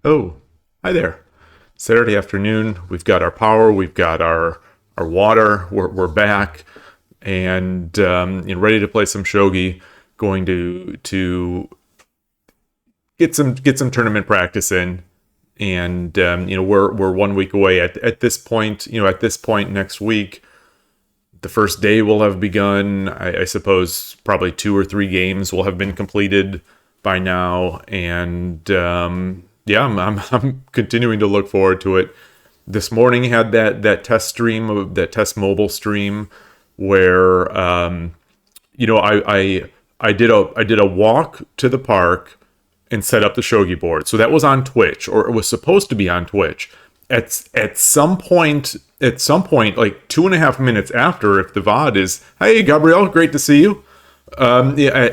Oh, hi there. Saturday afternoon. We've got our power. We've got our water. We're back and ready to play some shogi. Going to get some tournament practice in, and we're 1 week away at this point. At this point next week, the first day will have begun. I suppose probably 2 or 3 games will have been completed by now, and yeah, I'm continuing to look forward to it. This morning had that test stream of that test mobile stream where I did a walk to the park and set up the shogi board. So that was on Twitch, or it was supposed to be on Twitch. At some point, like 2.5 minutes after, if the VOD is, hey Gabrielle, great to see you. Yeah,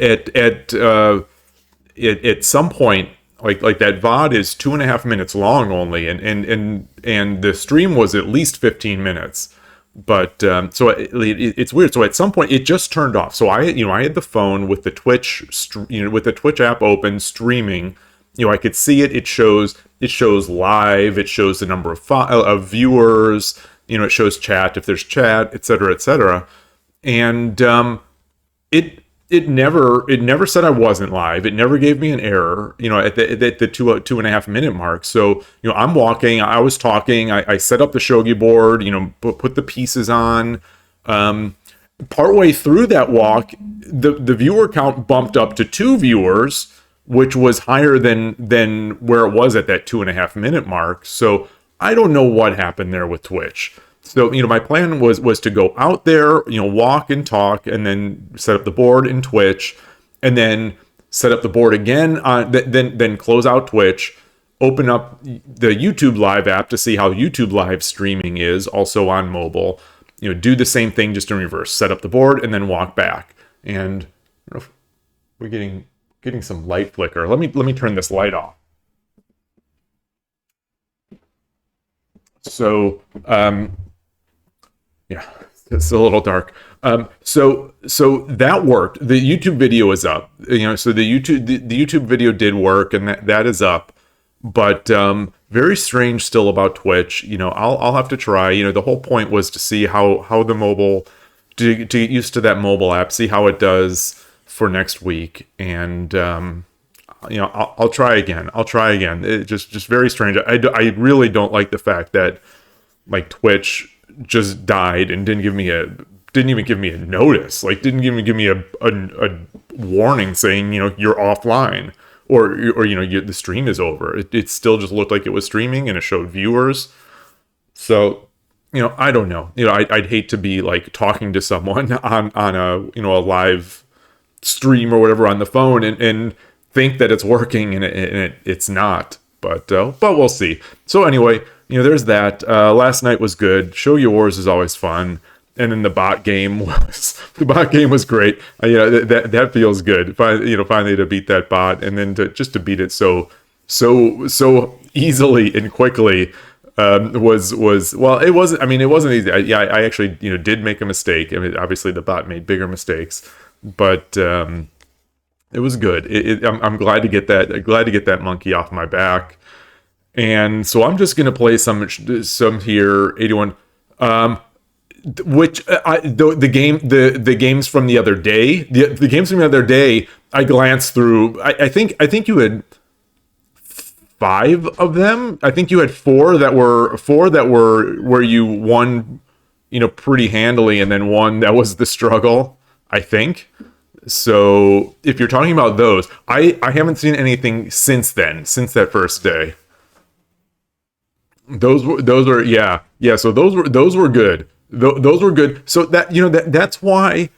at some point, like that VOD is 2.5 minutes long only, and the stream was at least 15 minutes. But so it's weird. So at some point it just turned off. So I had the phone with the with the Twitch app open streaming. I could see it. It shows live. It shows the number of viewers. It shows chat if there's chat, etc., etc. And it never said I wasn't live. It never gave me an error, at the 2.5 minute mark. So, I'm walking, I was talking, I set up the shogi board, put the pieces on. Partway through that walk, the viewer count bumped up to 2 viewers, which was higher than where it was at that 2.5 minute mark. So I don't know what happened there with Twitch. So, my plan was to go out there, walk and talk, and then set up the board in Twitch, and then set up the board again, then close out Twitch, open up the YouTube Live app to see how YouTube Live streaming is, also on mobile, do the same thing just in reverse, set up the board, and then walk back. And I don't know if we're getting some light flicker. Let me turn this light off. So, yeah, it's a little dark. So that worked. The YouTube video is up. So the YouTube video did work, and that is up. But very strange still about Twitch. I'll have to try. The whole point was to see how the mobile, to get used to that mobile app, see how it does for next week, and I'll try again. It just very strange. I really don't like the fact that like Twitch just died and didn't even give me a notice, like didn't even give me a warning saying you're offline, or the stream is over. It still just looked like it was streaming, and it showed viewers. So I don't know. I'd hate to be like talking to someone on a live stream or whatever on the phone and think that it's working, and it's not. But we'll see. So anyway, there's that. Last night was good. Shogi Wars is always fun, and then the bot game was great. That feels good. Finally to beat that bot, and then to beat it so easily and quickly was well. It wasn't. I mean, it wasn't easy. I actually did make a mistake. I mean, obviously the bot made bigger mistakes, but it was good. I'm glad to get that. Glad to get that monkey off my back. And so I'm just gonna play some here 81, which the games from the other day. The games from the other day, I glanced through. I think you had 5 of them. I think you had 4 that were where you won, pretty handily, and then one that was the struggle, I think. So if you're talking about those, I haven't seen anything since that first day. Those were yeah. So those were good. Those were good. So that's why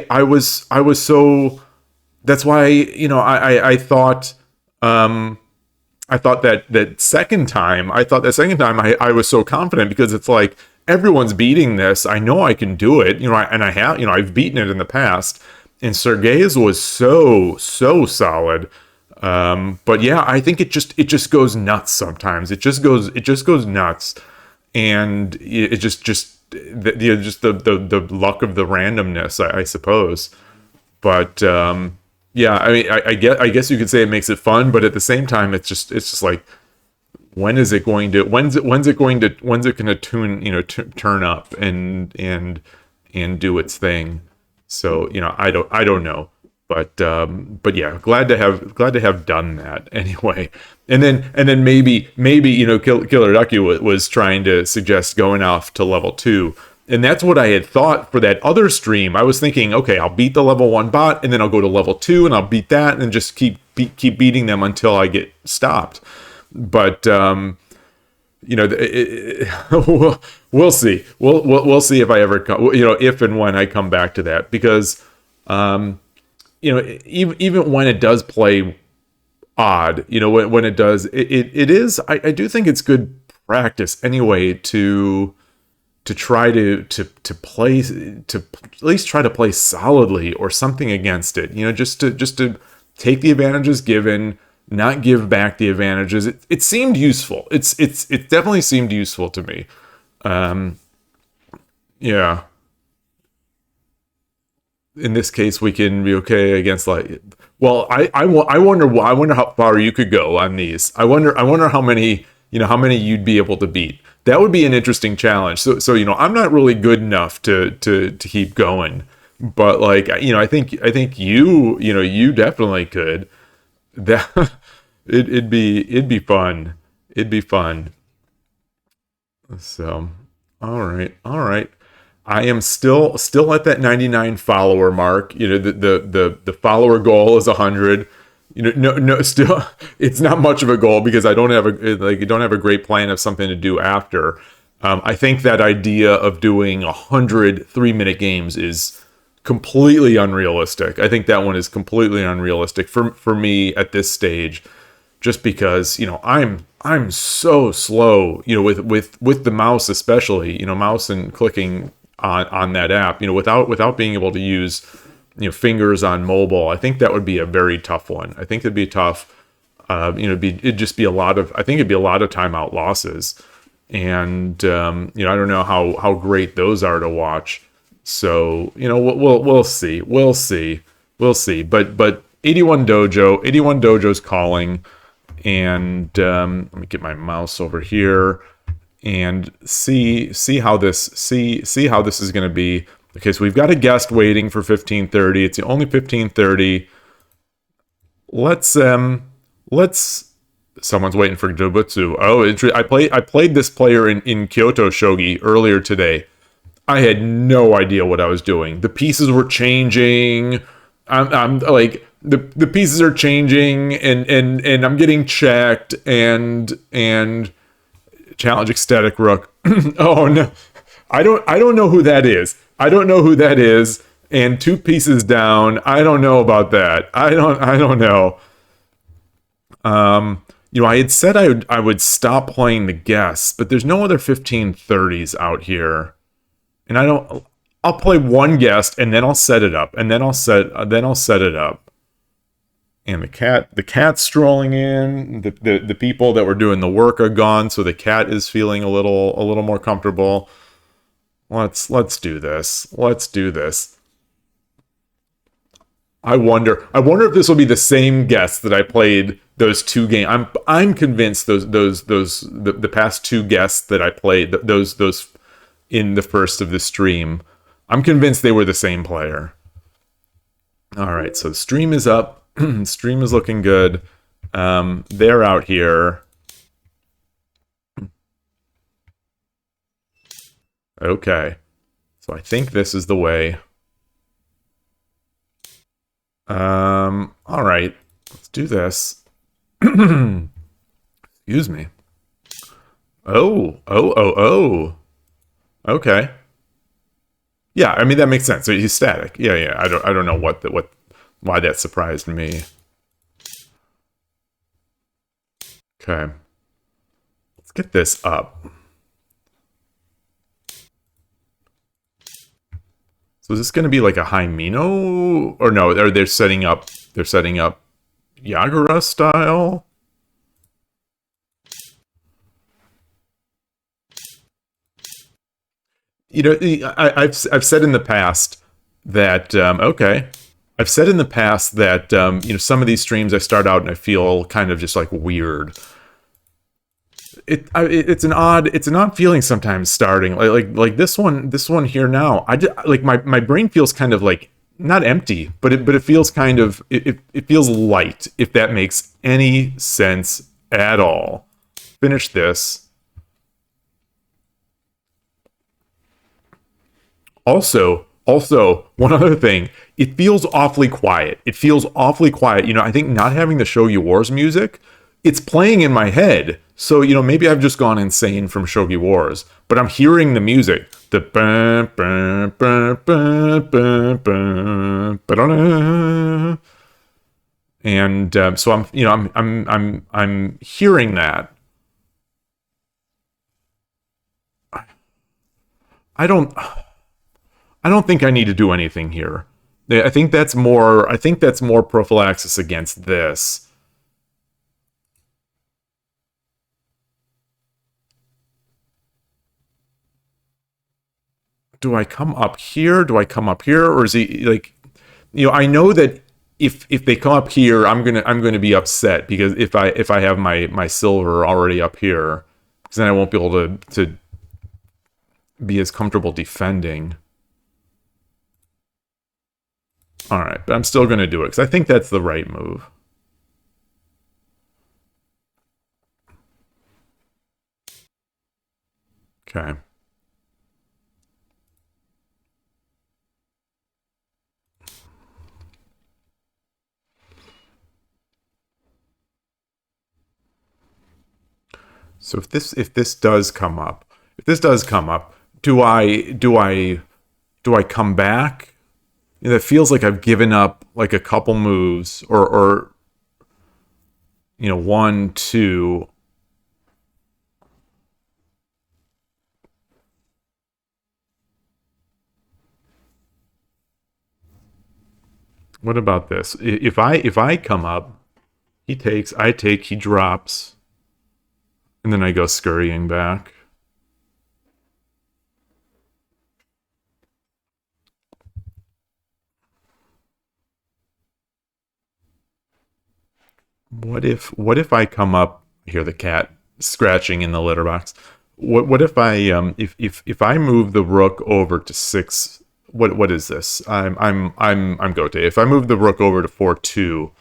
I was so. That's why I thought that second time I was so confident, because it's like everyone's beating this. I know I can do it. And I have. I've beaten it in the past. And Sergey's was so solid. But yeah, I think it just goes nuts sometimes. It just goes nuts, and it just the luck of the randomness, I suppose. But Yeah, I mean, I guess you could say it makes it fun, but at the same time, it's just like, when is it going to when's it going to tune turn up and do its thing. So I don't know, but yeah, glad to have done that anyway. And then maybe Killer Ducky was trying to suggest going off to level 2. And that's what I had thought for that other stream. I was thinking, okay, I'll beat the level 1 bot, and then I'll go to level 2, and I'll beat that, and just keep beating them until I get stopped. But we'll see. We'll see if I ever come, if and when I come back to that, because even when it does play odd, when it does, it is. I do think it's good practice anyway to try to play, to at least try to play solidly or something against it. Just to take the advantages given, not give back the advantages. It seemed useful. It definitely seemed useful to me. Yeah. In this case, we can be okay against, like, well, I wonder how far you could go on these. I wonder how many you'd be able to beat. That would be an interesting challenge. So I'm not really good enough to keep going, but like, I think you definitely could. That it'd be fun. It'd be fun. So, all right. I am still at that 99 follower mark. The follower goal is 100. No, still, it's not much of a goal because I don't have a great plan of something to do after. I think that idea of doing 100 3-minute games is completely unrealistic. I think that one is completely unrealistic for me at this stage, just because I'm so slow, with the mouse, especially, mouse and clicking on that app, without being able to use fingers on mobile. I think that would be a very tough one. I think it'd be tough. It'd just be a lot of, I think it'd be a lot of timeout losses, and I don't know how great those are to watch. So we'll see. But 81 Dojo's calling, and let me get my mouse over here and see how this is going to be. Okay, so we've got a guest waiting for 15:30. It's the only 15:30. Let's someone's waiting for Jobutsu. Oh, I played this player in Kyoto Shogi earlier today. I had no idea what I was doing. The pieces were changing. I'm like, the pieces are changing, and I'm getting checked, and challenge ecstatic rook. Oh no. I don't know who that is. And 2 pieces down. I don't know about that. I don't know. I had said I would stop playing the guests, but there's no other 15:30s out here. And I'll play one guest, and then I'll set it up. And then I'll set it up. And the cat's strolling in. The people that were doing the work are gone, so the cat is feeling a little more comfortable. Let's do this. I wonder if this will be the same guests that I played those 2 games. I'm convinced the past 2 guests that I played, those in the first of the stream, I'm convinced they were the same player. All right, so the stream is up. Stream is looking good. They're out here. Okay, so I think this is the way. All right, let's do this. Excuse me. Oh. Okay. Yeah, I mean that makes sense. So he's static. Yeah. I don't know why that surprised me. Okay. Let's get this up. So is this going to be like a Haimino? Or no, they're setting up Yagura style? I've said in the past that okay, I've said in the past that some of these streams I start out and I feel kind of just like weird. It's an odd feeling sometimes starting like this one here now. I just, like my brain feels kind of like not empty, but it feels kind of it feels light, if that makes any sense at all. Finish this. Also, one other thing, it feels awfully quiet. It feels awfully quiet. I think not having the Shogi Wars music, it's playing in my head. So, maybe I've just gone insane from Shogi Wars, but I'm hearing the music. The and so I'm hearing that. I don't I don't think I need to do anything here. I think that's more prophylaxis against this. Do I come up here? Do I come up here? Or is he like, I know that if they come up here, I'm gonna be upset, because if I have my silver already up here, because then I won't be able to be as comfortable defending. All right, but I'm still gonna do it because I think that's the right move. Okay. So if this does come up, do I come back? It feels like I've given up like a couple moves, or one, two. What about this? If I come up, he takes, I take, he drops, and then I go scurrying back. What if I come up? I hear the cat scratching in the litter box. What if I if I move the rook over to 6? What is this? I'm Gote. If I move the rook over to 4-2,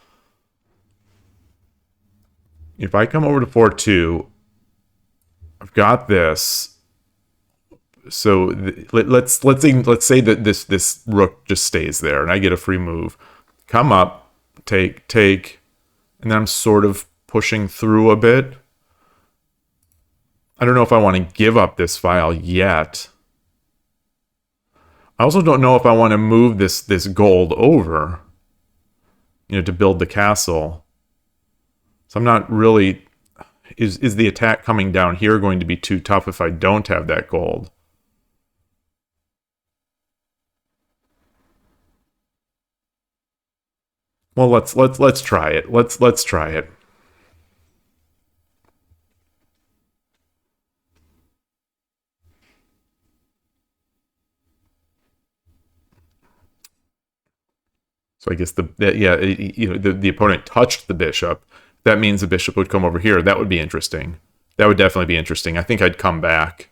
if I come over to 4-2, I've got this. So let's say that this rook just stays there and I get a free move. Come up, take, and then I'm sort of pushing through a bit. I don't know if I want to give up this file yet. I also don't know if I want to move this gold over, to build the castle. So I'm not really. Is the attack coming down here going to be too tough if I don't have that gold? Well, let's try it. Let's try it. So I guess the opponent touched the bishop. That means the bishop would come over here. That would be interesting. That would definitely be interesting. I think I'd come back.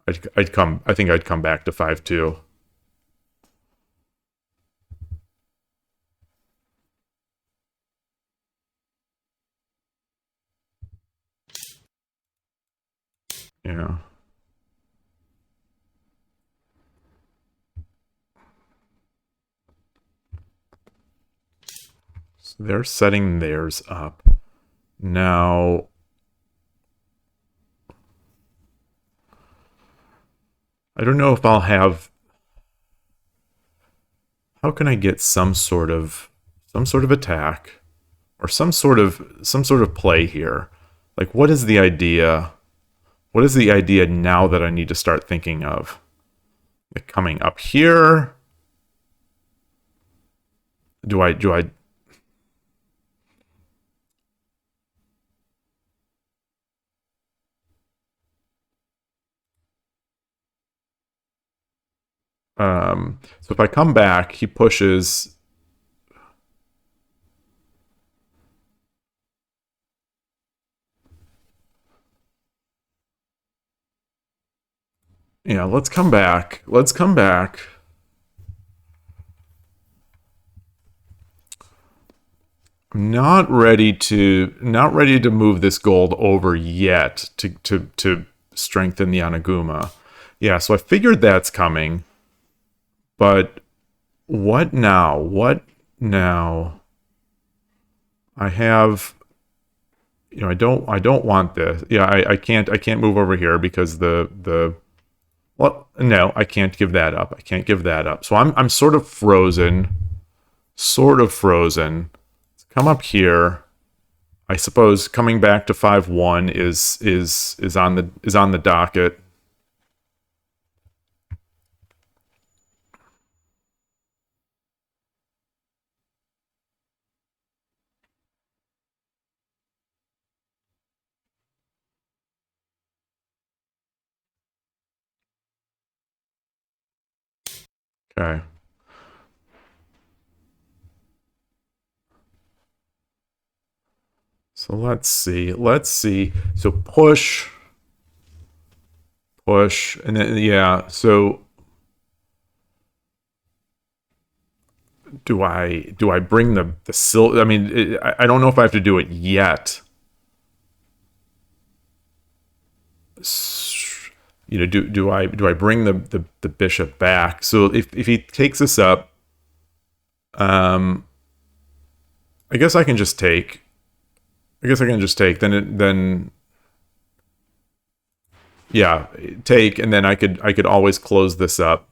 I think I'd come back to 5-2. Yeah. So they're setting theirs up. Now, I don't know if I'll have. How can I get some sort of attack, or some sort of play here? Like, what is the idea? What is the idea now that I need to start thinking of? Like, coming up here? Do I so if I come back, he pushes. Yeah, let's come back. Let's come back. I'm not ready to move this gold over yet to strengthen the Anaguma. Yeah, so I figured that's coming, but what now? What now? I have, I don't want this. Yeah, I can't move over here because well, no, I can't give that up. I can't give that up. So I'm sort of frozen. Sort of frozen. Let's come up here. I suppose coming back to 5-1 is on the docket. Okay. So let's see. Let's see. So push, and then yeah. So do I bring the sil? I mean, I don't know if I have to do it yet. Do I bring the bishop back? So if he takes this up, um, I guess I can just take. I guess I can just take. Then yeah, take, and then I could always close this up.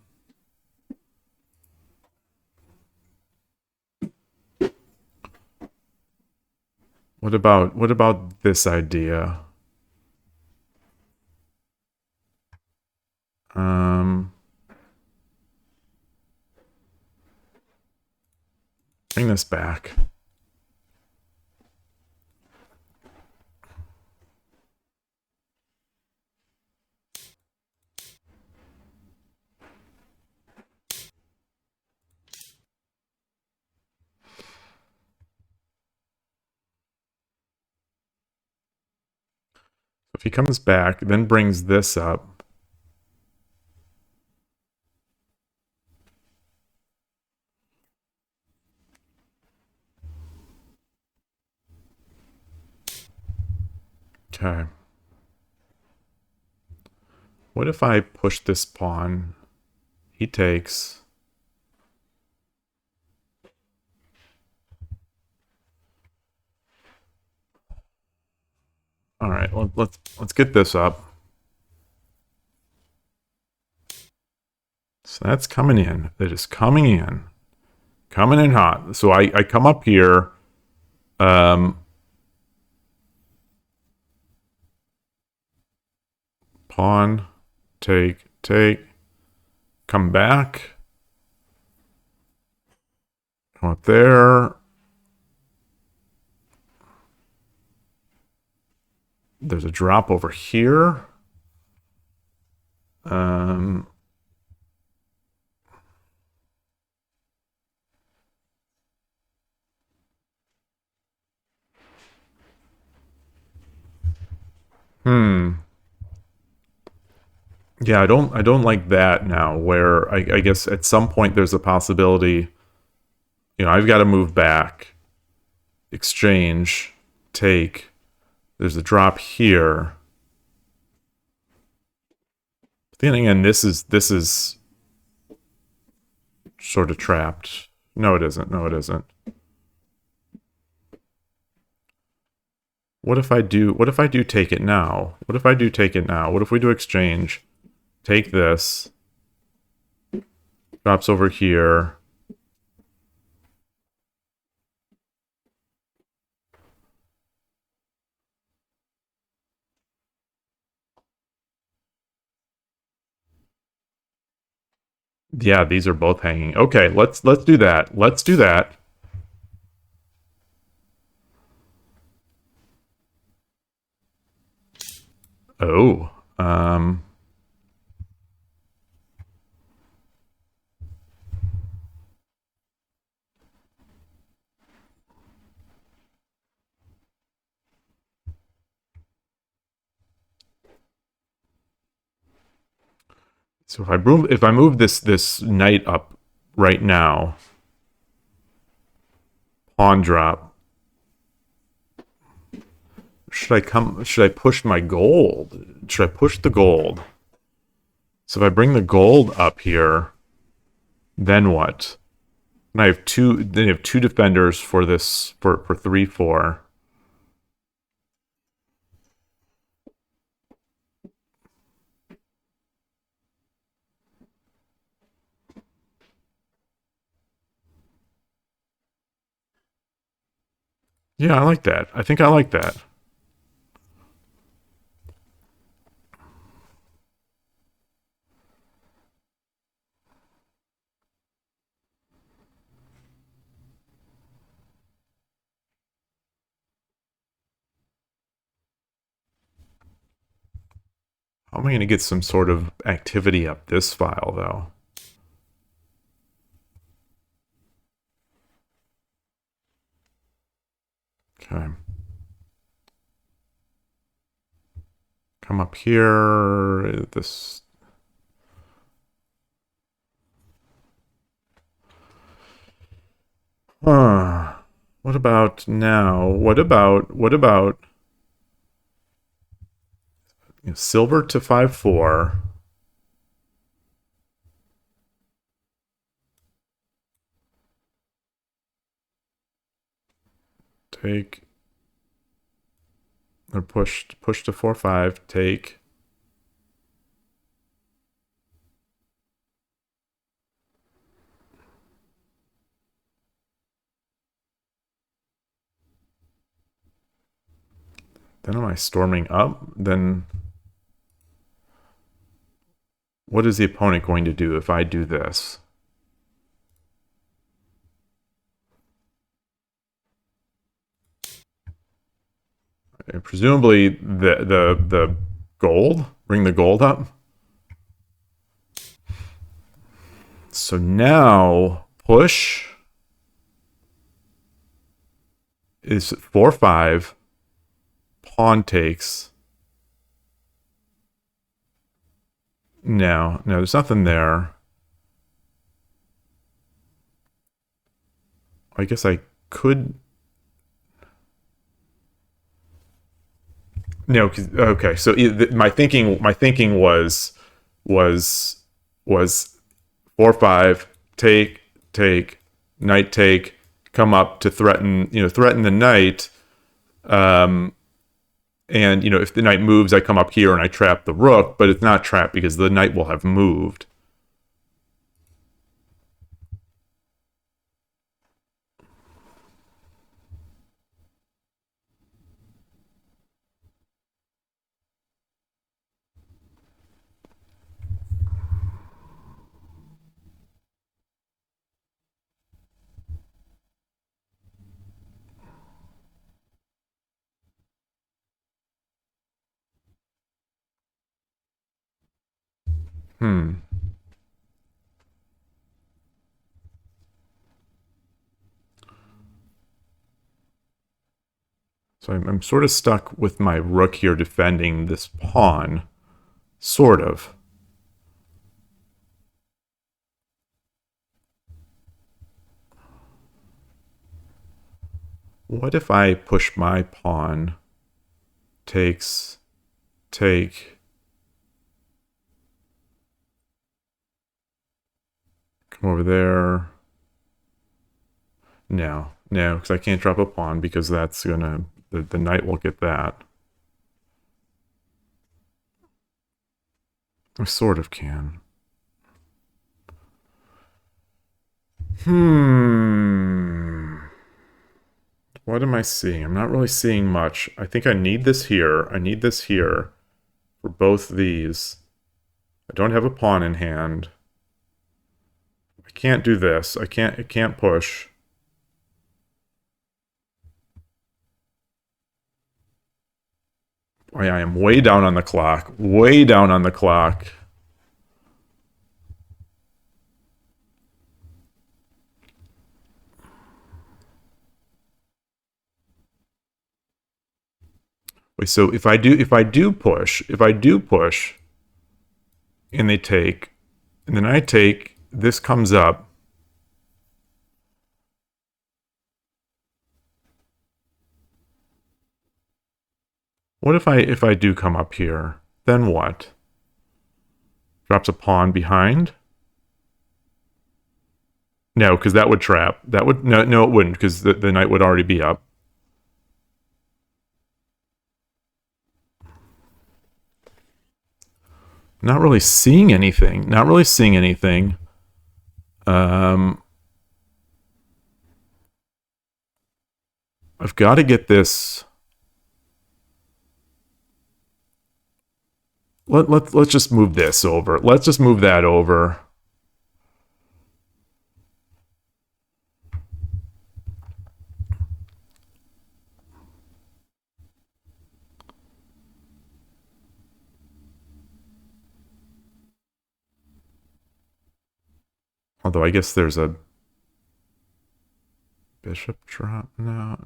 What about this idea? Um, bring this back. If he comes back, then brings this up. Okay. What if I push this pawn? He takes. All right, let's get this up. So that's coming in. That is coming in. Coming in hot. So I come up here. Um, pawn, take. Come back. Come up there. There's a drop over here. Um, hmm. Yeah, I don't like that now. Where I guess at some point there's a possibility. I've got to move back, exchange, take. There's a drop here. But then again, this is sort of trapped. No, it isn't. No, it isn't. What if I do? What if I do take it now? What if I do take it now? What if we do exchange? Take this. Drops over here. Yeah, these are both hanging. Okay, let's do that. Let's do that. Oh. So if I move this knight up right now, pawn drop. Should I push my gold? Should I push the gold? So if I bring the gold up here, then what? And I have two. Then you have two defenders for this for 3/4. Yeah, I like that. I think I like that. How am I going to get some sort of activity up this file, though? Okay. Come up here. This. What about now? What about silver to 5/4? Take or push to 4/5. Take. Then am I storming up? Then what is the opponent going to do if I do this? And presumably the gold? Bring the gold up? So now push is 4/5. Pawn takes. No, there's nothing there. I guess I could. No, okay. So my thinking was 4/5 take knight take, come up to threaten the knight. And if the knight moves, I come up here and I trap the rook, but it's not trapped because the knight will have moved. So I'm sort of stuck with my rook here defending this pawn. Sort of. What if I push my pawn? Takes. Take. Come over there. No, because I can't drop a pawn because that's gonna... The knight will get that. I sort of can. What am I seeing? I'm not really seeing much. I think I need this here. I need this here for both these. I don't have a pawn in hand. I can't do this. It can't push. I am way down on the clock. Way down on the clock. Wait, so if I do push, and they take, And then I take, this comes up. What if I do come up here? Then what? Drops a pawn behind? No, because that would trap. That would, no, it wouldn't, because the knight would already be up. Not really seeing anything. Not really seeing anything. I've got to get this. Let's just move this over. Let's just move that over. Although I guess there's a bishop drop. No.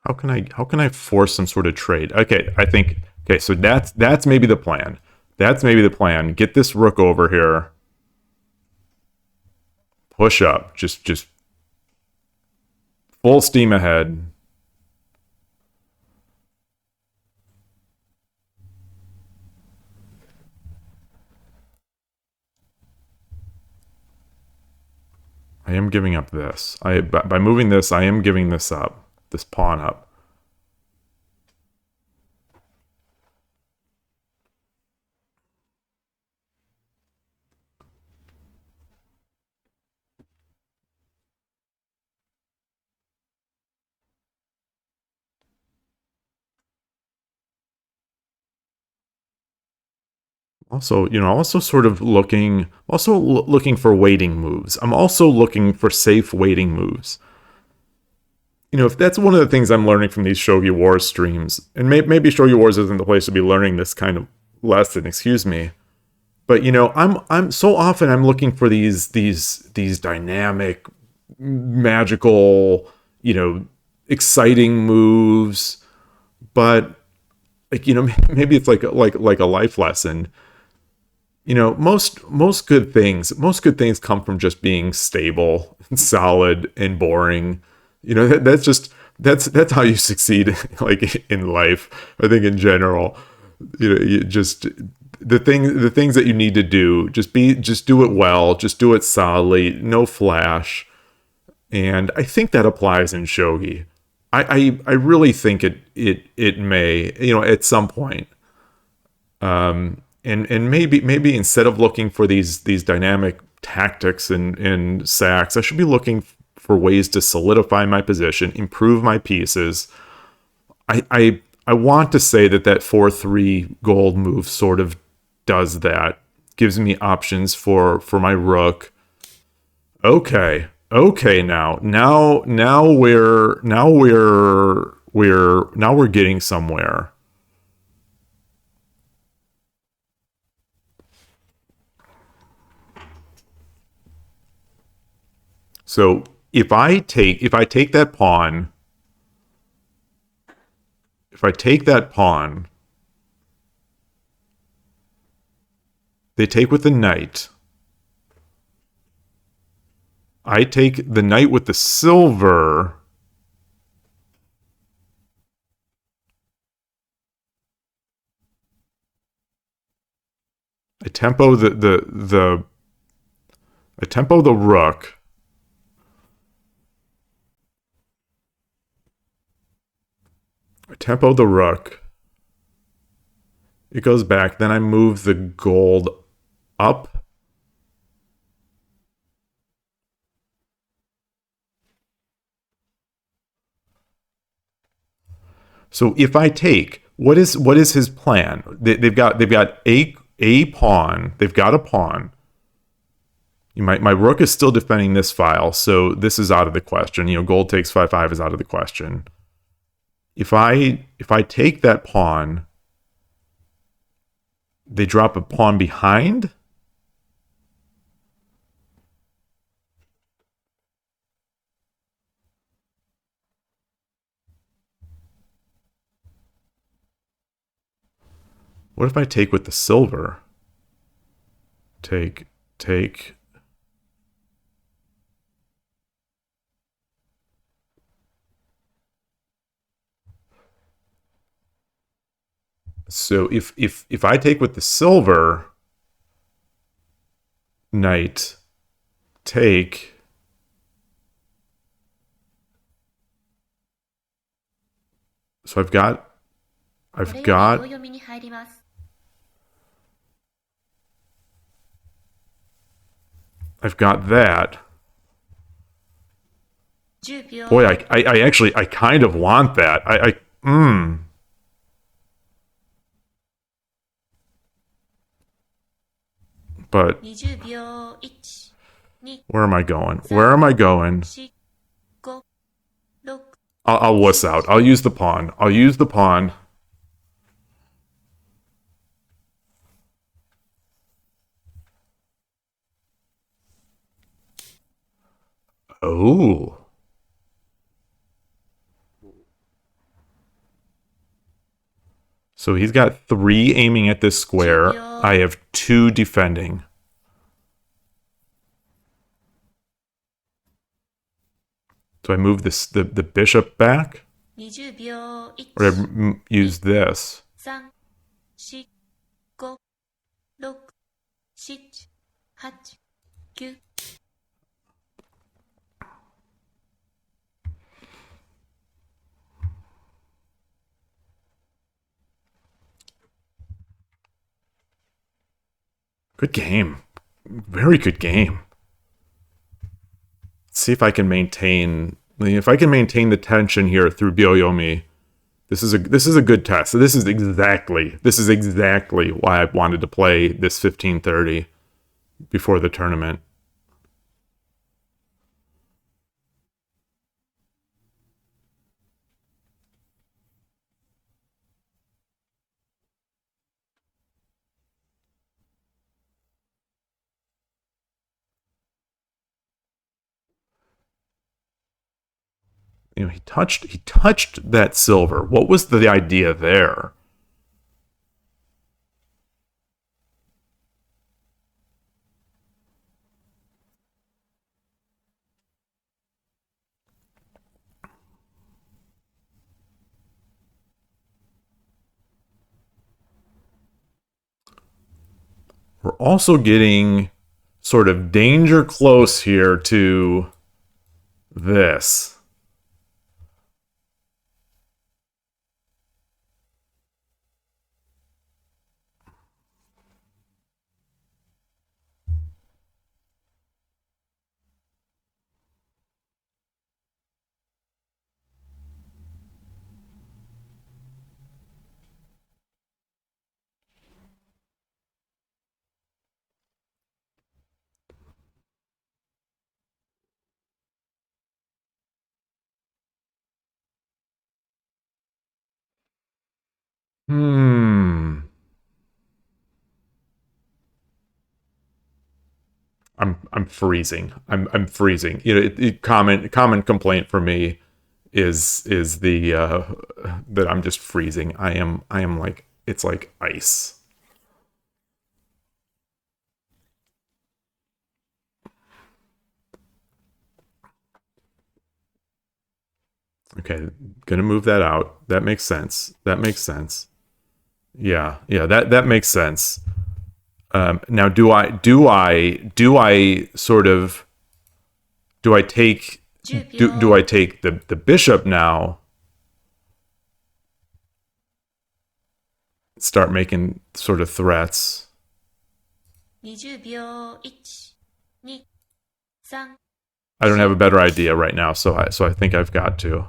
How can I force some sort of trade? Okay, I think okay, so that's maybe the plan. That's maybe the plan. Get this rook over here. Push up. Just full steam ahead. I am giving up this. By moving this, I am giving this up. This pawn up. Also, also sort of looking for waiting moves. I'm also looking for safe waiting moves. If that's one of the things I'm learning from these Shogi Wars streams, and maybe Shogi Wars isn't the place to be learning this kind of lesson, excuse me. But I'm so often I'm looking for these dynamic, magical, exciting moves, but maybe it's like a life lesson. Most good things come from just being stable and solid and boring. That's how you succeed like in life. I think in general, you just the things that you need to do, just do it well, just do it solidly, no flash. And I think that applies in shogi. I really think it may, at some point. And maybe instead of looking for these dynamic tactics and sacks, I should be looking for ways to solidify my position, improve my pieces. I want to say that 4-3 gold move sort of does that. Gives me options for my rook. Okay. Now we're getting somewhere. So if I take that pawn, they take with the knight. I take the knight with the silver. I tempo the rook. I tempo the rook. It goes back. Then I move the gold up. So if I take, what is his plan? They've got a pawn. They've got a pawn. My rook is still defending this file, so this is out of the question. Gold takes 5/5 is out of the question. If I take that pawn, they drop a pawn behind. What if I take with the silver? Take. So if I take with the silver, knight, take. So I've got that. Boy, I actually I kind of want that. But where am I going? Where am I going? I'll wuss out. I'll use the pawn. I'll use the pawn. Oh. So he's got 3 aiming at this square. I have 2 defending. Do I move this the bishop back? Or I use this? Good game. Very good game. Let's see if I can maintain. If I can maintain the tension here through Byoyomi, this is a good test. So this is exactly why I wanted to play this 1530 before the tournament. You know, he touched that silver. What was the idea there? We're also getting sort of danger close here to this. I'm freezing. I'm freezing. You know, common complaint for me is the that I'm just freezing. I am like it's like ice. Okay, gonna move that out. That makes sense. That makes sense. Yeah, that makes sense. Now, do I sort of do I take do I take the bishop now? Start making sort of threats. I don't have a better idea right now, so I think I've got to.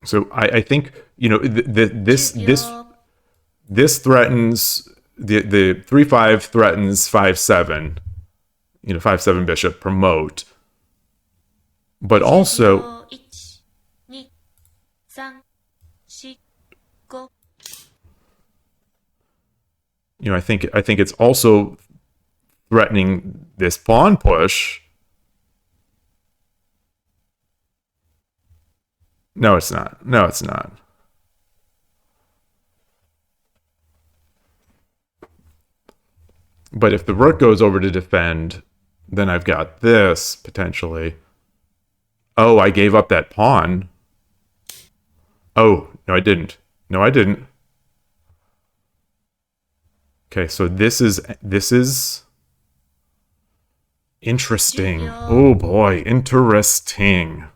So I think you know this threatens the 3-5 threatens 5-7. You know 5-7 bishop promote, but also you I think it's also threatening this pawn push. No, it's not. No, it's not. But if the rook goes over to defend, then I've got this potentially. Oh, I gave up that pawn. Oh, no, I didn't. No, I didn't. Okay, so this is interesting. Oh boy, interesting.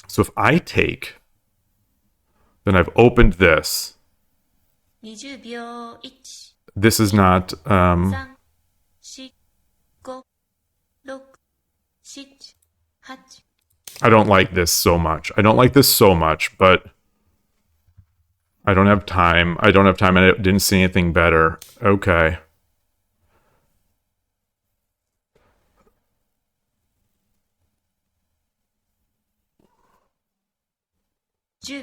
So if I take, then I've opened this. 20秒1、This is not 3、4、5、6、7、8。 I don't like this so much. I don't like this so much, but I don't have time. I don't have time and I didn't see anything better. Okay.10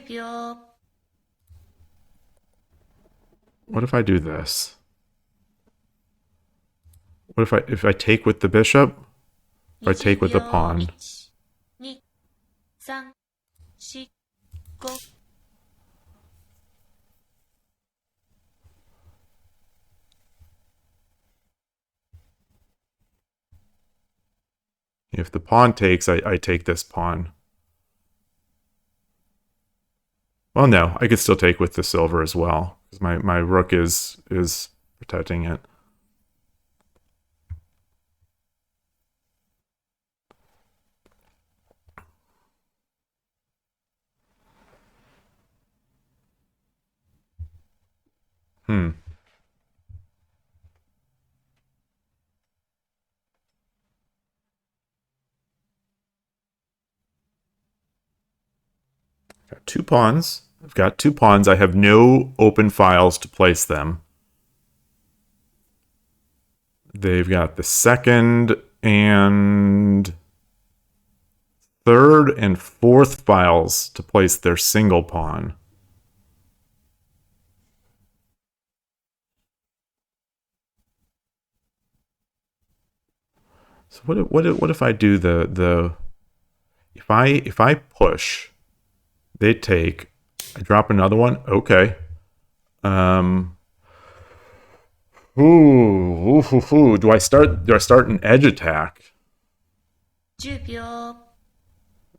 秒。 What if I do this? What if I take with the bishop? If I take with the pawn? 1、2、3、4、5。 If the pawn takes, I take this pawn. Well, no, I could still take with the silver as well, because my rook is protecting it. Hmm. Got two pawns. I've got two pawns. I have no open files to place them. They've got the second and third and fourth files to place their single pawn. So what if I do the if I push, they take, I drop another one. Okay. Do I start an edge attack? 10秒。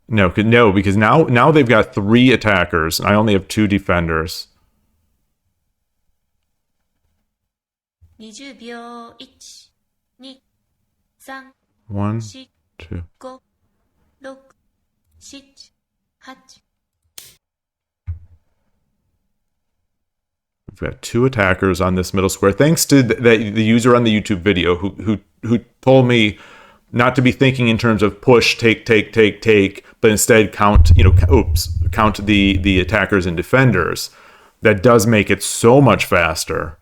No, because now they've got three attackers. I only have two defenders. 20秒。1、2、3、 One, 4、 two. 5、6、7、8。 We've got two attackers on this middle square. Thanks to the user on the YouTube video who told me not to be thinking in terms of push, take, but instead count the attackers and defenders. That does make it so much faster.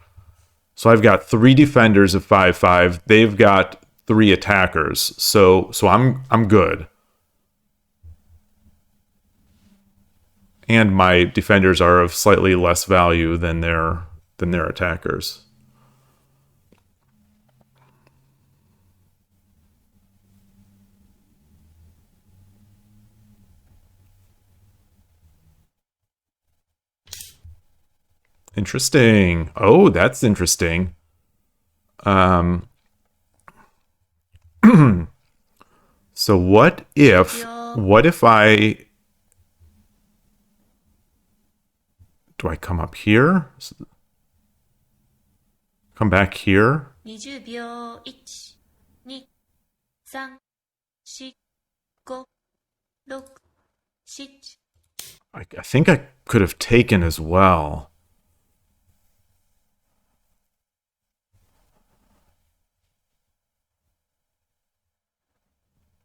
So I've got three defenders of 5/5. They've got three attackers. So I'm good. And my defenders are of slightly less value than their attackers. Interesting. Oh, that's interesting. So what if I do I come up here? Come back here? 20秒。1、2、3、4、5、6、7。 I think I could have taken as well.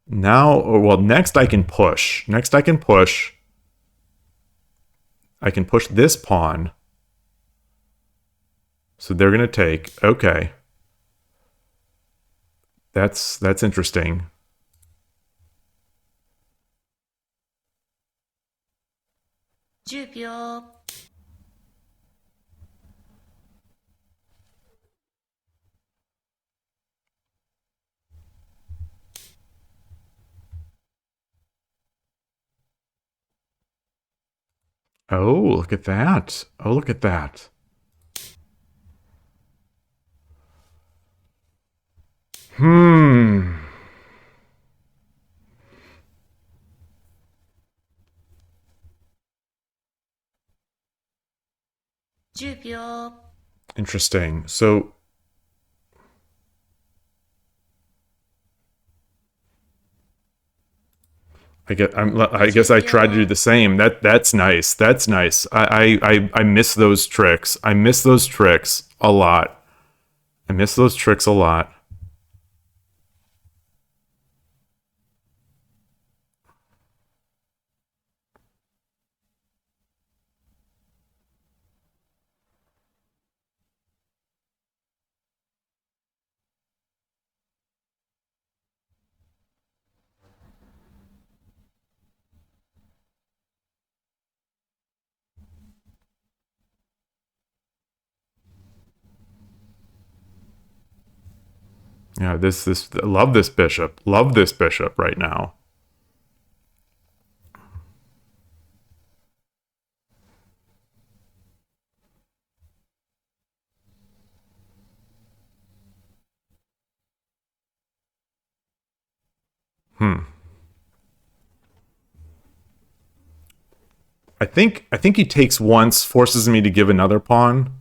Now, well, next I can push. I can push this pawn. So they're going to take. Okay. That's interesting. Oh, look at that. Oh, look at that. Hmm. 10秒。Interesting. So I guess I tried to do the 20秒。same. That's nice. That's nice. I miss those tricks. I miss those tricks a lot. I miss those tricks a lot. Yeah, this love this bishop. Love this bishop right now. Hmm. I think he takes once, forces me to give another pawn.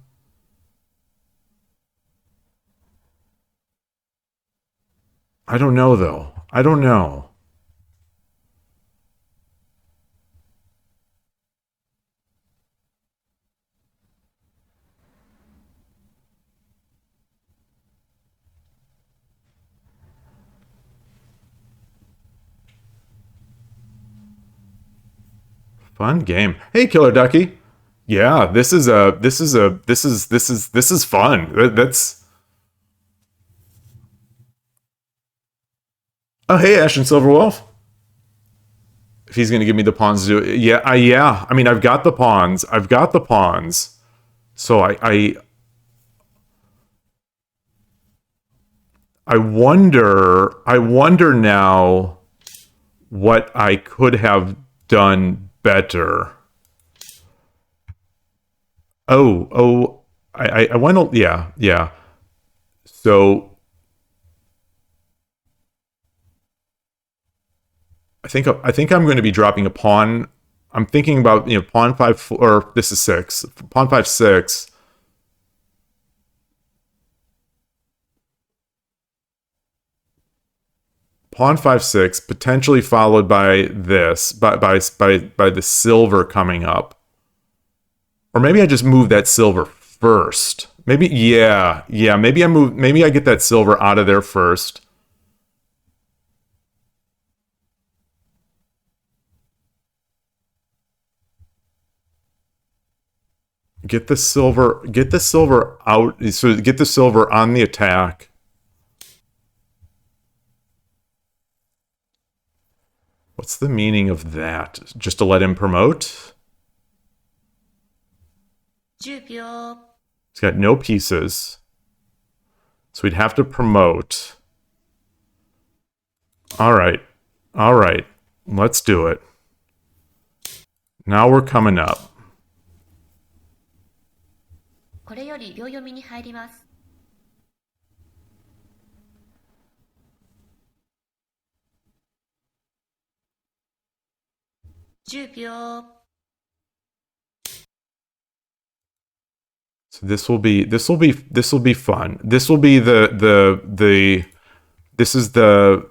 I don't know though. I don't know. Fun game. Hey, Killer Ducky. Yeah, this is fun. That's oh hey Ash and Silverwolf. If he's gonna give me the pawns to do it, yeah. I mean, I've got the pawns. I've got the pawns. So I wonder. I wonder now what I could have done better. Oh. I went. Yeah. So I think I'm going to be dropping a pawn. I'm thinking about pawn five or this is six. Pawn five six. Pawn five six potentially followed by this by the silver coming up, or maybe I just move that silver first. Maybe yeah. Maybe I move. Maybe I get that silver out of there first. Get the silver. Get the silver out. So get the silver on the attack. What's the meaning of that? Just to let him promote? 10秒。He's got no pieces. So we'd have to promote. All right. All right. Let's do it. Now we're coming up. これより秒読みに入ります。10秒。So this will be fun. This will be the this is the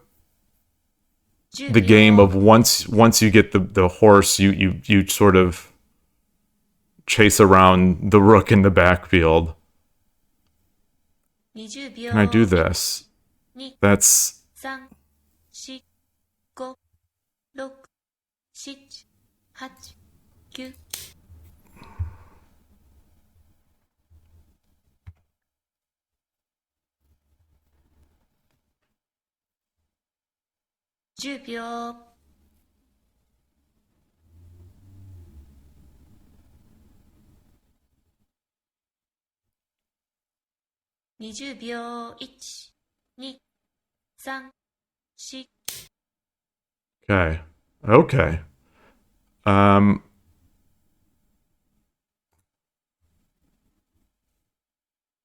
game of 10秒。once you get the horse you sort of chase around the rook in the backfield. 20 Can I do 秒。this? 2、That's 3、4、5、6、7、8、9。10秒。20秒。1、2、3、4。okay. Okay. Um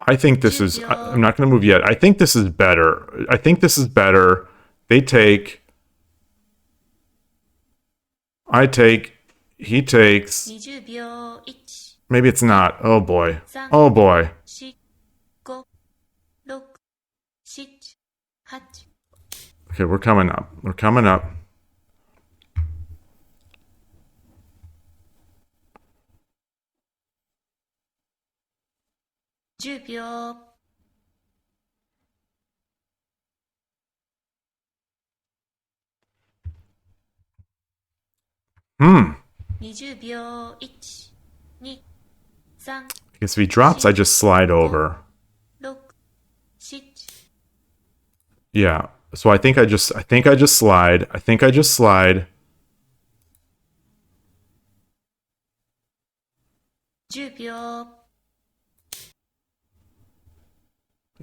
I think this is. I'm not going to move yet. I think this is better. I think this is better. They take. I take. He takes. 20秒1、Maybe it's not. Oh boy. 3、Oh boy. 4、5、6、7、8、Okay, we're coming up. We're coming up. 10秒。20秒1、2、3、I guess if he drops, I just slide over. 6、7、Yeah. So I think I just slide. I think I just slide. 10秒。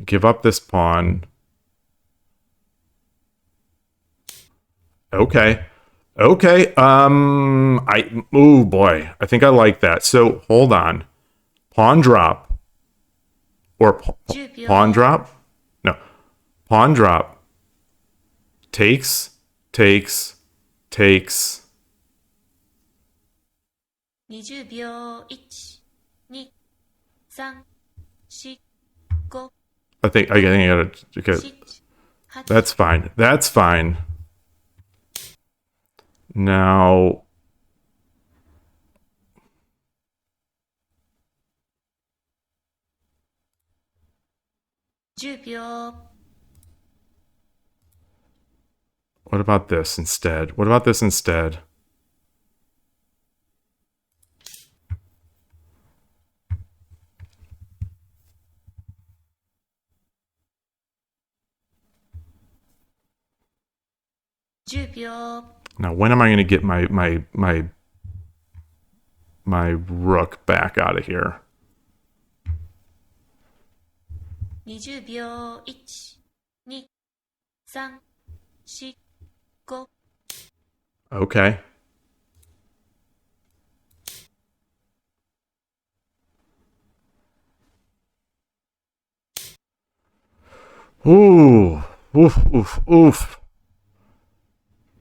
Give up this pawn. Okay. Okay. Oh boy. I think I like that. So hold on. Pawn drop. Or pawn drop? No. Pawn drop. Takes. 20秒1、2、3、4、5、I think I gotta. Okay. 7、8、That's fine. That's fine. Now. 10秒。What about this instead? What about this instead? Now, when am I going to get my rook back out of here? 20秒1、2、3、4、5。Okay. Ooh. Oof, oof, oof.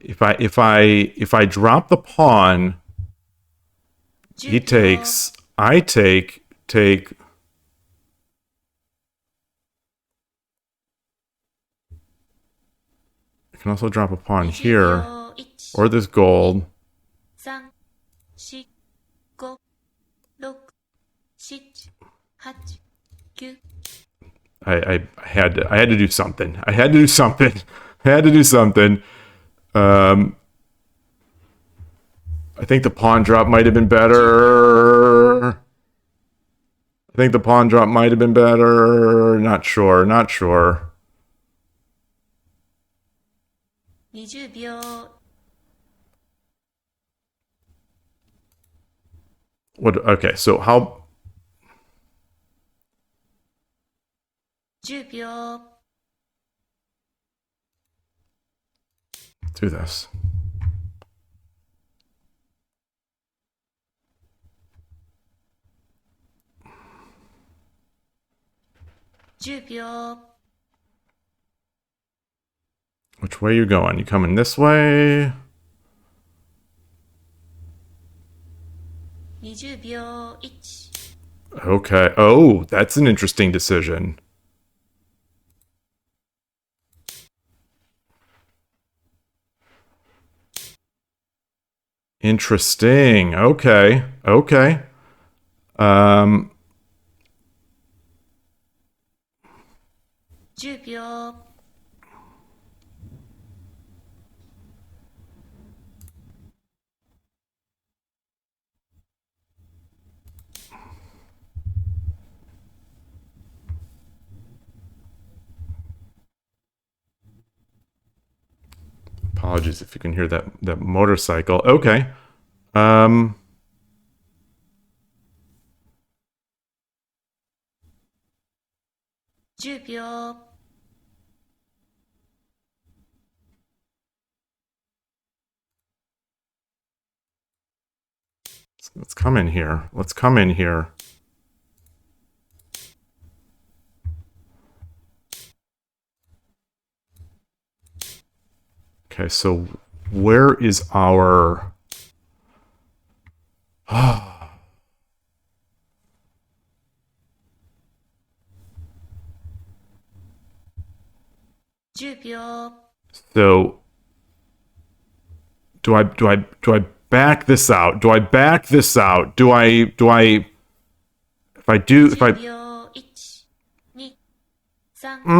If I drop the pawn, he takes, I take. I can also drop a pawn here, or this gold. 3、4、5、6、7、8、9。I had to do something. I had to do something. I had to do something. I think the pawn drop might have been better. I think the pawn drop might have been better. Not sure. Not sure. 20秒。What? Okay, so how? 10秒。Do this. Which way you going? You coming this way? 20秒1。Okay. Oh, that's an interesting decision. Interesting. Okay. Okay. 10秒。Apologies if you can hear that motorcycle. Okay. 10秒。Let's come in here. Let's come in here. Okay, so where is our... 10秒。So do I back this out? Do I back this out? Do I if I do if 10 I 秒。1、2、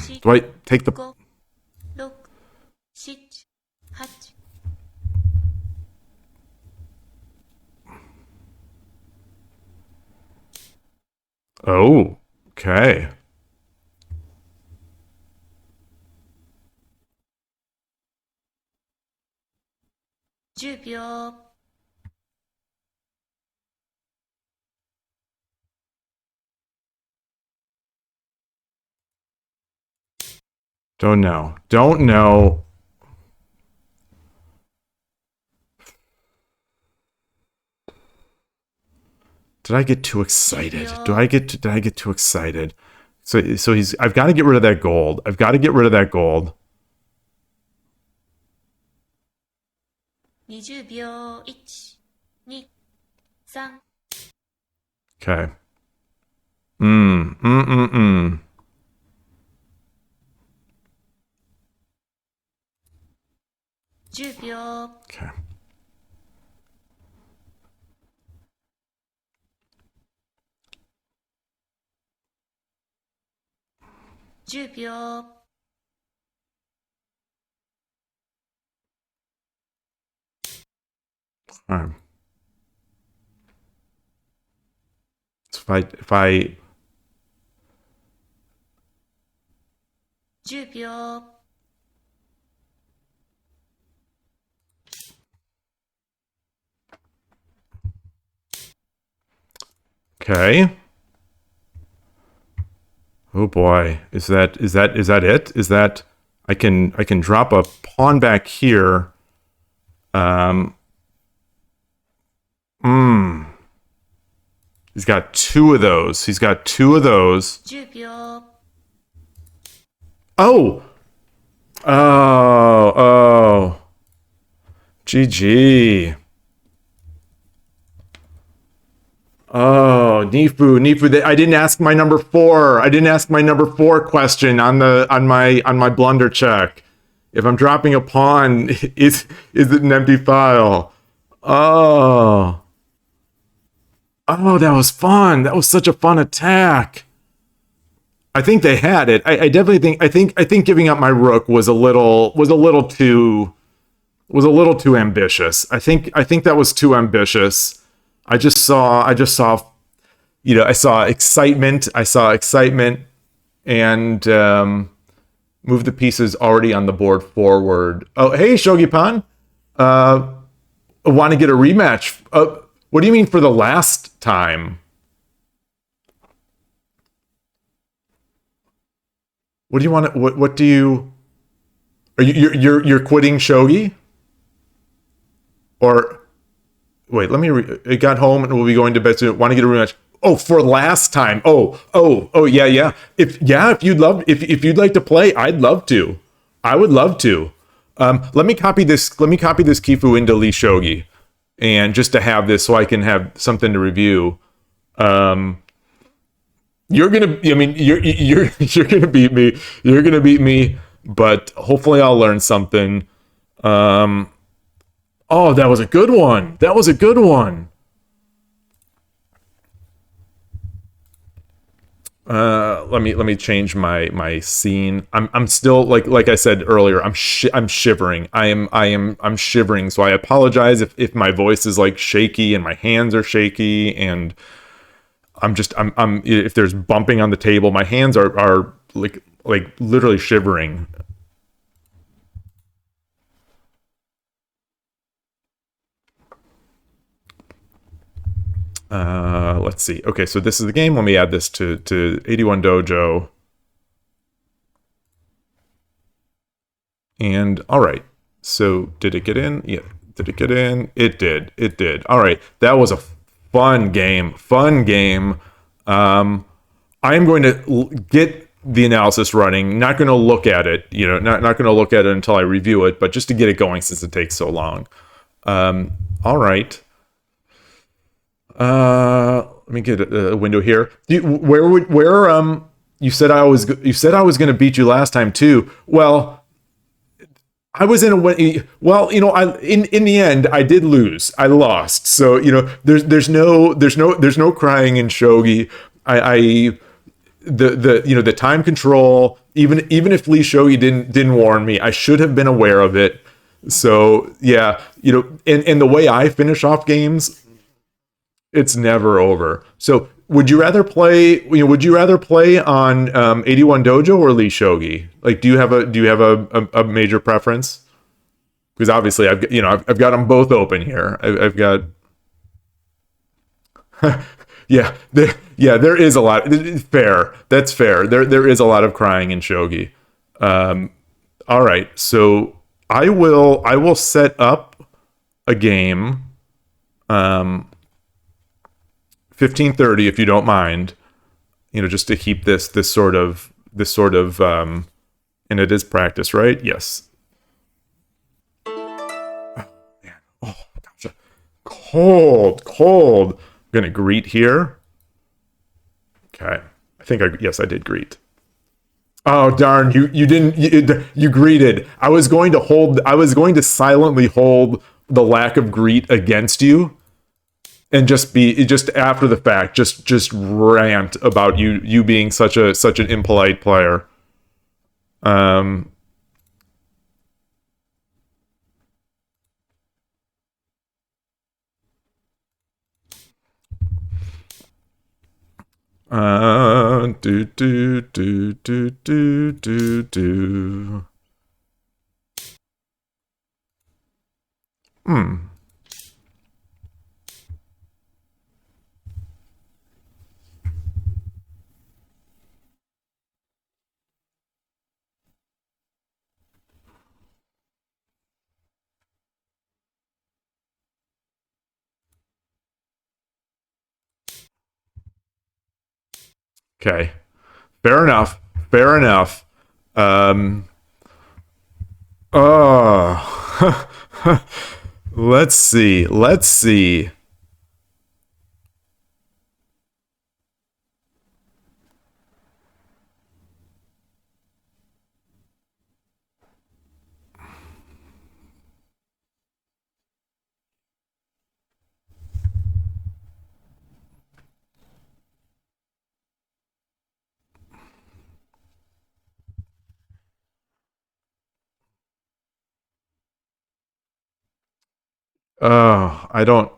3、do I take the 5、6、7、8。Oh, okay. 10秒。Don't know. Don't know. Did I get too excited? Did I get too excited? So he's I've got to get rid of that gold. I've got to get rid of that gold. 20秒。1、2、3。Okay. Mm, mm, mm, mm. 10秒。Okay. 10秒。All right. So if I 10秒。okay. Oh boy, is that it? Is that I can drop a pawn back here. Um. He's got two of those. He's got two of those. 10秒。Oh. Oh. Oh. GG. Oh, Nifu. I didn't ask my number 4. I didn't ask my number 4 question on my blunder check. If I'm dropping a pawn, is it an empty file? Oh. Oh, that was fun. That was such a fun attack. I think they had it. I definitely think giving up my rook was a little too ambitious. I think that was too ambitious. I just saw I saw excitement. And move the pieces already on the board forward. Oh, hey, Shogi Pan. Want to get a rematch? What do you mean for the last time? What do you want to, what do you, are you're quitting Shogi? Or wait, it got home and we'll be going to bed soon. Want to get a rematch? Oh, for last time. Oh, yeah. If you'd like to play, I'd love to. I would love to. Let me copy this Kifu into Lee Shogi, and just to have this so I can have something to review. You're gonna beat me. You're gonna beat me, but hopefully I'll learn something. Oh, that was a good one. Let me change my scene. I'm still like I said earlier. I'm shivering. I'm shivering. So I apologize if my voice is like shaky and my hands are shaky, and I'm if there's bumping on the table, my hands are like literally shivering. Let's see. Okay, so this is the game. Let me add this to 81 Dojo. And all right. So did it get in? Yeah. Did it get in? It did. All right. That was a fun game. I am going to get the analysis running. Not going to look at it, not going to look at it until I review it, but just to get it going since it takes so long. All right. Let me get a window here. You said I was going to beat you last time too. Well, I was in a way. Well, in the end, I did lose. I lost. So there's no crying in shogi. I the time control. Even if Lee Shogi didn't warn me, I should have been aware of it. So yeah, and the way I finish off games, it's never over. So would you rather play? Would you rather play on 81 Dojo or Lee Shogi? Like, do you have a major preference? Because obviously, I've got them both open here. I've got there is a lot. Fair, that's fair. There is a lot of crying in shogi. All right, so I will set up a game. 15:30 if you don't mind, just to keep this sort of and it is practice, right? Yes. Man. Oh gosh, cold. I'm gonna greet here. Okay, I did greet. Oh darn, you didn't, you greeted. I was going to silently hold the lack of greet against you, and just after the fact, just rant about you being such an impolite player. Um. Do. Hmm. Okay. Fair enough. Fair enough. Um. Oh. Let's see. Let's see. Oh, I don't.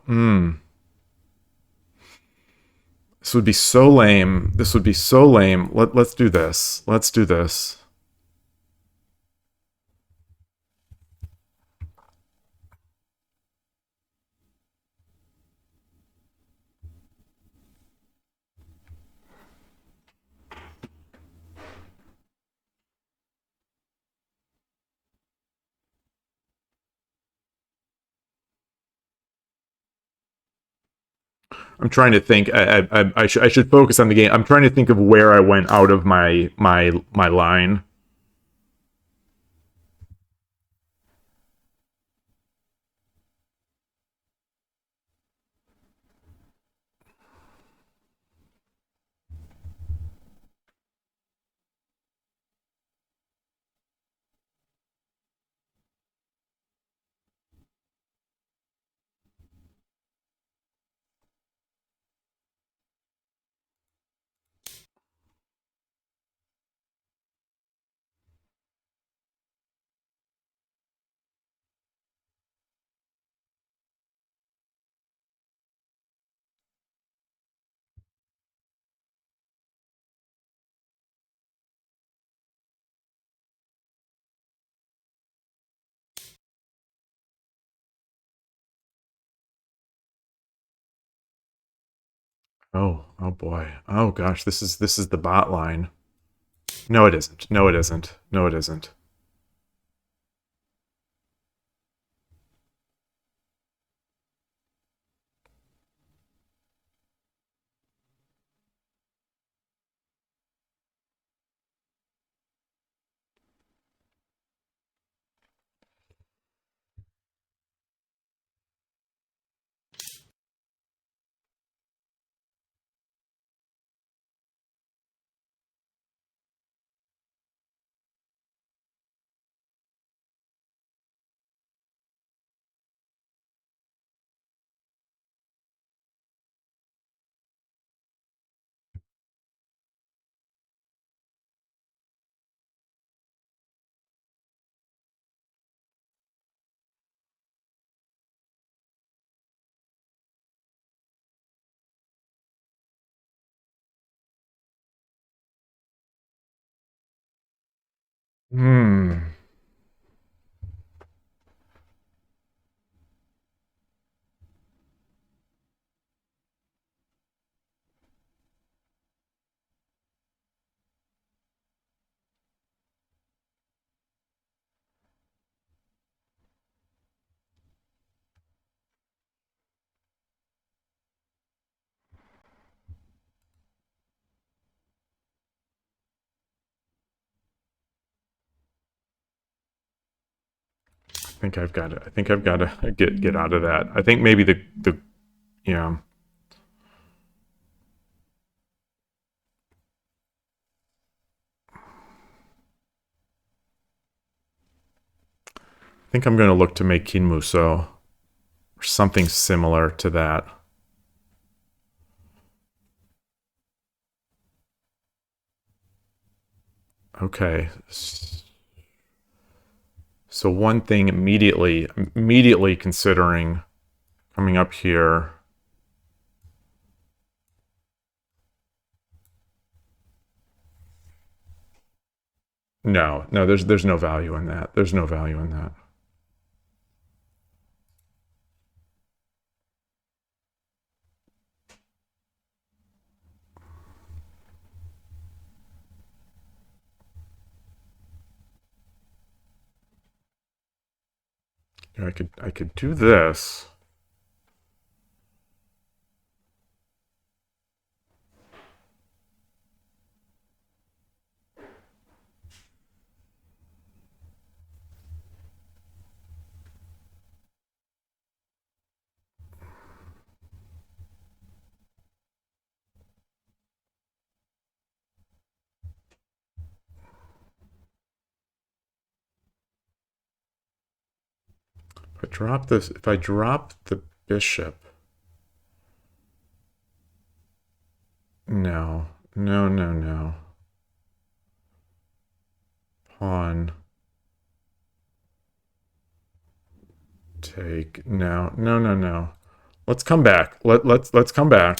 This would be so lame. This would be so lame. Let's do this. Let's do this. I'm trying to think. I should focus on the game. I'm trying to think of where I went out of my line. Oh boy. Oh gosh, this is the bot line. No, it isn't. No, it isn't. No, it isn't. Hmm. I think I've got to get out of that. I think maybe the yeah. I think I'm going to look to make Kinmuso or something similar to that. Okay. So one thing immediately considering coming up here. No, no, there's no value in that. There's no value in that. I could do this. If I drop the bishop, no, no, no, no. Pawn, take, no, no, no, no. Let's come back. Let's come back.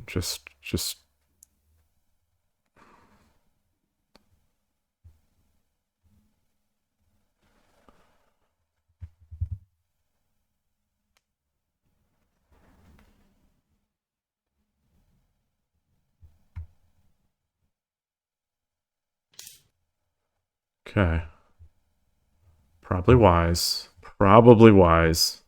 Just okay. Probably wise. Probably wise.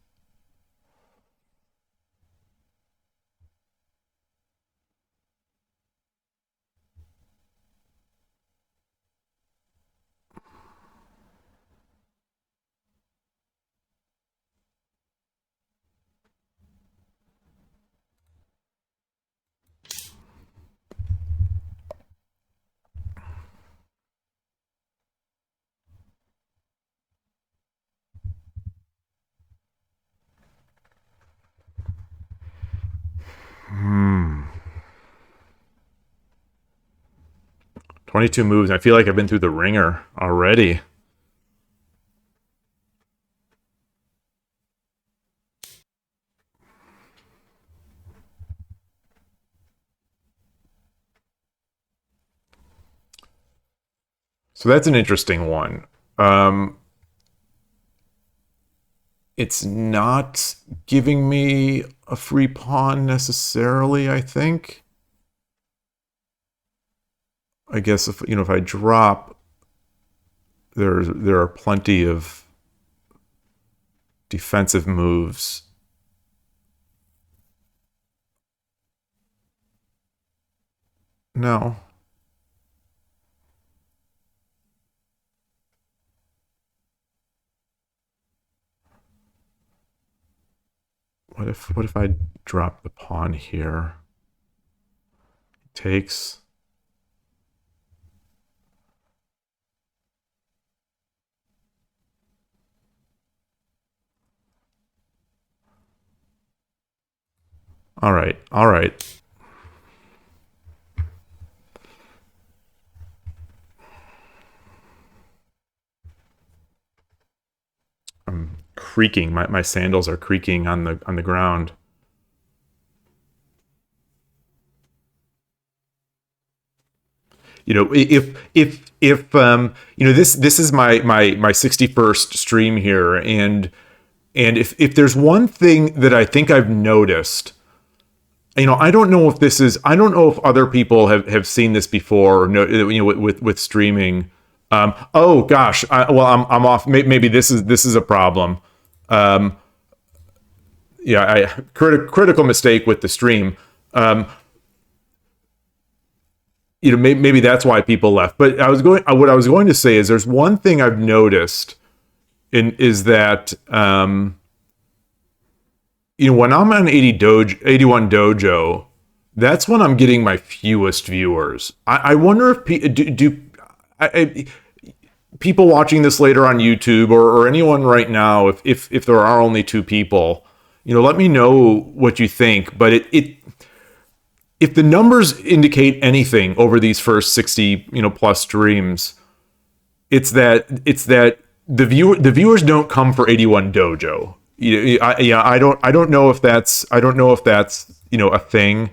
Hmm. 22 moves. I feel like I've been through the ringer already. So that's an interesting one. Um, it's not giving me a free pawn necessarily, I think. I guess if I drop, there are plenty of defensive moves. No. What if I drop the pawn here? Takes. All right. All right. I'm creaking. My sandals are creaking on the ground. if this is my 61st stream here, and if there's one thing that I think I've noticed, I don't know if I don't know if other people have seen this before, or no, with streaming. Oh gosh, I'm off. Maybe this is a problem. Yeah, critical mistake with the stream. Maybe that's why people left. But what I was going to say is, there's one thing I've noticed, is that when I'm on 81 Dojo, that's when I'm getting my fewest viewers. I wonder if people watching this later on YouTube, or anyone right now, if there are only two people, let me know what you think. But if the numbers indicate anything over these first 60 plus streams, it's that the viewers don't come for 81 Dojo. I don't know if that's a thing.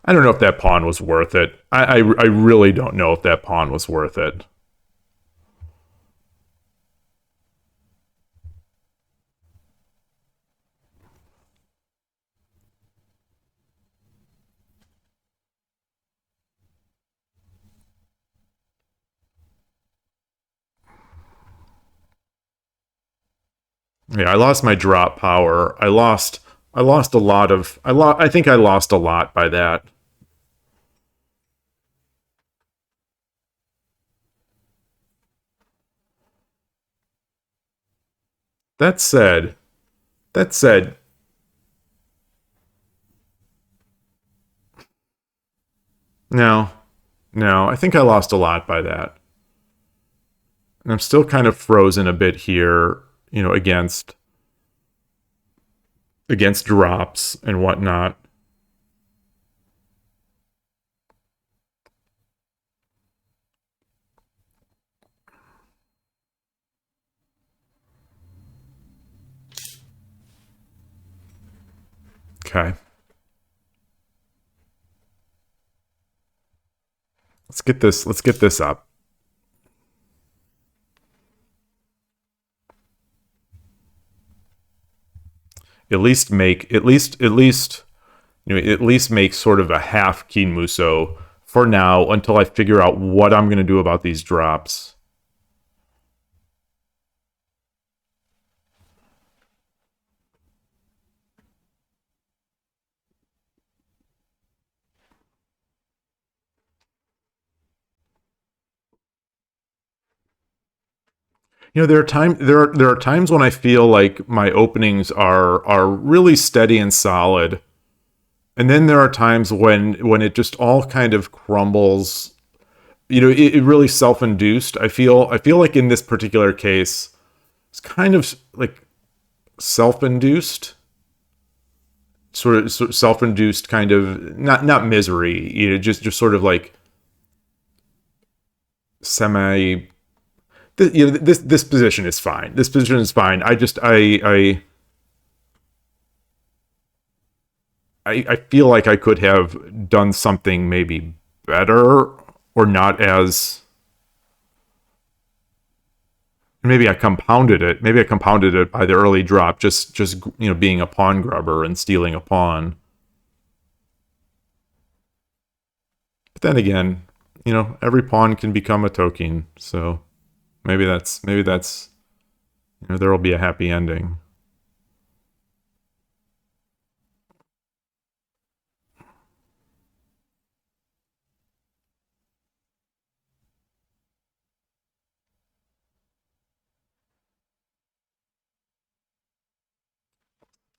I don't know if that pawn was worth it. I really don't know if that pawn was worth it. Yeah, I lost my drop power. I lost a lot of I think I lost a lot by that. That said, that said, no, no, I think I lost a lot by that. And I'm still kind of frozen a bit here, against drops and whatnot. Okay. Let's get this up. At least make sort of a half Kinmuso for now, until I figure out what I'm going to do about these drops. There are times when I feel like my openings are really steady and solid, and then there are times when it just all kind of crumbles. It really self-induced. I feel like in this particular case, it's kind of like self-induced, sort of self-induced kind of, not misery. Just sort of like semi. This position is fine. This position is fine. I feel like I could have done something maybe better, or not as. Maybe I compounded it. Maybe I compounded it by the early drop, just being a pawn grubber and stealing a pawn. But then again, every pawn can become a token, so maybe that's there will be a happy ending.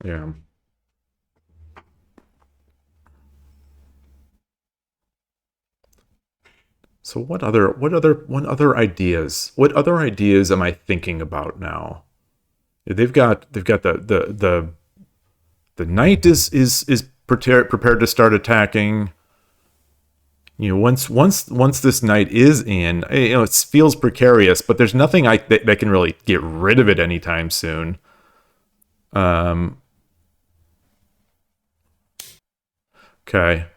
Yeah. So what other ideas am I thinking about now? They've got the knight is prepared to start attacking. Once this knight is in, it feels precarious, but there's nothing that can really get rid of it anytime soon. Okay,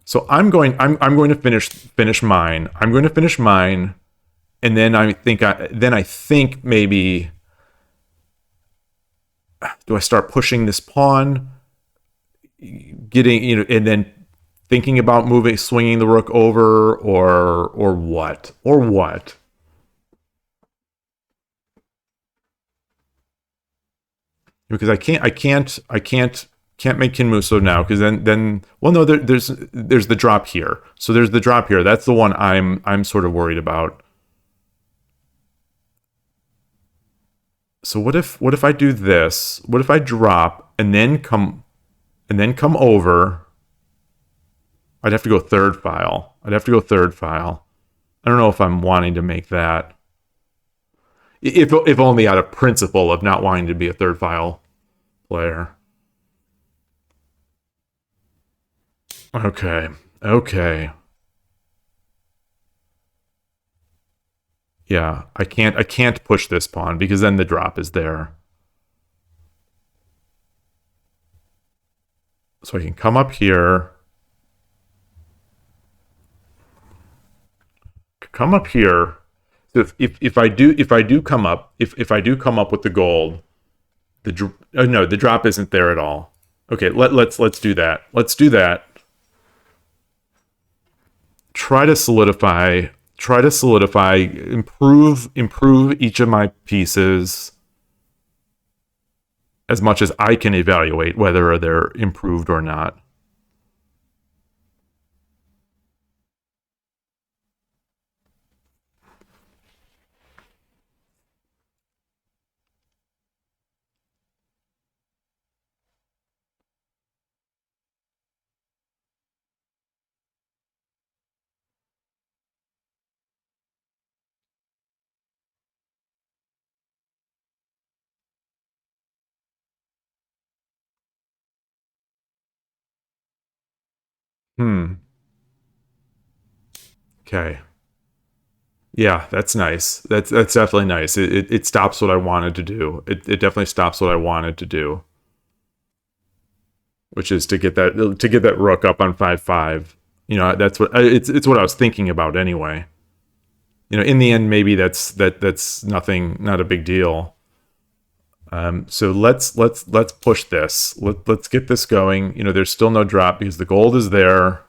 so I'm going to finish mine. I'm going to finish mine, and then I think maybe, do I start pushing this pawn, and then thinking about swinging the rook over, or what? Because I can't make Kinmuso now, because then well, no, there's the drop here. So there's the drop here. That's the one I'm sort of worried about. So what if I do this? What if I drop and then come over? I'd have to go third file. I don't know if I'm wanting to make that. If only out of principle of not wanting to be a third file player. Okay. Yeah, I can't push this pawn because then the drop is there. So I can come up here. So if I do come up with the gold, no, the drop isn't there at all. Okay, let's do that. Let's do that. Try to solidify, improve each of my pieces as much as I can evaluate whether they're improved or not. Okay. Yeah, that's nice. That's definitely nice. It stops what I wanted to do. It definitely stops what I wanted to do, which is to get that rook up on 5/5. That's what it's what I was thinking about anyway. In the end, maybe that's nothing, not a big deal. So let's push this. Let's get this going. There's still no drop because the gold is there.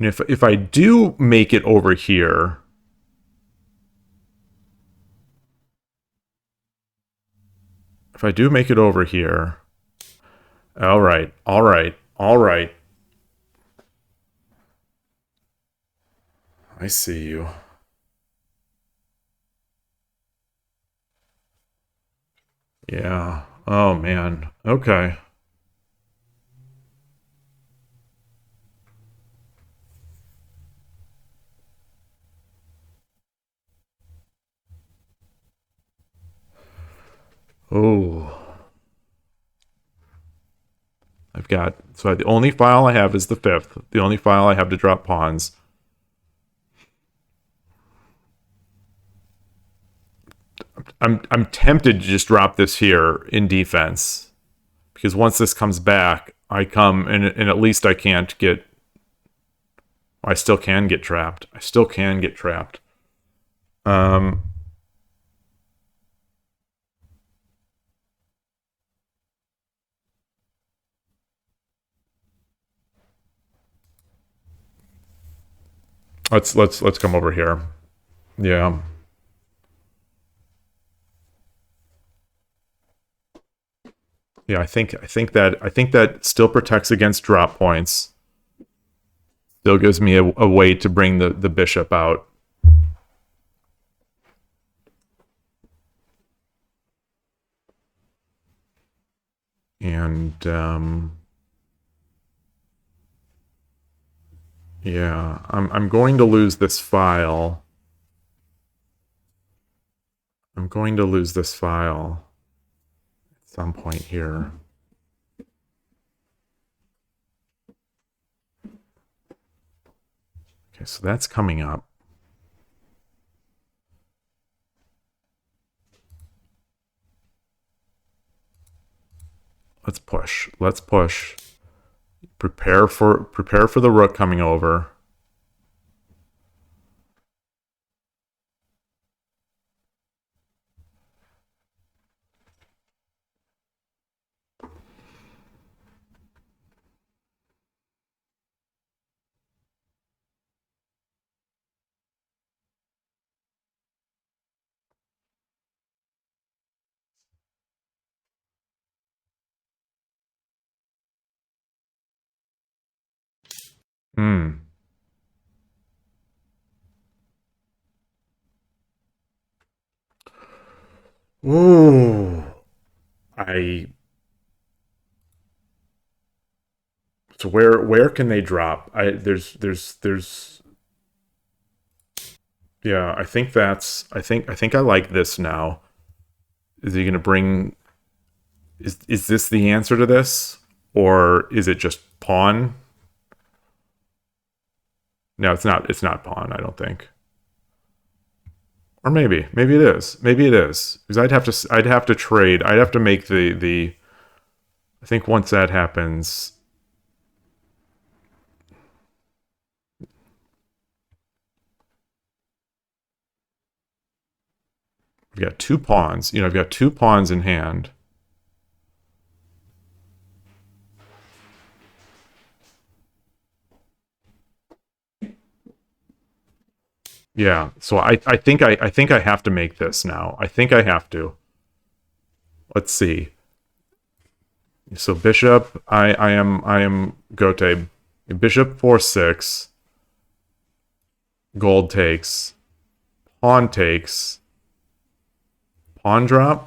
If I do make it over here, all right. I see you. Yeah. Oh man. Okay. Oh. So the only file I have is the 5th. The only file I have to drop pawns. I'm tempted to just drop this here in defense, because once this comes back, I come and at least I can't get. I still can get trapped. Um. Let's come over here. Yeah. Yeah, I think that still protects against drop points. Still gives me a way to bring the bishop out. And Yeah, I'm going to lose this file. I'm going to lose this file at some point here. Okay, so that's coming up. Let's push. Let's push. Prepare for the rook coming over. Hmm. Ooh. I so where can they drop? There's yeah, I think I like this now. Is he gonna bring is this the answer to this? Or is it just pawn? No, it's not pawn, I don't think. Or maybe it is. Maybe it is. Because I'd have to trade. I'd have to make the I think once that happens, I've got two pawns. I've got two pawns in hand. Yeah. So I think I have to make this now. I think I have to. Let's see. So bishop, I am Gote. Bishop 4-6. Gold takes. Pawn takes. Pawn drop.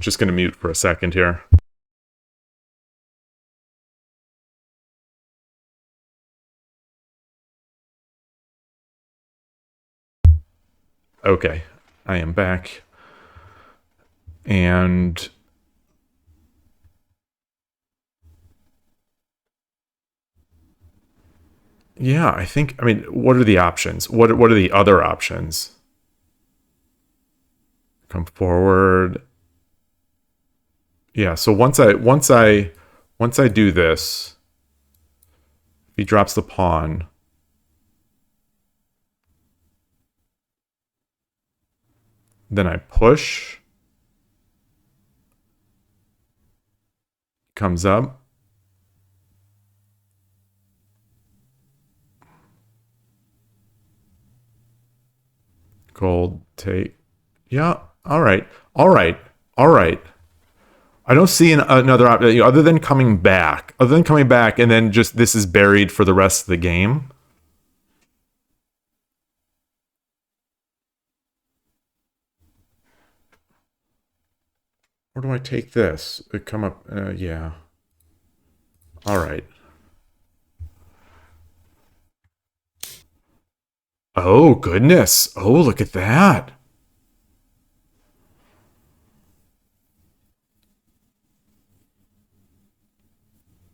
Just gonna mute for a second here. Okay. I am back. And yeah, I mean, what are the options? What are the other options? Come forward. Yeah, so once I do this, if he drops the pawn, then I push, comes up. Gold take. Yeah, all right. All right. All right. I don't see another option other than coming back. Other than coming back and then just this is buried for the rest of the game. Where do I take this? It come up yeah. All right. Oh, goodness. Oh, look at that.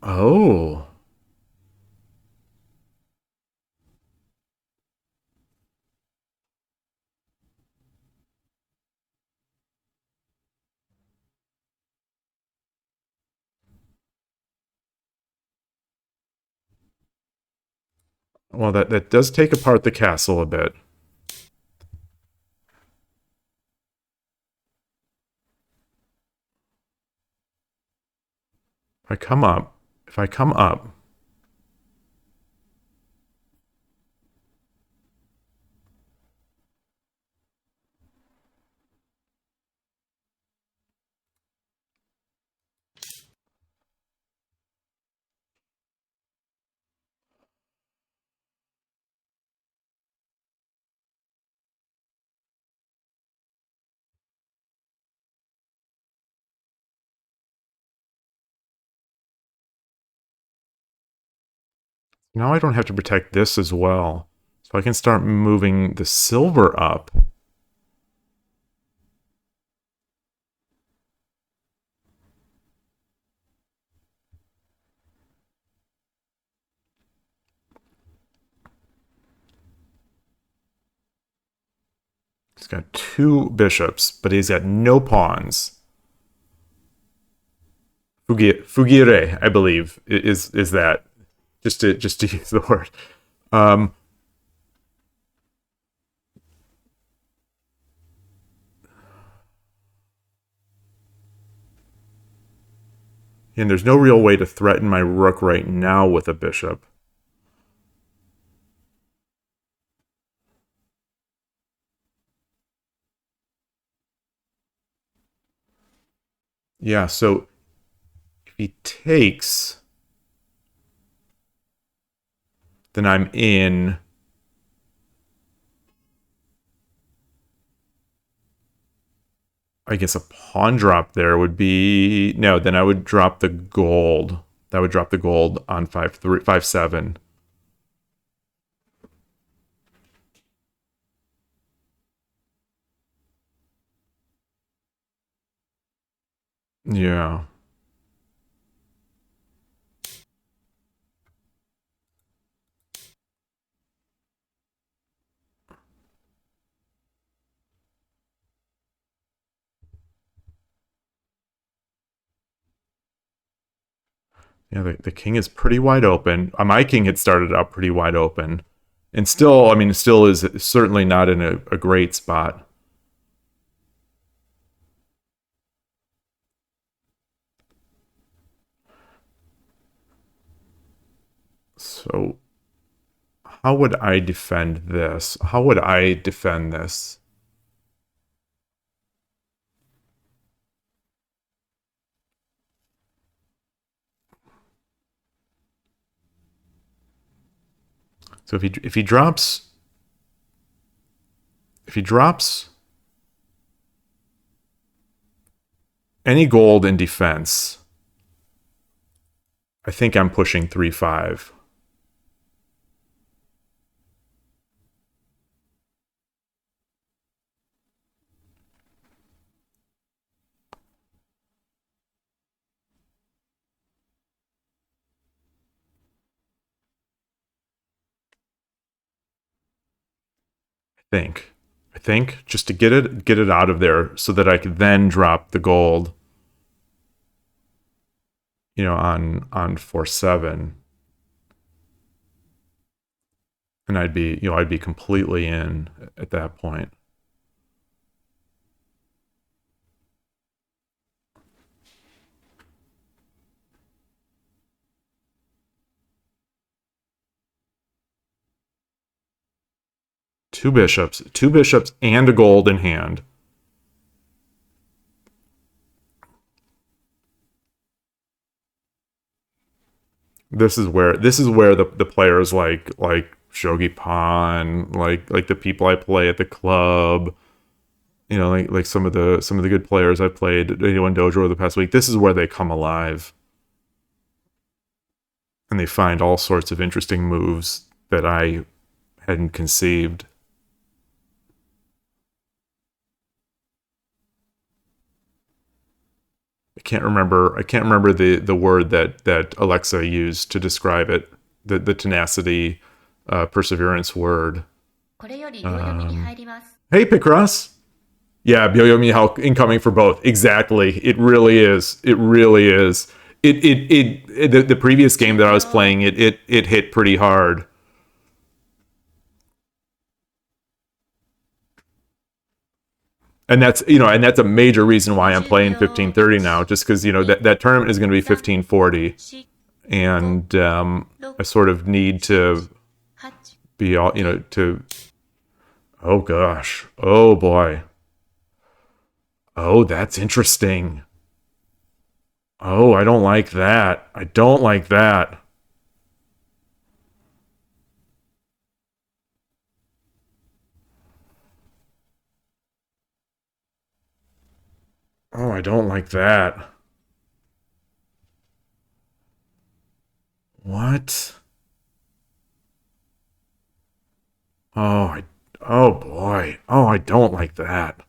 Oh. Well, that does take apart the castle a bit. If I come up, Now I don't have to protect this as well. So I can start moving the silver up. He's got 2 bishops, but he's got no pawns. Fugire, I believe, is that. Just to use the word. Um, and there's no real way to threaten my rook right now with a bishop. Yeah, so if he takes, then I'm in. I guess a pawn drop there would be no. Then I would drop the gold. That would drop the gold on 5-3, 5-7. Yeah. Yeah, the king is pretty wide open. My king had started out pretty wide open. And still, I mean, still is certainly not in a great spot. So, how would I defend this? How would I defend this? So if he drops any gold in defense, I think I'm pushing 3-5. Think. I think just to get it out of there so that I could then drop the gold, on 4-7. And I'd be completely in at that point. Two bishops and a gold in hand. This is where the players like Shogi Pan, like the people I play at the club, like some of the good players I played at in Dojo over the past week. This is where they come alive, and they find all sorts of interesting moves that I hadn't conceived. I can't remember the word that Alexa used to describe it. The tenacity, perseverance word. これより秒読みに入ります。Hey, Picross. Yeah, Byo Mihao incoming for both. Exactly. It really is. It really is. The previous game that I was playing, it hit pretty hard. And that's a major reason why I'm playing 1530 now, just because that tournament is going to be 1540, and I sort of need to be all to. Oh gosh. Oh boy. Oh, that's interesting. Oh, I don't like that. I don't like that. Oh, I don't like that. What? Oh, oh boy. Oh, I don't like that.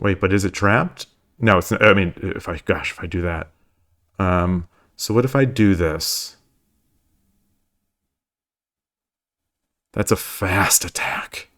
Wait, but is it trapped? No, it's. I mean, if I do that. So what if I do this? That's a fast attack.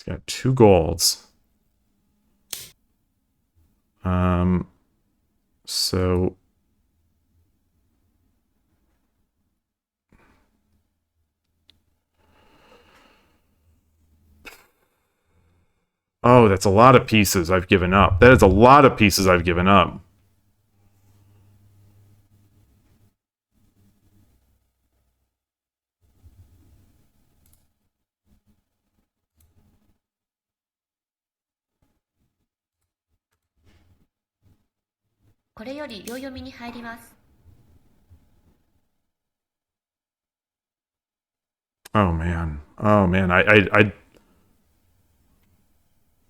It's got 2 golds. Um, so oh, that's a lot of pieces I've given up. That is a lot of pieces I've given up. これより秒読みに入ります。Oh man. Oh man. I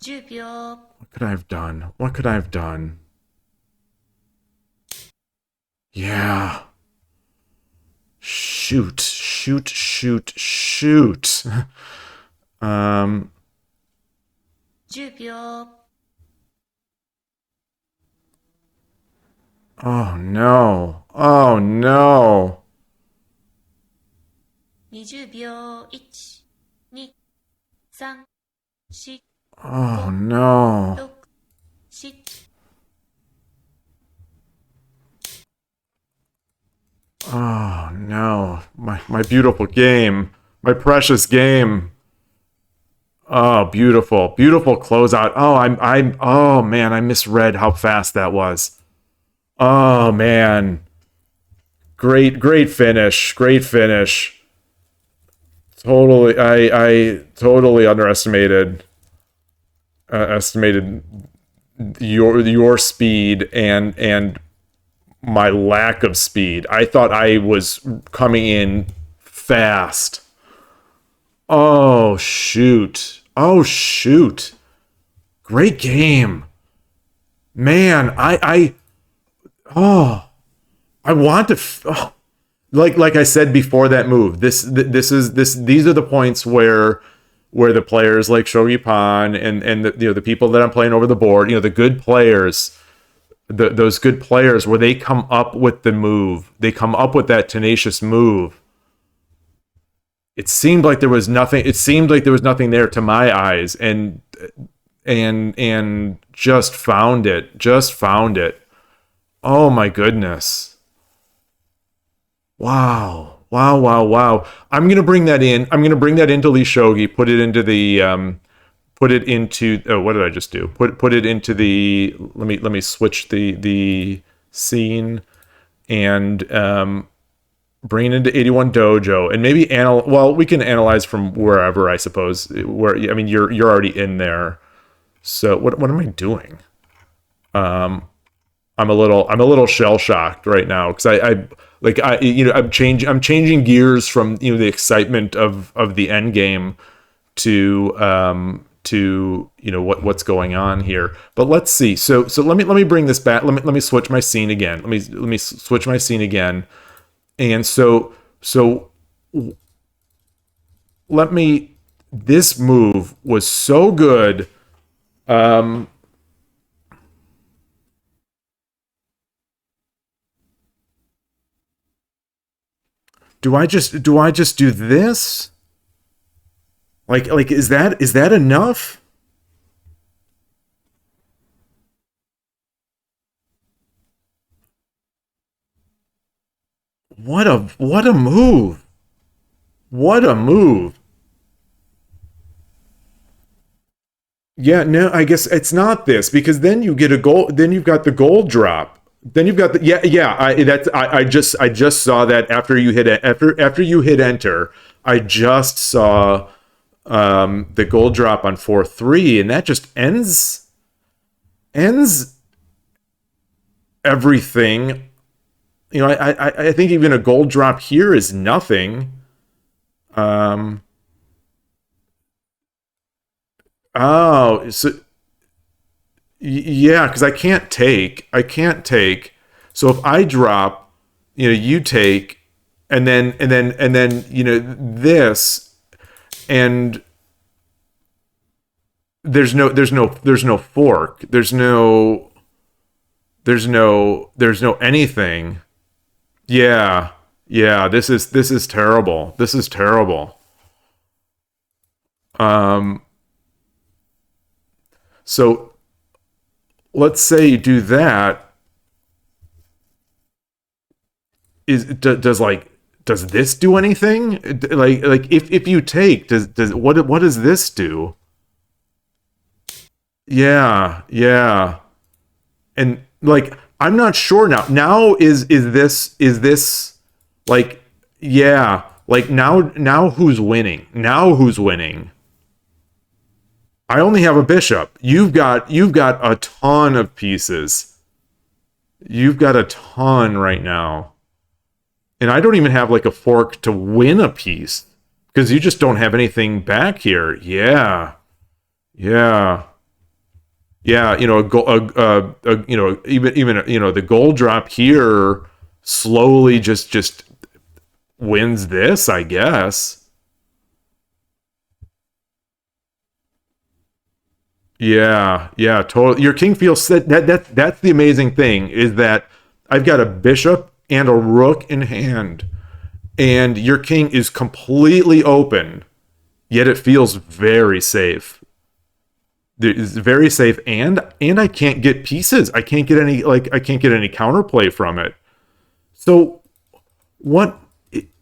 10秒。what could I have done? What could I have done? Yeah. Shoot. Shoot. Shoot. Shoot. um. 10秒。Oh no. Oh no. 20秒。1、2、3、4、Oh 5、no. 6、7。Oh no. My beautiful game. My precious game. Oh, beautiful. Beautiful closeout. Oh, oh man, I misread how fast that was. Oh man. Great finish. Great finish. Totally I totally underestimated estimated your speed and my lack of speed. I thought I was coming in fast. Oh shoot. Oh shoot. Great game. Man, oh, I want to like I said before that move. These are the points where the players like Shogi Pan and the people that I'm playing over the board, the good players, those good players where they come up with the move. They come up with that tenacious move. It seemed like there was nothing. It seemed like there was nothing there to my eyes, and just found it. Just found it. Oh my goodness! Wow! Wow! Wow! Wow! I'm gonna bring that in. I'm gonna bring that into Lee Shogi. Put it into the. Put it into. Oh, what did I just do? Put it into the. Let me switch the scene and bring it into 81 Dojo and maybe well, we can analyze from wherever, I suppose. Where I mean, you're already in there. So what am I doing? I'm a little shell shocked right now because I'm changing gears from the excitement of the end game to what's going on here. But let's see. So let me bring this back. Let me switch my scene again. Let me switch my scene again. And so let me. This move was so good. Um, do I just do this? Like is that enough? What a move. What a move. Yeah, no, I guess it's not this because then you get a gold. Then you've got the gold drop. Then you've got the yeah. I just saw that after you hit after you hit enter. I just saw the gold drop on 4-3, and that just ends everything. You know, I think even a gold drop here is nothing. Um. Oh, so yeah, because I can't take. So if I drop, you know, you take, and then you know this, and there's no fork, there's no anything. Yeah, yeah. This is terrible. This is terrible. Um. So let's say you do that. Does this do anything? Like if you take does what does this do? Yeah, yeah. And like I'm not sure now. Now is this like yeah, like now who's winning? Now who's winning? I only have a bishop. You've got a ton of pieces. You've got a ton right now. And I don't even have like a fork to win a piece because you just don't have anything back here. Yeah. Yeah. Yeah, you know, you know, even you know, the gold drop here slowly just wins this, I guess. Yeah, yeah, totally. Your king feels that's the amazing thing is that I've got a bishop and a rook in hand, and your king is completely open, yet it feels very safe. It's very safe, and I can't get pieces. I can't get any counterplay from it. So what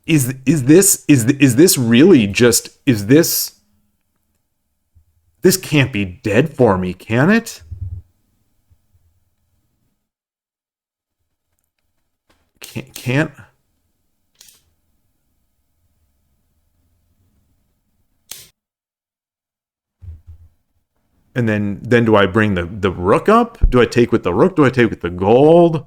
is this really just is this can't be dead for me, can it? Can't. And then do I bring the rook up? Do I take with the rook? Do I take with the gold?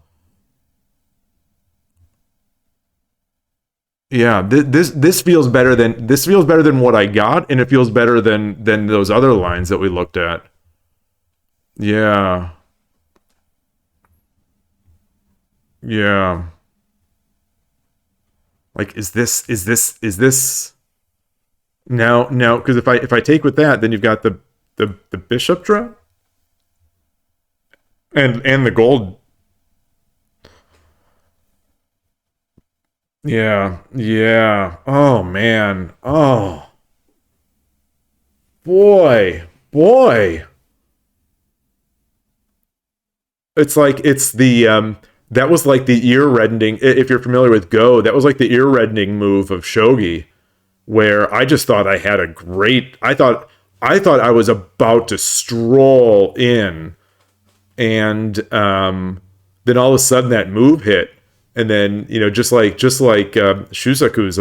Yeah, this feels better than what I got, and it feels better than those other lines that we looked at. Yeah, yeah. Like, is this no? Because if I take with that, then you've got the bishop drop and the gold. Yeah, yeah. Oh man. Oh boy. It's like it's the that was like the ear-reddening. If you're familiar with Go, that was like the ear-reddening move of Shogi, where I just thought I had a great. I thought I was about to stroll in, and then all of a sudden that move hit, and then you know just like Shusaku's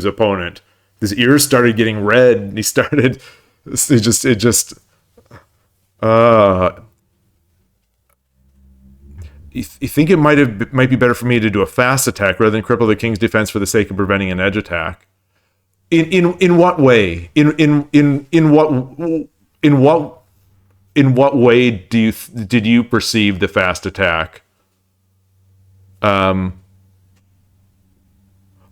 opponent, his ears started getting red, and he started. It just uh you think it might be better for me to do a fast attack rather than cripple the king's defense for the sake of preventing an edge attack? In what way? In what in what way did you perceive the fast attack? Um,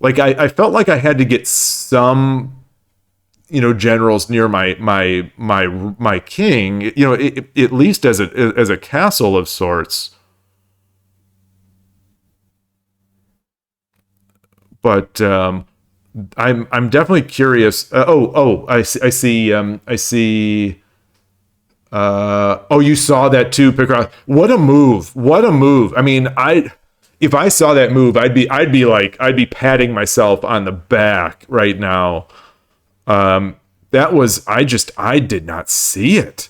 like I felt like I had to get some generals near my king, at least as a castle of sorts. But I'm definitely curious. I see. Oh, you saw that too, Picard. What a move! What a move! I mean, if I saw that move, I'd be patting myself on the back right now. That was I did not see it.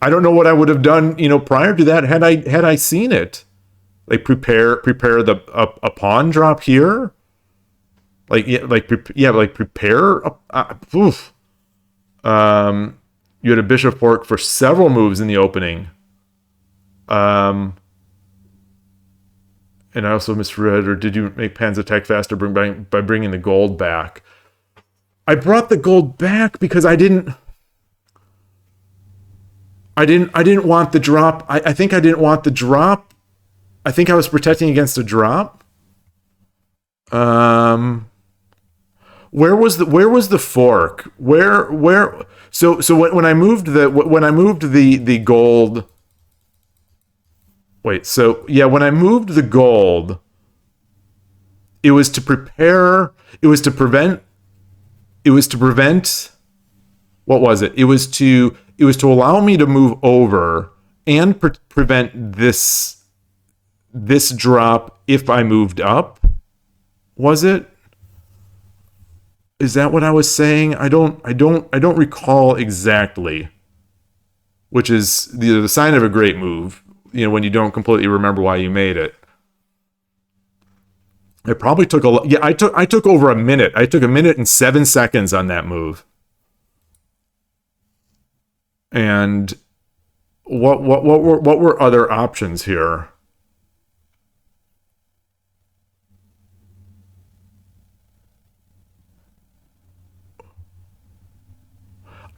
I don't know what I would have done, prior to that had I seen it. Like prepare the a pawn drop here. Prepare. Oof. You had a bishop fork for several moves in the opening. And I also misread, or did you make pawns attack faster by bringing the gold back? I brought the gold back because I didn't want the drop. I think I didn't want the drop. I think I was protecting against a drop. Where was the fork? So when I moved the gold. Wait, so yeah, when I moved the gold, it was to prepare. It was to prevent. What was it? It was to allow me to move over and prevent this drop if I moved up. Was it? Is that what I was saying? I don't recall exactly. Which is the sign of a great move, when you don't completely remember why you made it. It probably took I took over a minute. I took 1 minute and 7 seconds on that move. And what were other options here?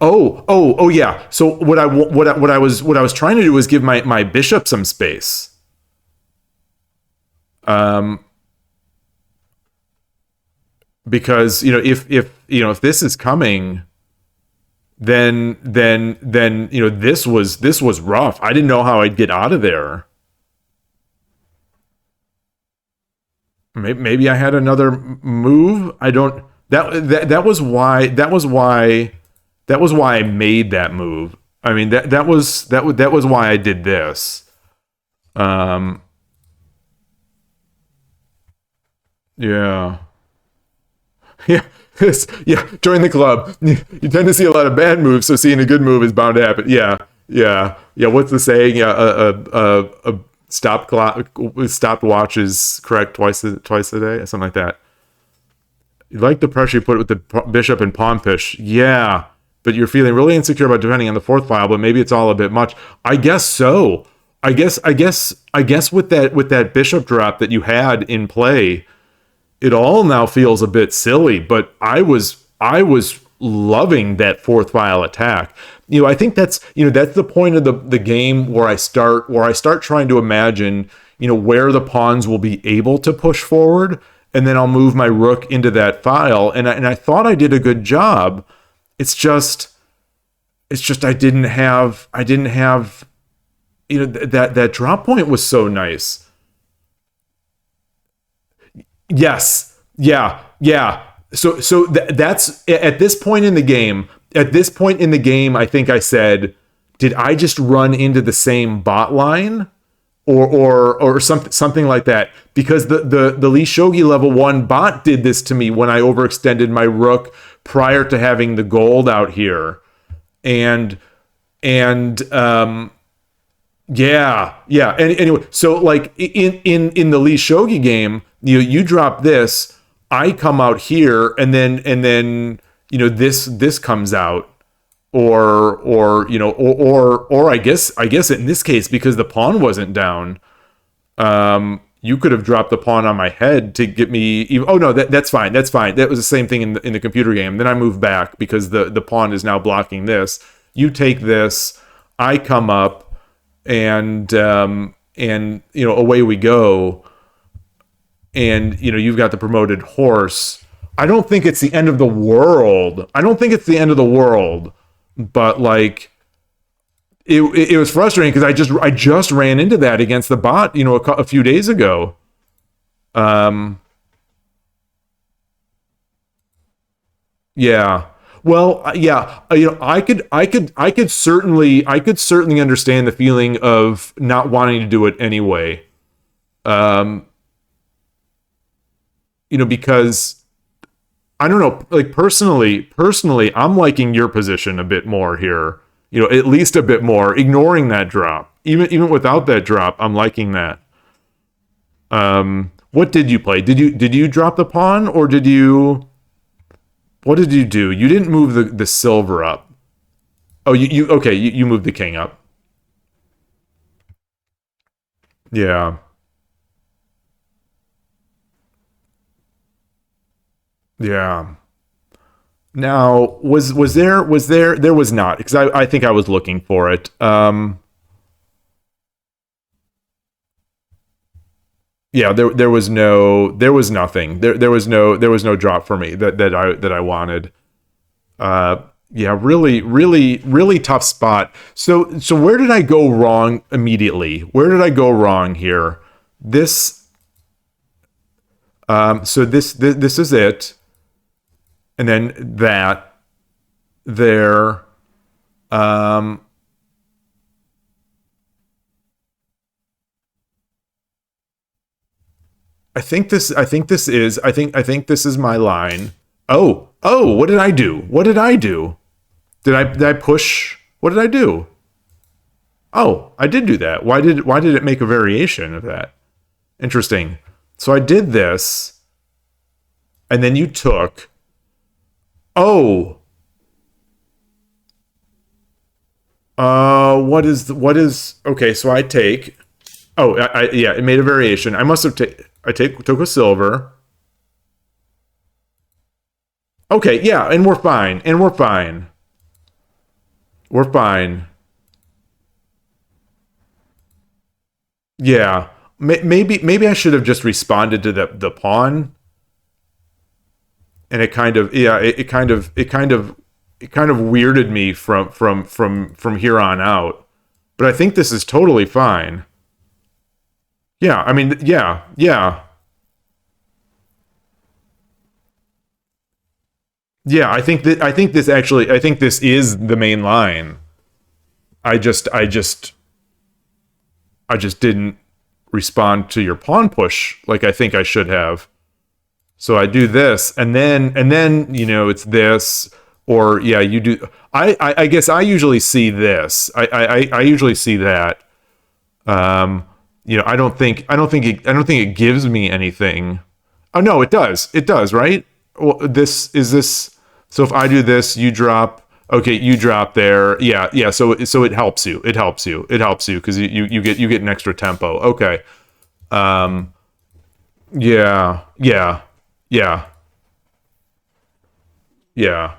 Oh yeah. So what I was trying to do was give my bishop some space. Because if this is coming, then this was rough. I didn't know how I'd get out of there. Maybe I had another move. I don't. That was why I made that move. I mean that was why I did this. Yeah. Yeah, join the club. You tend to see a lot of bad moves, so seeing a good move is bound to happen. Yeah. What's the saying? A stopped watch is correct twice a day, something like that. You like the pressure you put with the bishop and pawn push. Yeah, but you're feeling really insecure about defending on the fourth file. But maybe it's all a bit much. I guess so. I guess with that bishop drop that you had in play, it all now feels a bit silly, but I was loving that fourth file attack. I think that's the point of the game where I start trying to imagine, where the pawns will be able to push forward, and then I'll move my rook into that file. And I thought I did a good job. It's just I didn't have that drop point was so nice. Yes. Yeah. So that's at this point in the game. At this point in the game, I think I said, did I just run into the same bot line, or something like that? Because the Lee Shogi level 1 bot did this to me when I overextended my rook prior to having the gold out here, and yeah. And anyway, so like in the Lee Shogi game, you drop this, I come out here, and then this comes out, or I guess in this case, because the pawn wasn't down, you could have dropped the pawn on my head to get me. Oh no, that's fine. That was the same thing in the computer game. Then I move back because the pawn is now blocking this. You take this, I come up. And away we go, and you've got the promoted horse. I don't think it's the end of the world. But like it was frustrating because I just ran into that against the bot a few days ago. Yeah. Well, yeah, I could certainly understand the feeling of not wanting to do it anyway. Um, because I don't know, like personally, I'm liking your position a bit more here. At least a bit more, ignoring that drop. Even without that drop, I'm liking that. What did you play? Did you drop the pawn or did you? What did you do? You didn't move the silver up. Oh, you okay? You moved the king up. Yeah, yeah. Now, there was not because I think I was looking for it. Yeah, there was nothing. There was no drop for me that I wanted. Yeah, really tough spot. So where did I go wrong immediately? Where did I go wrong here? This so this is it, and then that there. Um, I think this is my line. Oh, what did I do? What did I do? Did I push? What did I do? Oh, I did do that. Why did it make a variation of that? Interesting. So I did this, and then you took. Oh, what is okay? So I take. Oh, yeah, it made a variation. I must have took a silver. Okay, yeah, and we're fine. And we're fine. We're fine. Yeah. Maybe I should have just responded to the pawn, and it kind of yeah it kind of weirded me from here on out. But I think this is totally fine. Yeah, I mean yeah. I think this is the main line. I just I just I just didn't respond to your pawn push like I think I should have. So I do this, and then it's this, or yeah, you do. I guess I usually see this. I usually see that. Um, I don't think it gives me anything. Oh no, it does. It does, right? Well, this is this. So if I do this, you drop. Okay, you drop there. Yeah, yeah. So it helps you. It helps you. It helps you because you get an extra tempo. Okay. Um, yeah, yeah, yeah, yeah.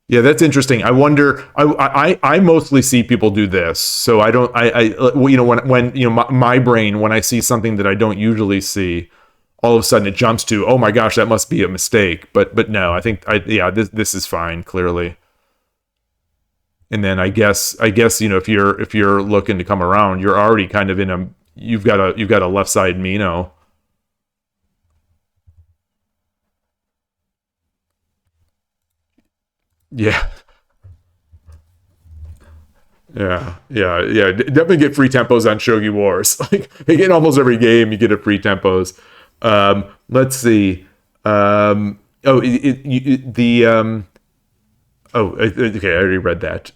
Yeah, that's interesting. I wonder. I mostly see people do this, so I don't. When my brain when I see something that I don't usually see, all of a sudden it jumps to, oh my gosh, that must be a mistake. But no, I think yeah, this is fine clearly. And then I guess if you're looking to come around, you're already kind of in a you've got a left side Mino. Yeah, yeah. Definitely get free tempos on Shogi Wars. Like in almost every game, you get a free tempos. Let's see. Oh, the oh, okay. I already read that.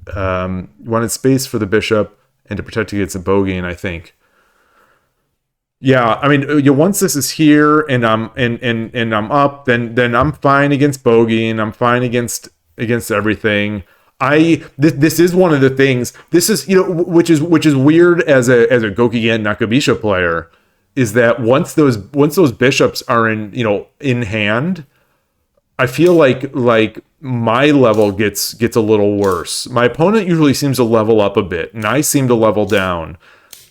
You wanted space for the bishop and to protect against a bogey, I think. Yeah, I mean, once this is here and I'm up, then I'm fine against bogey and I'm fine against everything. This is one of the things. This is which is weird as a Gokigen Nakabisha player, is that once those bishops are in hand, I feel like my level gets a little worse. My opponent usually seems to level up a bit, and I seem to level down.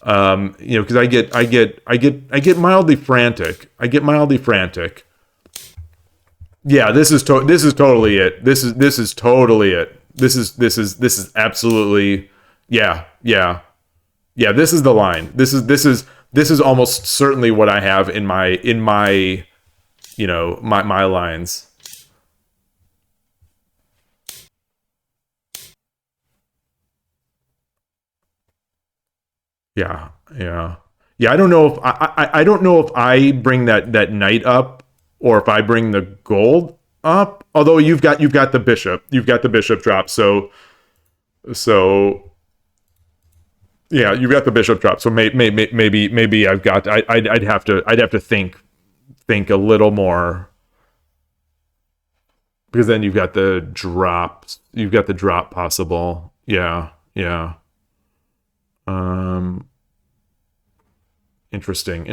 Because I get mildly frantic. I get mildly frantic. Yeah, this is totally it. This is totally it. This is absolutely yeah. This is the line. This is almost certainly what I have in my my lines. Yeah, yeah. Yeah, I don't know if I don't know if I bring that knight up or if I bring the gold up. Although you've got the bishop, you've got the bishop drop, so yeah, you've got the bishop drop. So maybe I've got I'd have to think a little more, because then you've got the drops, you've got the drop possible. Yeah, yeah. Um, interesting.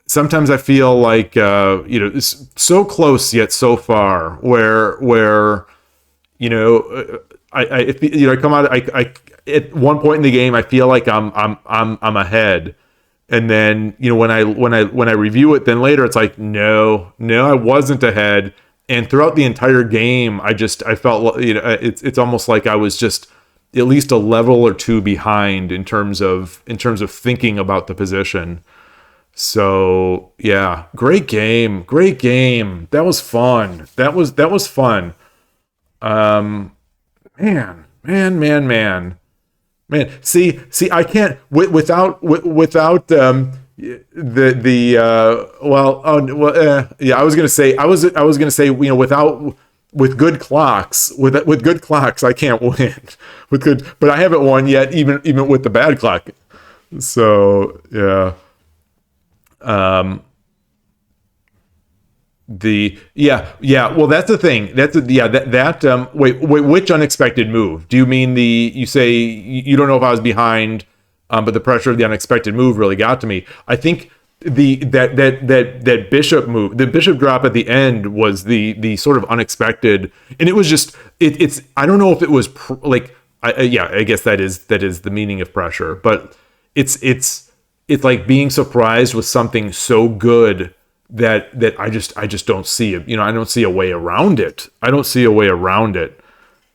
Sometimes I feel like it's so close yet so far. Where I come out. I at one point in the game I feel like I'm ahead, and then when I review it, then later it's like no, I wasn't ahead. And throughout the entire game, I felt it's almost like I was just at least a level or two behind in terms of thinking about the position. So yeah, great game. That was fun. That was fun. Um, man. See, I can't without the well, oh well, yeah. I was gonna say without with good clocks with good clocks I can't win with good, but I haven't won yet even with the bad clock. So yeah. Um, well, that's the thing. Wait, which unexpected move? Do you mean you say you don't know if I was behind, but the pressure of the unexpected move really got to me. I think that bishop move, the bishop drop at the end was the sort of unexpected, and it was just it's I don't know if it was yeah, I guess that is the meaning of pressure, but it's like being surprised with something so good that I just don't see it. I don't see a way around it.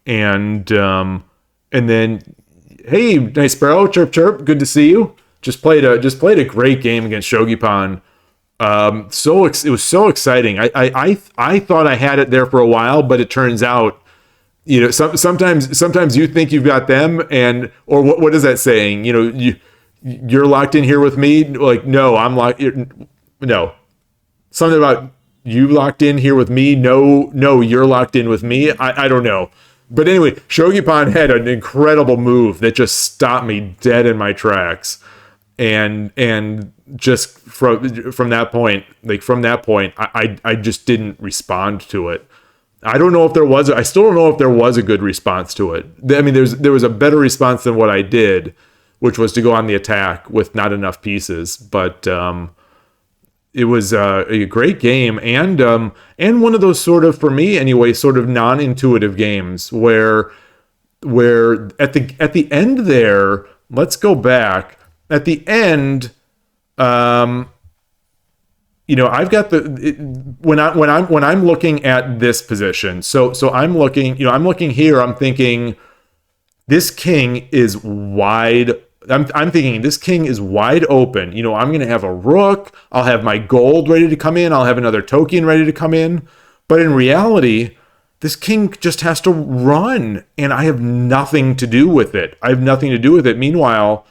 And then, hey, nice sparrow, chirp chirp, good to see you. Just played a great game against Shogi. It was so exciting. I thought I had it there for a while, but it turns out, sometimes you think you've got them, or what is that saying? You're locked in here with me. Like, no, I'm locked. No, something about you locked in here with me. No, you're locked in with me. I don't know. But anyway, Shogi had an incredible move that just stopped me dead in my tracks. And just from that point, I just didn't respond to it. I don't know if there was. I still don't know if there was a good response to it. I mean, there was a better response than what I did, which was to go on the attack with not enough pieces. But it was a great game, and one of those sort of, for me anyway, sort of non-intuitive games where at the end there. Let's go back at the end. I've got when I'm looking at this position. So I'm looking here. I'm thinking this king is wide. I'm thinking this king is wide open. I'm going to have a rook. I'll have my gold ready to come in. I'll have another token ready to come in. But in reality, this king just has to run, and I have nothing to do with it. Meanwhile,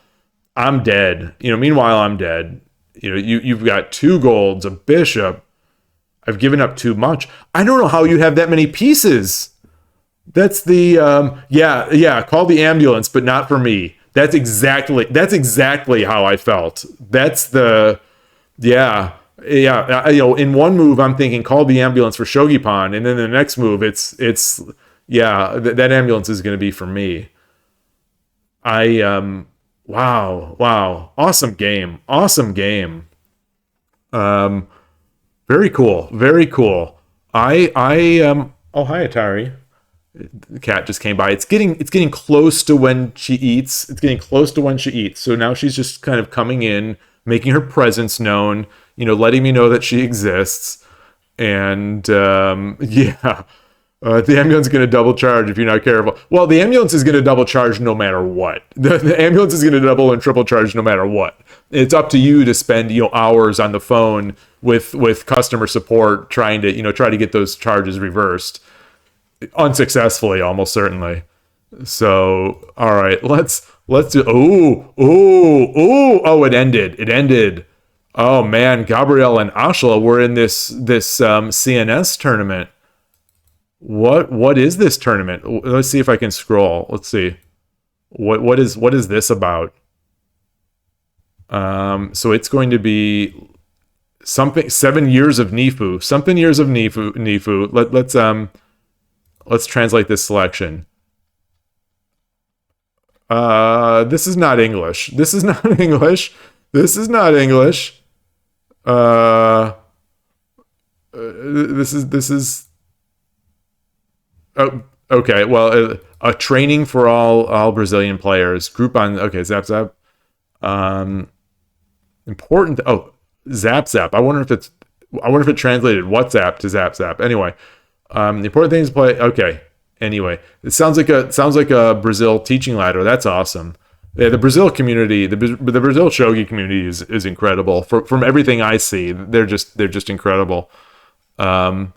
I'm dead. You've got two golds, a bishop. I've given up too much. I don't know how you have that many pieces. That's the call the ambulance, but not for me. That's exactly how I felt. That's the in one move I'm thinking call the ambulance for Shogi, and then the next move it's that ambulance is going to be for me. Wow, awesome game. Very cool. Oh, hi, Atari. The cat just came by. It's getting close to when she eats. So now she's just kind of coming in, making her presence known, letting me know that she exists. And the ambulance is going to double charge if you're not careful. Well, the ambulance is going to double charge no matter what. The ambulance is going to double and triple charge no matter what. It's up to you to spend hours on the phone with customer support trying to get those charges reversed. Unsuccessfully, almost certainly. So, all right, let's do. Oh, it ended. It ended. Oh man, Gabriel and Ashla were in this CNS tournament. What is this tournament? Let's see if I can scroll. Let's see. What is this about? So it's going to be something 7 years of Nifu. Something years of Nifu. Let's translate this selection. This is not English. This is not English. This is not English. Uh, this is. Oh, okay. Well, a training for all Brazilian players. Group on. Okay, Zap Zap. Um, important. Oh, Zap Zap. I wonder if it's. I wonder if it translated WhatsApp to Zap Zap. Anyway, the important thing is play. Okay. Anyway, it sounds like a Brazil teaching ladder. That's awesome. Yeah, the Brazil community, the Brazil shogi community is incredible. From everything I see, they're just incredible. Um,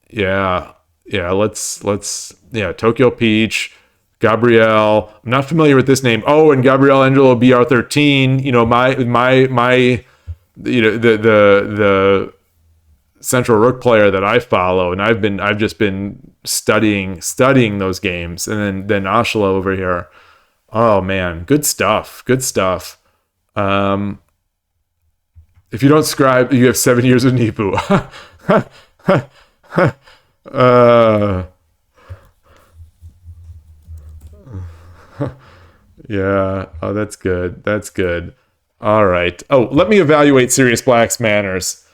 yeah, yeah. Let's yeah. Tokyo Peach, Gabrielle. I'm not familiar with this name. Oh, and Gabrielle Angelo BR13. You know my the Central Rook player that I follow, and I've just been studying those games, and then Ashla over here. Oh man, good stuff. Good stuff. Um, if you don't scribe, you have 7 years of Nipu. uh, yeah. Oh, that's good. That's good. All right. Oh, let me evaluate Sirius Black's manners.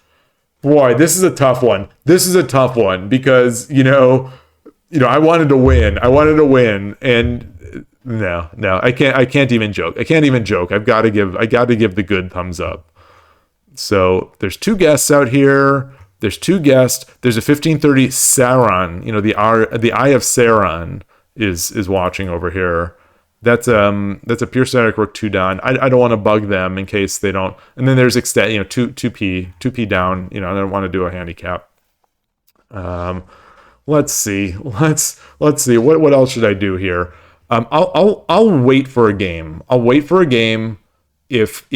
Boy, this is a tough one. This is a tough one because I wanted to win. I wanted to win, and no, I can't. I can't even joke. I can't even joke. I got to give the good thumbs up. So there's two guests out here. There's two guests. There's a 1530 Sauron. The Eye of Sauron is watching over here. That's a pure static rook 2 down. I don't want to bug them in case they don't. And then there's extend 2p down. I don't want to do a handicap. Let's see. Let's see. What else should I do here? I'll wait for a game. I'll wait for a game if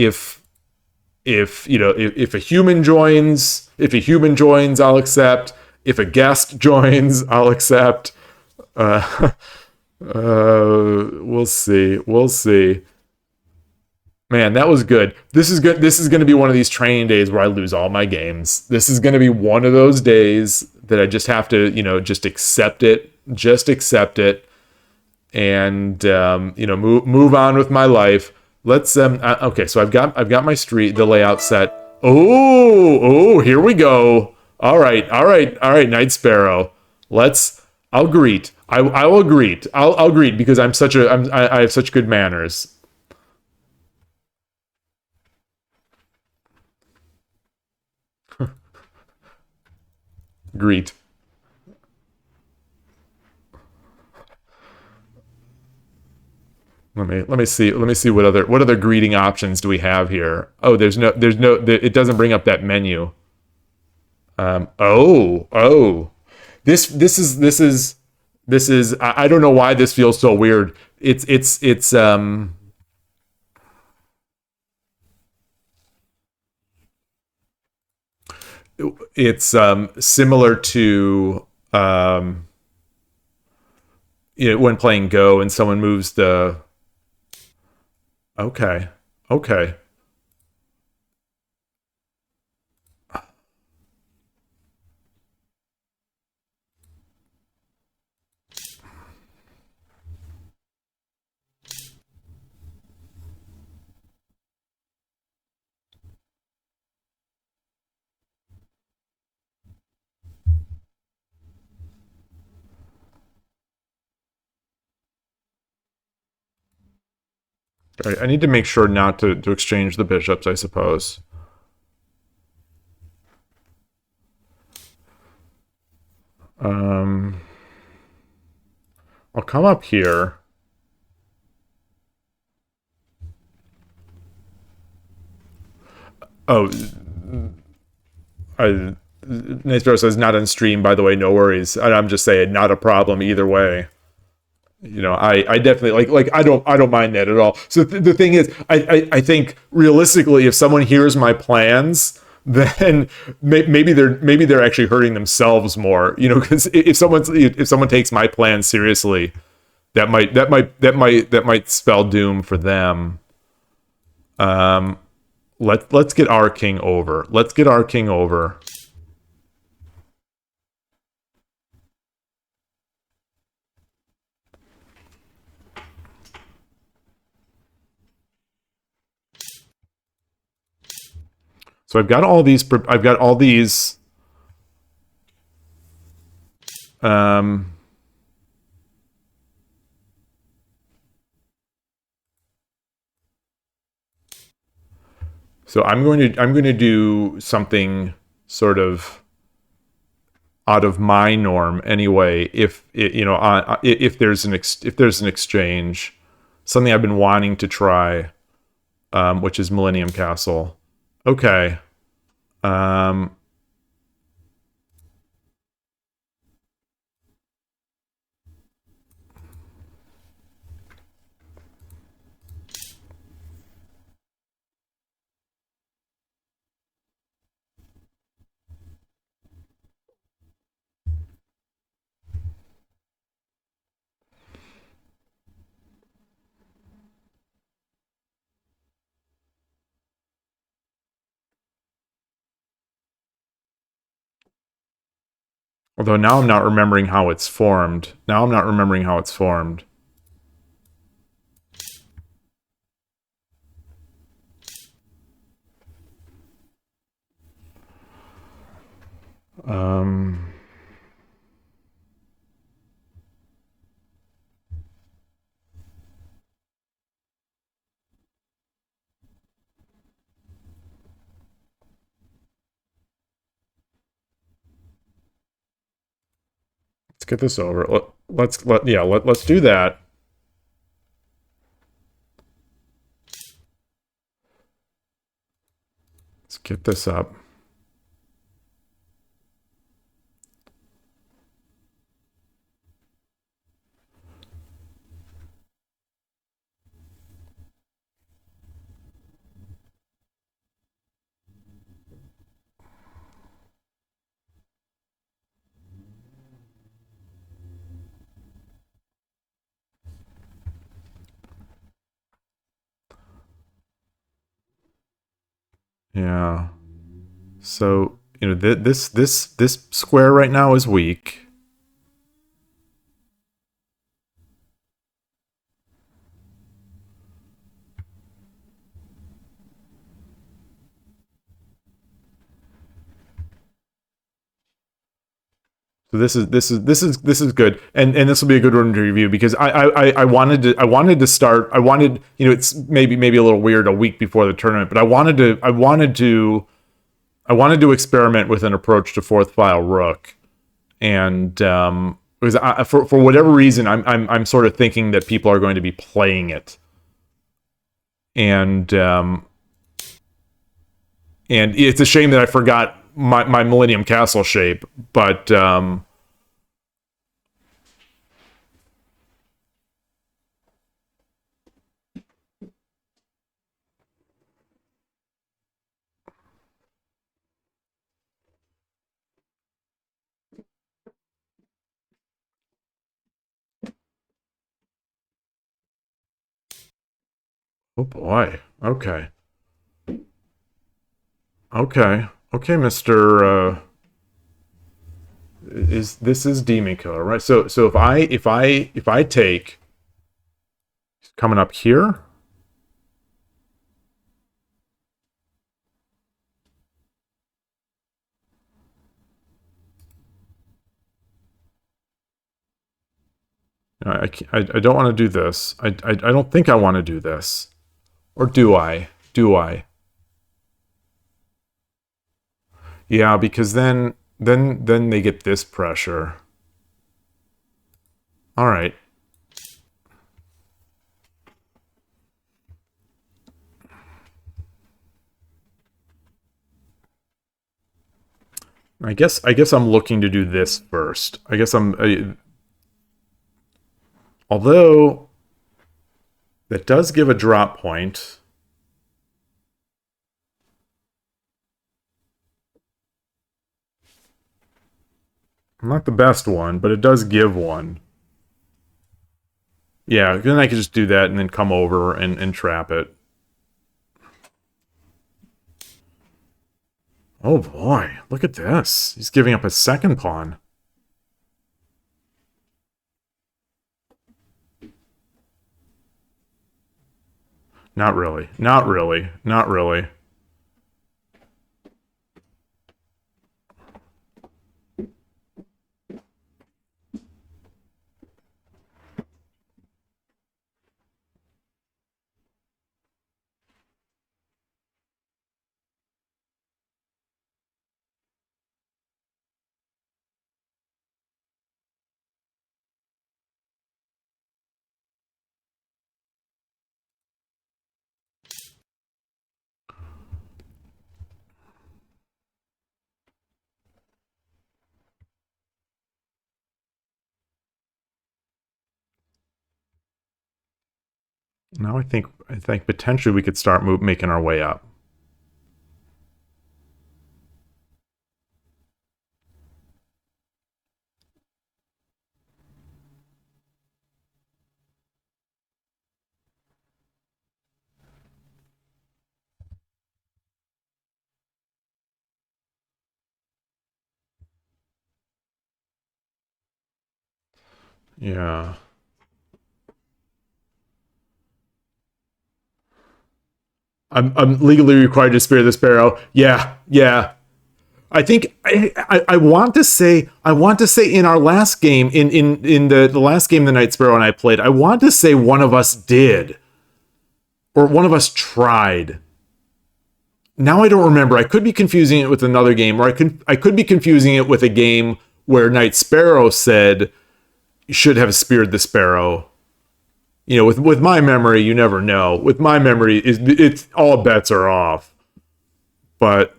a human joins. If a human joins, I'll accept. If a guest joins, I'll accept. Uh, we'll see. We'll see. Man, that was good. This is good. This is going to be one of these training days where I lose all my games. This is going to be one of those days that I just have to, just accept it. Just accept it, and move on with my life. Let's okay. So I've got my the layout set. Oh, here we go. All right, Night Sparrow. I'll greet. I will greet. I'll greet because I have such good manners. Greet. Let me see what other greeting options do we have here. Oh, it doesn't bring up that menu. Oh. This is I don't know why this feels so weird. It's similar to when playing Go and someone moves the. Okay. Okay. All right, I need to make sure not to exchange the bishops, I suppose. Um, I'll come up here. Oh, Nate Sparrow says not on stream, by the way, no worries. I'm just saying, not a problem either way. I definitely like I don't mind that at all. So the thing is, I think realistically, if someone hears my plans, then maybe they're actually hurting themselves more, because if someone takes my plans seriously, that might spell doom for them. Let's get our king over. Let's get our king over. So I've got all these. I've got all these. Um, so I'm going to do something sort of out of my norm anyway. If there's an exchange, something I've been wanting to try, which is Millennium Castle. Okay. Um, although now I'm not remembering how it's formed. Now I'm not remembering how it's formed. Um, let's get this over. Let's do that. Let's get this up. Yeah. So this square right now is weak. So this is good, and this will be a good one to review because I wanted it's maybe a little weird a week before the tournament, but I wanted to experiment with an approach to fourth file rook, and because for whatever reason I'm sort of thinking that people are going to be playing it, and and it's a shame that I forgot my Millennium Castle shape, but oh boy, okay, Mister. Is Demiko, right? So if I take coming up here. I don't want to do this. I don't think I want to do this. Or do I? Do I? Yeah, because then they get this pressure. All right. I guess I'm looking to do this first. I guess I'm Although that does give a drop point. Not the best one, but it does give one. Yeah, then I could just do that and then come over and trap it. Oh boy, look at this. He's giving up his second pawn. Not really. Not really. Not really. Now I think potentially we could start making our way up. Yeah. I'm legally required to spare the sparrow. Yeah, yeah. I think I want to say in our last game in the last game the Night Sparrow and I played, I want to say one of us did. Or one of us tried. Now I don't remember. I could be confusing it with another game, or I could be confusing it with a game where Night Sparrow said should have speared the sparrow. You know, with my memory, you never know. With my memory, it's all bets are off. But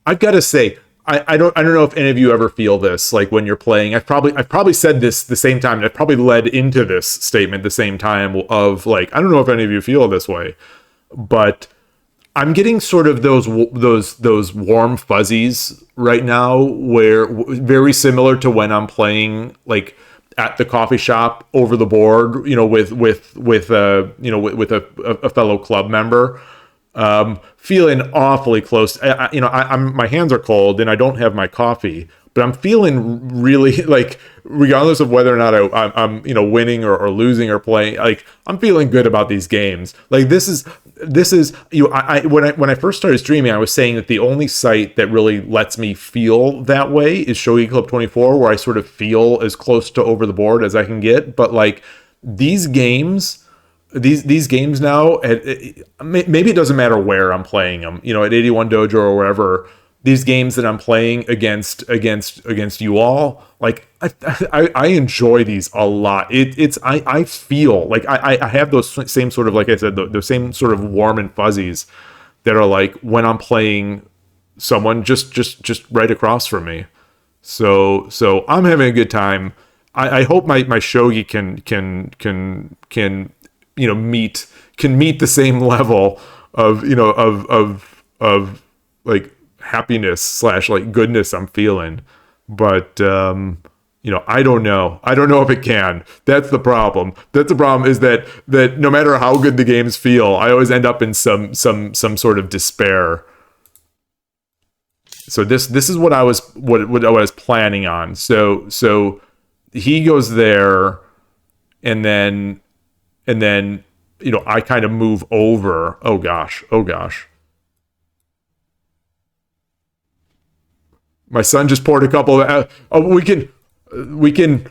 I've got to say, I don't know if any of you ever feel this like when you're playing. I've probably said this the same time. And I've probably led into this statement the same time of like I don't know if any of you feel this way, but I'm getting sort of those warm fuzzies right now, where very similar to when I'm playing like at the coffee shop over the board, you know, with a fellow club member, feeling awfully close. I'm my hands are cold and I don't have my coffee, but I'm feeling really like, regardless of whether or not I'm winning or losing or playing, like I'm feeling good about these games. Like this is when I first started streaming, I was saying that the only site that really lets me feel that way is Shogi Club 24, where I sort of feel as close to over the board as I can get. But like these games, these games now, maybe it doesn't matter where I'm playing them, at 81 Dojo or wherever. These games that I'm playing against you all, like I enjoy these a lot. I feel like I have those same sort of, like I said, those same sort of warm and fuzzies that are like when I'm playing someone just right across from me. So I'm having a good time. I hope my shogi can meet the same level of like happiness slash like goodness I'm feeling. But I don't know. I don't know if it can. That's the problem. Is that no matter how good the games feel, I always end up in some sort of despair. So this is what I was planning on. So he goes there, and then I kind of move over. Oh gosh. Oh gosh. My son just poured a couple of. We can.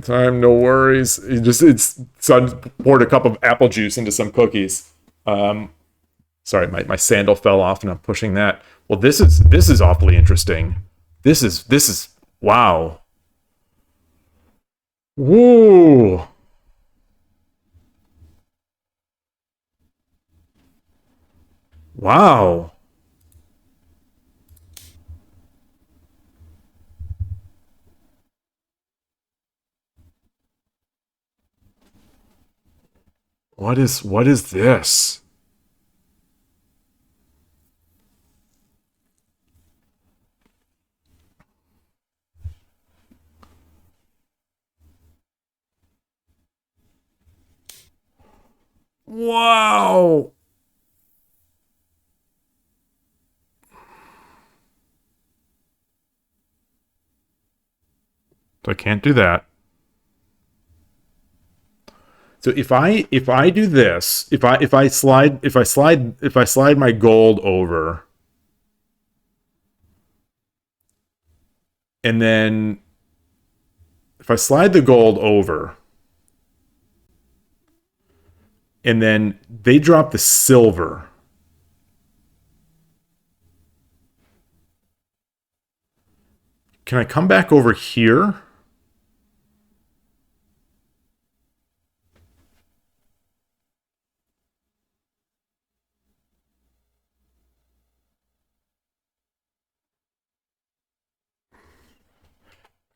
Time, no worries. It's son poured a cup of apple juice into some cookies. Sorry, my sandal fell off and I'm pushing that. Well, this is awfully interesting. This is wow. Woo! Wow. What is this? Wow. So I can't do that. So if I do this, if I slide my gold over, and then if I slide the gold over, and then they drop the silver, can I come back over here?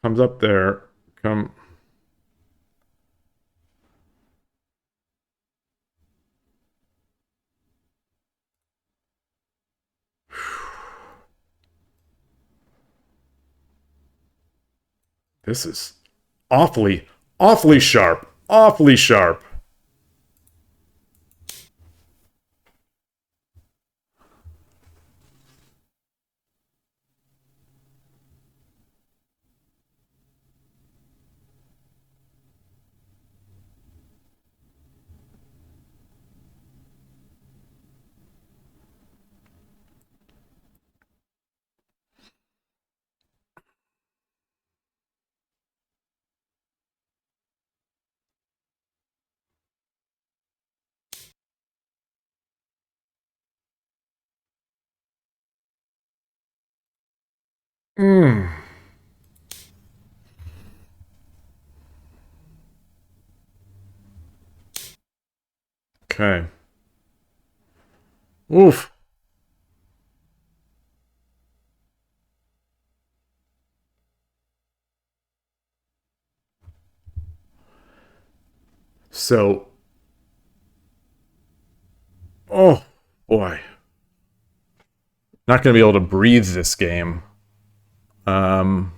Comes up there. Come. This is awfully, awfully sharp. Awfully sharp. Mm. Okay. Oof. So, oh boy, not going to be able to breathe this game. Um,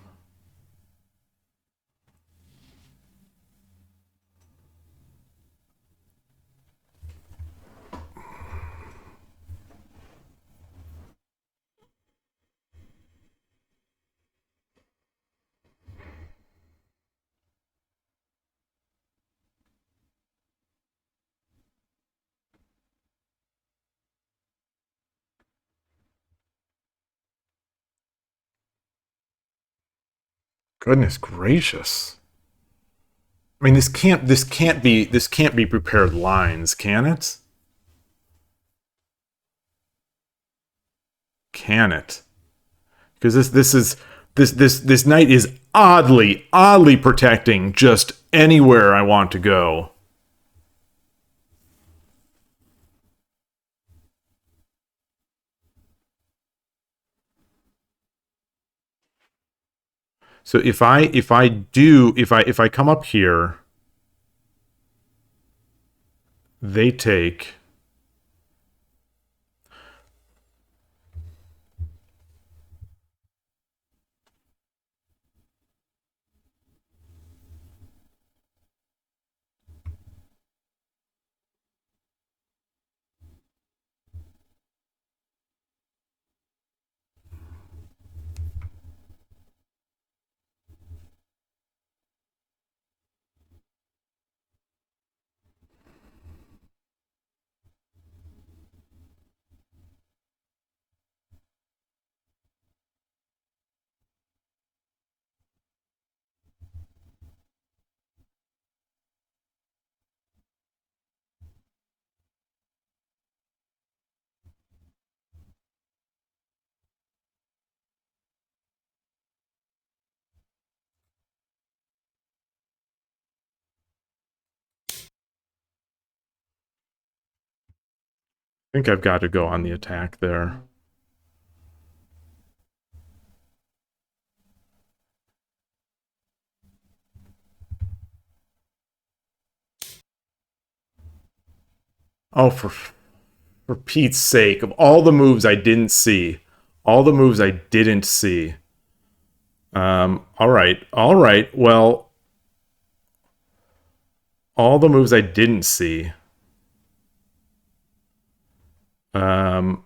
Goodness gracious. I mean, this can't be prepared lines, can it? Can it? Because this knight is oddly protecting just anywhere I want to go. So if I come up here, they take. I think I've got to go on the attack there. Oh, for Pete's sake, of all the moves I didn't see, all the moves I didn't see. All right, all right. Well, all the moves I didn't see. Um,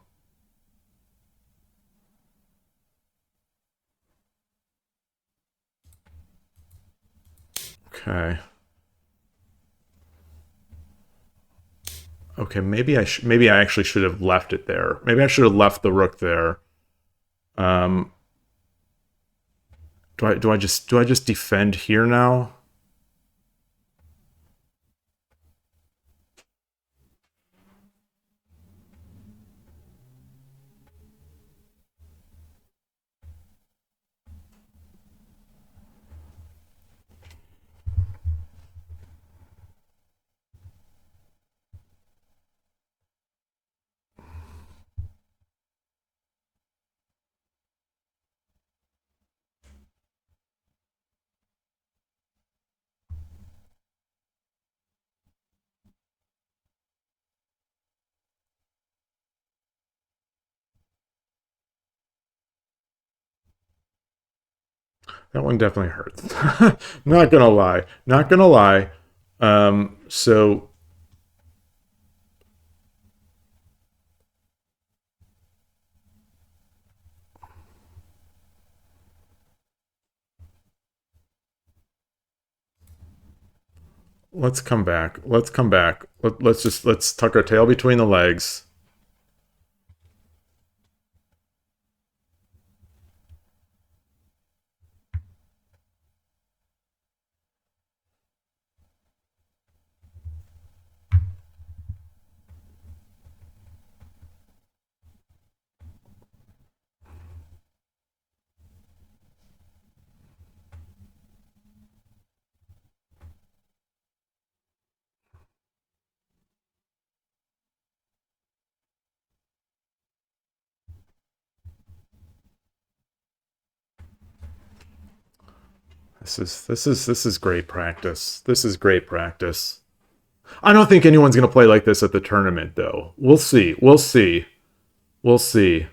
okay. Okay, maybe I actually should have left it there. Maybe I should have left the rook there. Um, do I just defend here now? That one definitely hurts. Not gonna lie. Not gonna lie. So let's come back. Let's come back. Let's tuck our tail between the legs. This is great practice. This is great practice. I don't think anyone's gonna play like this at the tournament, though. We'll see. We'll see. We'll see.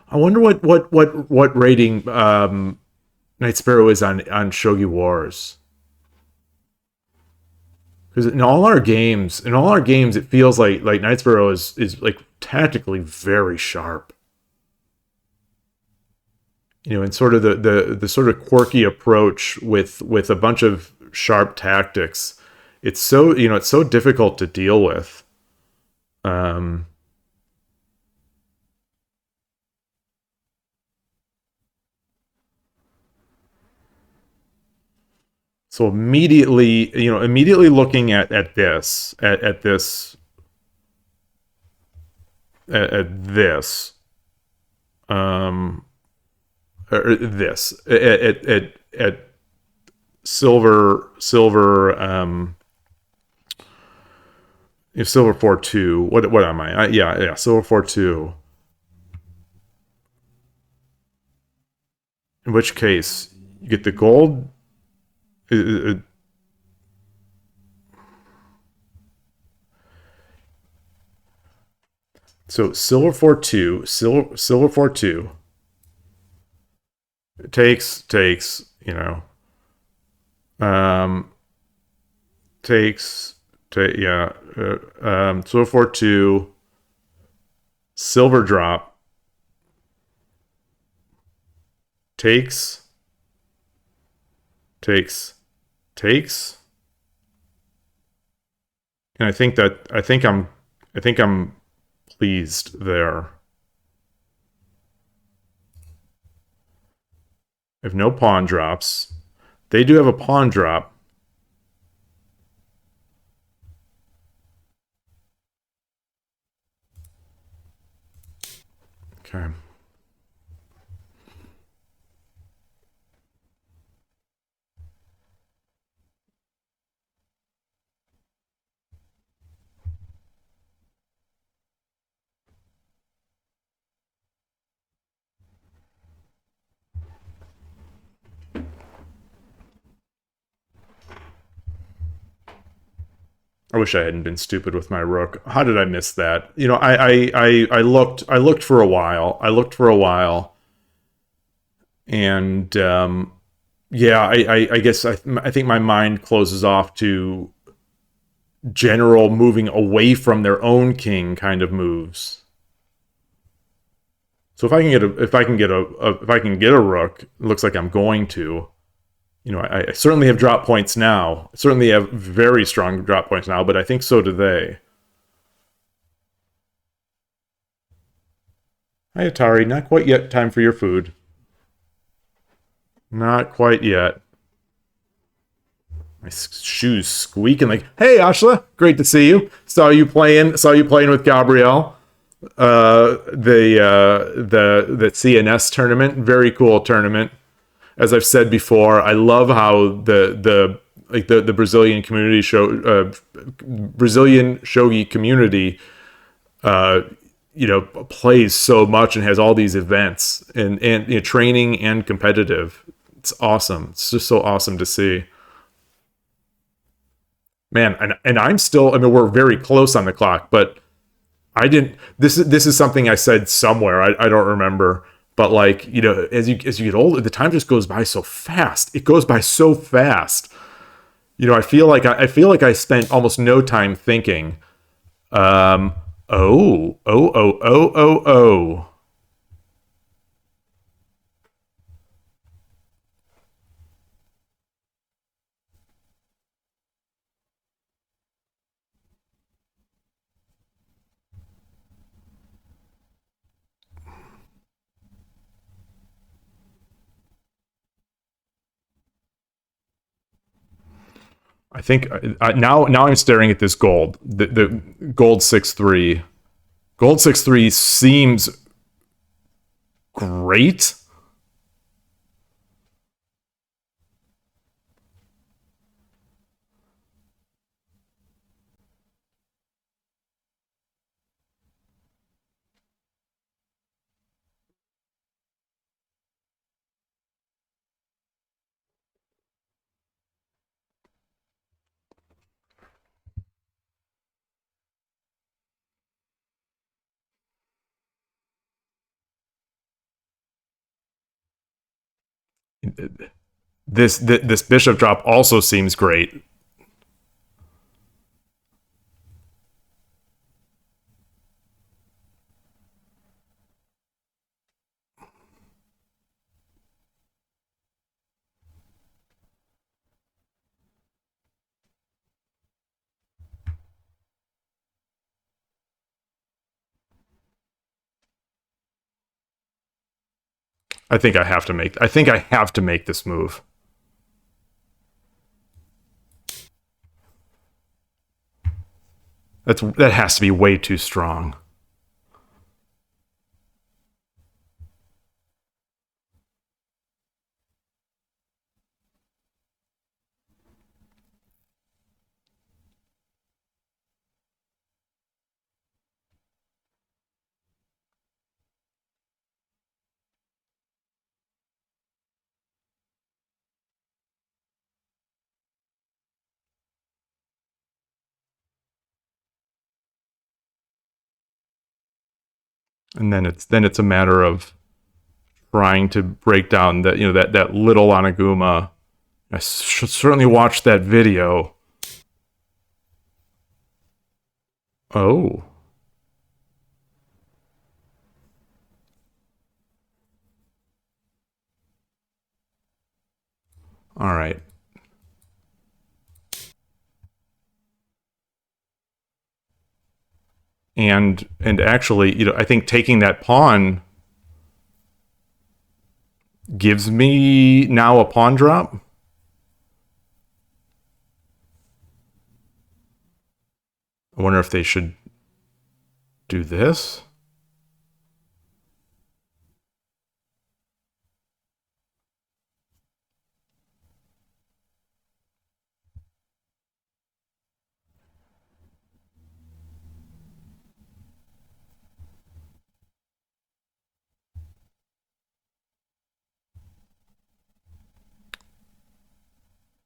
I wonder what rating Night Sparrow is on Shogi Wars. Because in all our games, it feels like Night Sparrow is like tactically very sharp. And sort of the sort of quirky approach with a bunch of sharp tactics. It's so difficult to deal with. Um, so immediately looking at this, um, or this at silver if silver 4-2. What am I? Yeah, silver 4-2. In which case you get the gold. uh, uh, so silver 4-2, silver 4-2 takes um takes yeah, silver 4-2, silver drop takes takes takes, and I think I'm pleased there. I have no pawn drops. They do have a pawn drop. Okay. I wish I hadn't been stupid with my rook. How did I miss that? You know, I looked for a while. I looked for a while, and yeah, I guess I think my mind closes off to general moving away from their own king kind of moves. So if I can get a rook, it looks like I'm going to. You know, I certainly have drop points now. I certainly have very strong drop points now, but I think so do they. Hi, Atari. Not quite yet. Time for your food. Not quite yet. My shoes squeaking like, "Hey, Ashla, great to see you. Saw you playing. Saw you playing with Gabrielle. The CNS tournament. Very cool tournament. As I've said before, I love how the Brazilian community Brazilian shogi community you know, plays so much and has all these events and you know, training and competitive. It's awesome. It's just so awesome to see. Man, and I'm still, I mean, we're very close on the clock, but I didn't, this is something I said somewhere. I don't remember, but like, you know, as you get older, the time just goes by so fast. It goes by so fast. You know, I feel like I spent almost no time thinking. Um, oh. I think now I'm staring at this gold. The gold 6-3. Gold 6-3 seems great. This bishop drop also seems great. I think I have to make this move. That has to be way too strong. And then it's a matter of trying to break down that, you know, that little Anaguma. I should certainly watch that video. Oh, all right. And actually, you know, I think taking that pawn gives me now a pawn drop. I wonder if they should do this.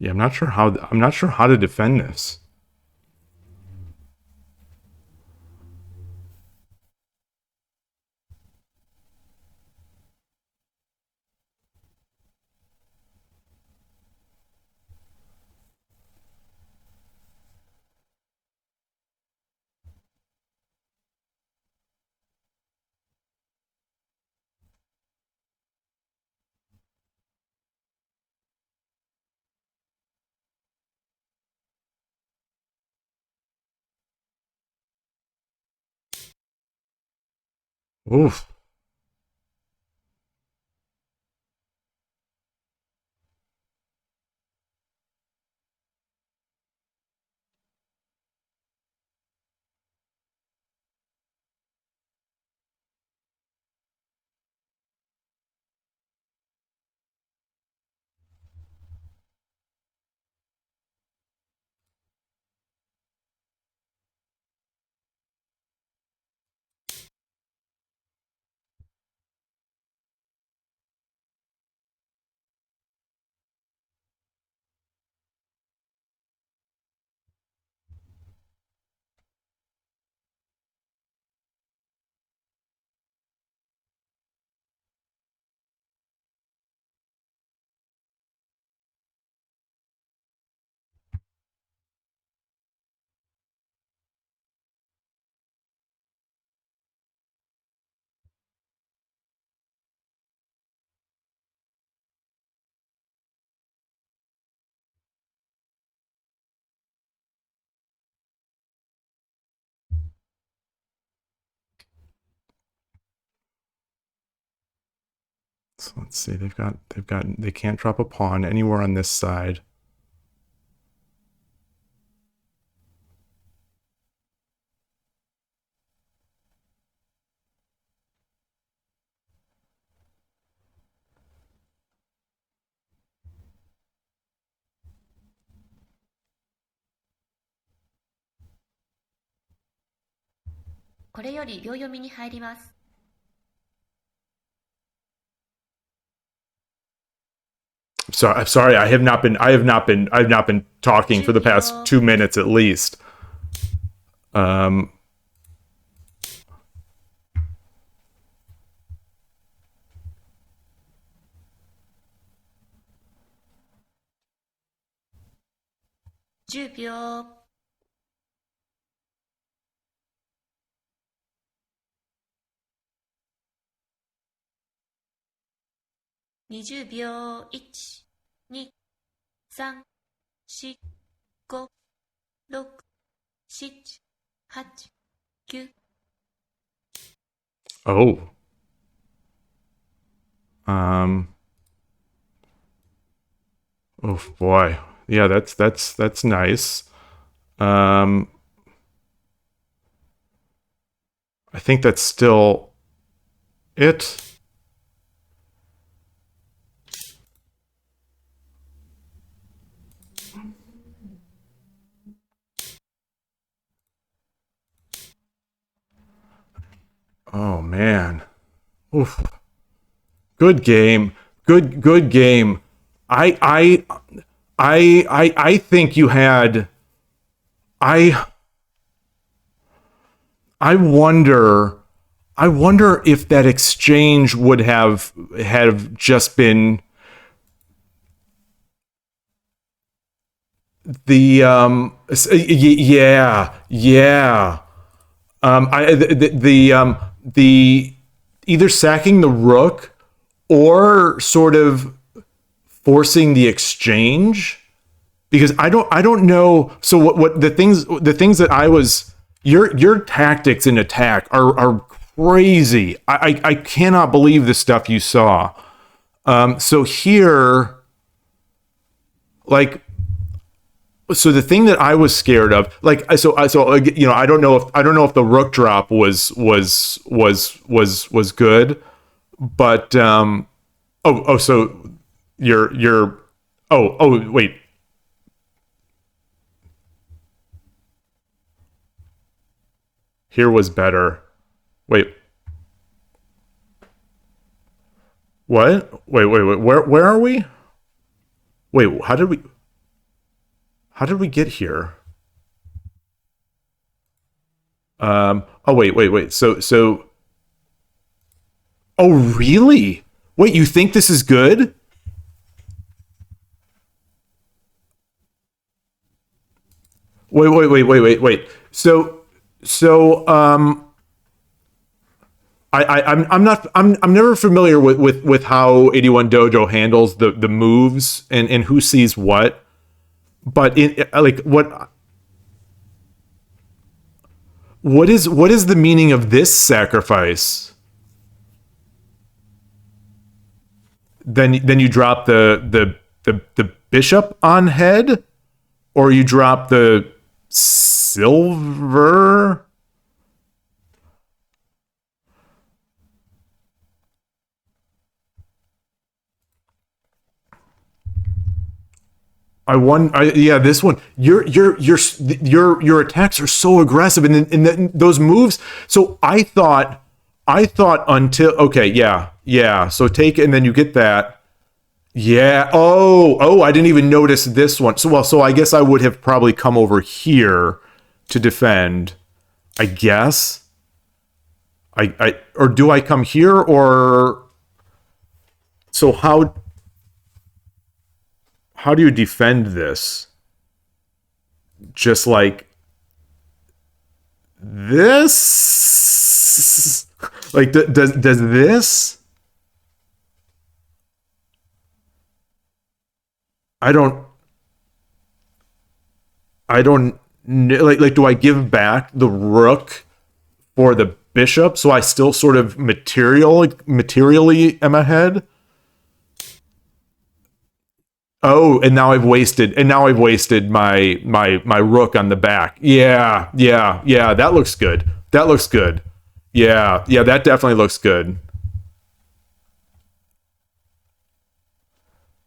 Yeah, I'm not sure how to defend this. Oof. So let's see. They can't drop a pawn anywhere on this side.これより秒読みに入ります。I'm sorry. I have not been talking for the past 2 minutes at least. 10秒。20秒。1、2、3、4、5、6、7、8、9。Oh. Oh boy. Yeah, that's nice. I think that's still it. Oh man. Oof. Good game. Good game. I I think you had I I wonder if that exchange would have just been the yeah. The either sacking the rook or sort of forcing the exchange, because I don't know. So what the things that I was your tactics in attack are crazy. I cannot believe the stuff you saw. So here, like, so the thing that I was scared of, like, you know, I don't know if the rook drop was good, but so you're wait, here was better. Wait, what? Wait. Where are we? Wait, how did we get here? Oh wait. Oh really? Wait, you think this is good? Wait. So I'm never familiar with how 81 Dojo handles the moves and who sees what. But like what is the meaning of this sacrifice? then you drop the bishop on head, or you drop the silver. Yeah, this one. Your attacks are so aggressive, and then those moves. So I thought until okay, yeah, yeah. So take and then you get that. Yeah. Oh, I didn't even notice this one. So I guess I would have probably come over here to defend. I guess. I or do I come here or so how do you defend this? Just like this? Like does this? I don't I don't like do I give back the rook for the bishop so I still sort of materially am ahead? Oh, and now I've wasted my rook on the back. Yeah, yeah, yeah, that looks good. That looks good. Yeah, yeah, that definitely looks good.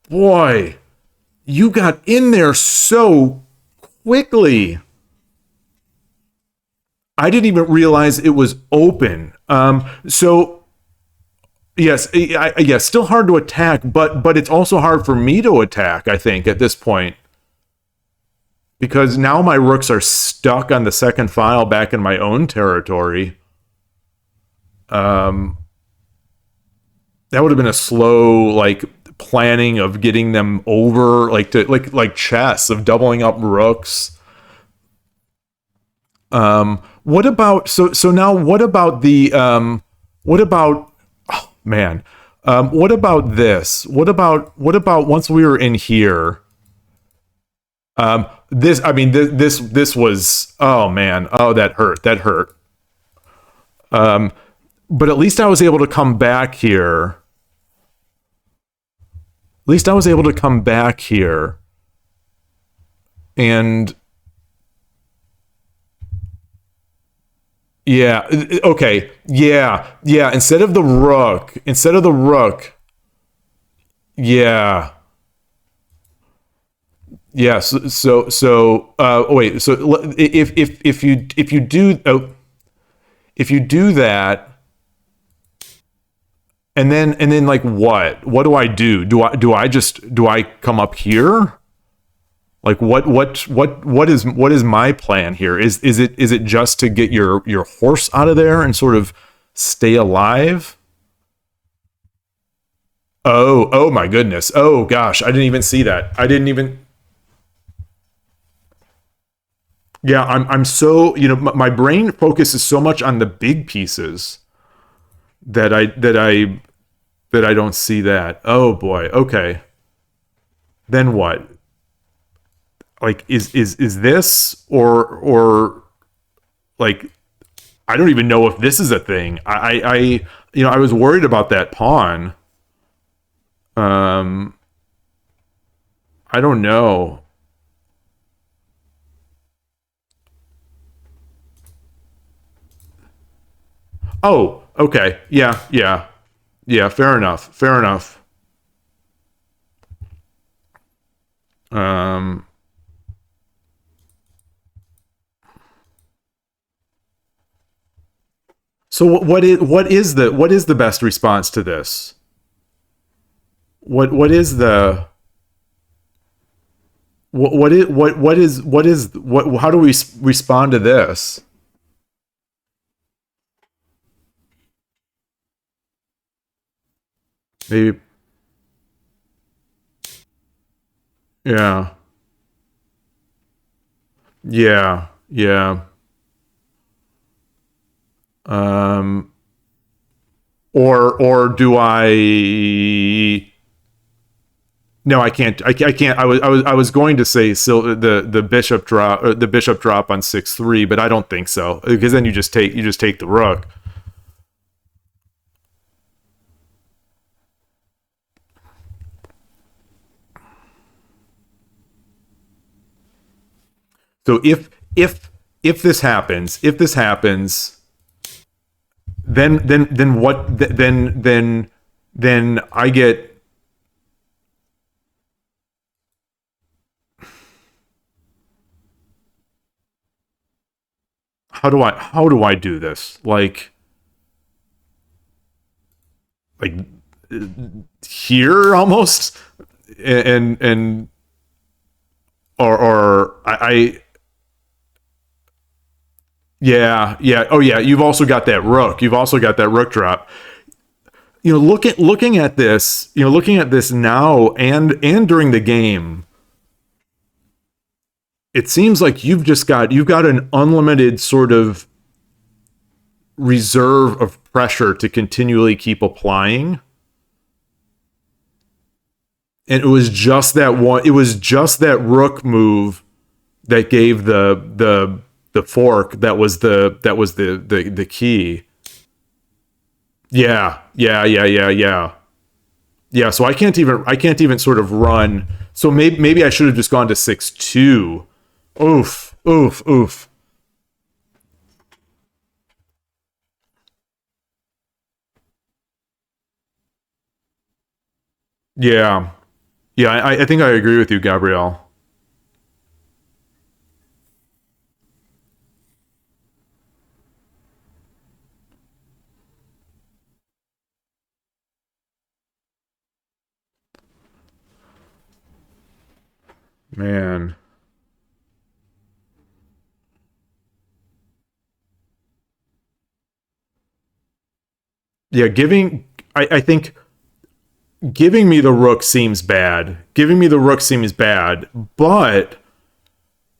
Boy, you got in there so quickly. I didn't even realize it was open. So yes, yes, still hard to attack, but it's also hard for me to attack. I think at this point because now my rooks are stuck on the second file back in my own territory. Um, that would have been a slow like planning of getting them over like to like chess of doubling up rooks. What about so now what about the what about oh, man what about this what about once we were in here this I mean this was oh man oh that hurt but at least I was able to come back here at least I was able to come back here and yeah. Okay. Yeah. Yeah. Instead of the rook. Yeah. Yeah. Oh, wait. So if you do if you do that, and then like what do I do? Do I come up here? Like what is my plan here? Is it just to get your horse out of there and sort of stay alive? Oh my goodness. Oh gosh, I didn't even see that. I didn't even yeah, I'm so, my brain focuses so much on the big pieces that I don't see that. Oh boy. Okay. Then what? Like is this or like I don't even know if this is a thing. I was worried about that pawn. Um I don't know. Oh, okay. Yeah, yeah. Yeah, fair enough. Fair enough. Um so what is the best response to this? What is the what is what how do we respond to this? Maybe yeah. Yeah. Yeah. Um or do I no, I can't. I can't. I was going to say the bishop drop on 6-3, but I don't think so because then you just take the rook. So if this happens, then what? Then I get. How do I do this? Like here almost, and or yeah. Oh yeah, you've also got that rook. You've also got that rook drop. Looking at this, looking at this now and during the game, it seems like you've got an unlimited sort of reserve of pressure to continually keep applying. And it was just that rook move that gave the fork that was the key. Yeah, so I can't even sort of run. So maybe I should have just gone to 6-2. Oof, oof, oof. Yeah. Yeah, I think I agree with you, Gabrielle. Man. Yeah, I think giving me the rook seems bad. Giving me the rook seems bad, but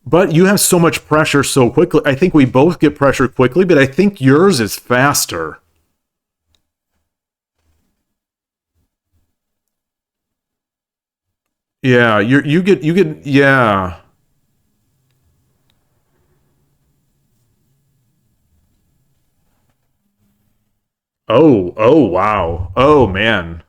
you have so much pressure so quickly. I think we both get pressure quickly, but I think yours is faster. Yeah, you get yeah. Oh wow. Oh man.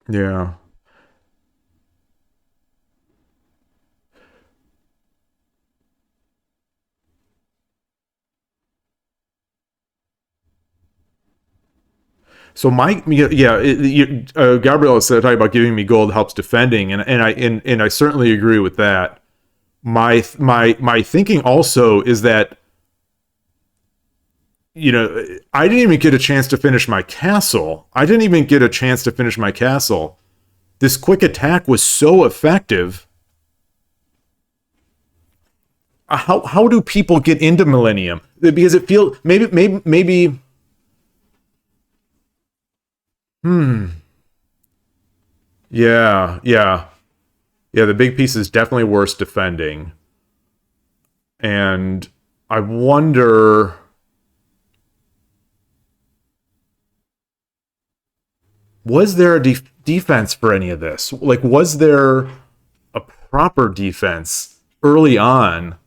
Yeah. So yeah, Gabrielle said talking about giving me gold helps defending, and I certainly agree with that. My thinking also is that I didn't even get a chance to finish my castle. I didn't even get a chance to finish my castle. This quick attack was so effective. How do people get into Millennium? Because it feels maybe. Yeah. The big piece is definitely worse defending, and I wonder. Was there a defense for any of this? Like, was there a proper defense early on?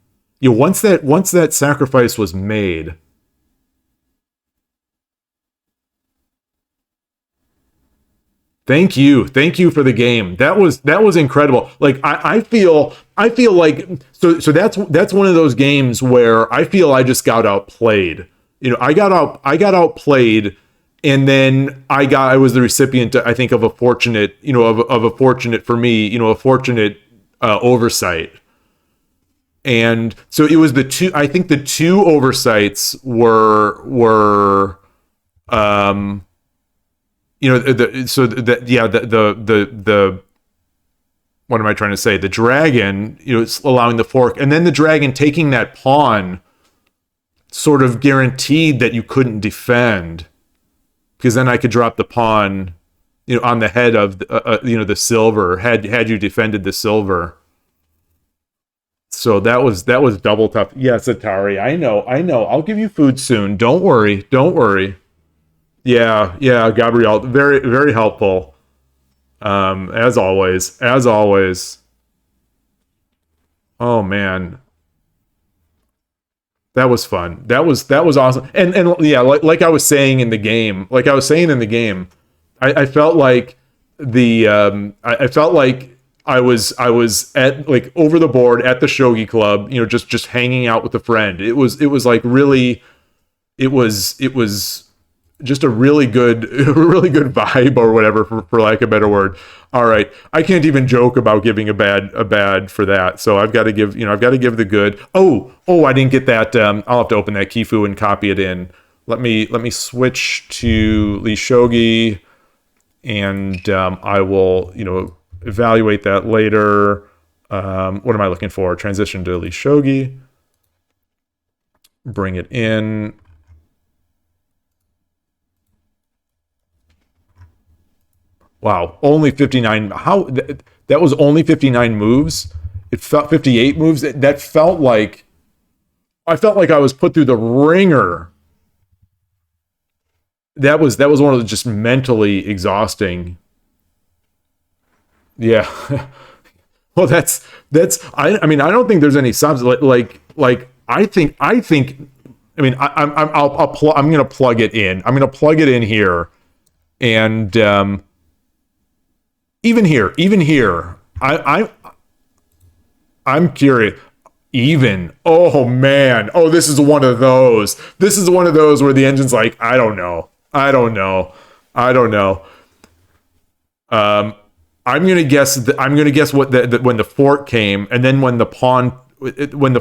Once that sacrifice was made. Thank you for the game. That was incredible. Like I feel like so that's one of those games where I feel I just got outplayed. I got outplayed, and then I was the recipient, I think, of a fortunate, of a fortunate for me, a fortunate oversight. And so it was the two. I think the two oversights were so that yeah the what am I trying to say? The dragon, it's allowing the fork, and then the dragon taking that pawn sort of guaranteed that you couldn't defend, because then I could drop the pawn, on the head of the silver, had you defended the silver. So that was double tough. Yes, Atari. I know. I'll give you food soon. Don't worry. Don't worry. Yeah, Gabrielle. Very, very helpful. As always, as always. Oh man, that was fun. That was awesome. And yeah, like I was saying in the game, I felt like I felt like I was at like over the board at the shogi club, just hanging out with a friend. It was like really it was just a really good really good vibe or whatever for lack of a better word. All right, I can't even joke about giving a bad for that, so I've got to give the good. Oh, I didn't get that. I'll have to open that Kifu and copy it in. Let me switch to Lee Shogi, and I will evaluate that later. What am I looking for? Transition to Lee Shogi, bring it in. Wow, only 59. That was only 59 moves. It felt 58 moves. That felt like I felt like I was put through the ringer. That was one of the just mentally exhausting. Yeah. Well, I mean, I don't think there's any subs like I think I mean I'm gonna plug it in. I'm gonna plug it in here, and even here, I'm curious. Even, oh man, oh, this is one of those. This is one of those where the engine's like, I don't know, I don't know, I don't know. Um, I'm gonna guess what when the fork came, and then when the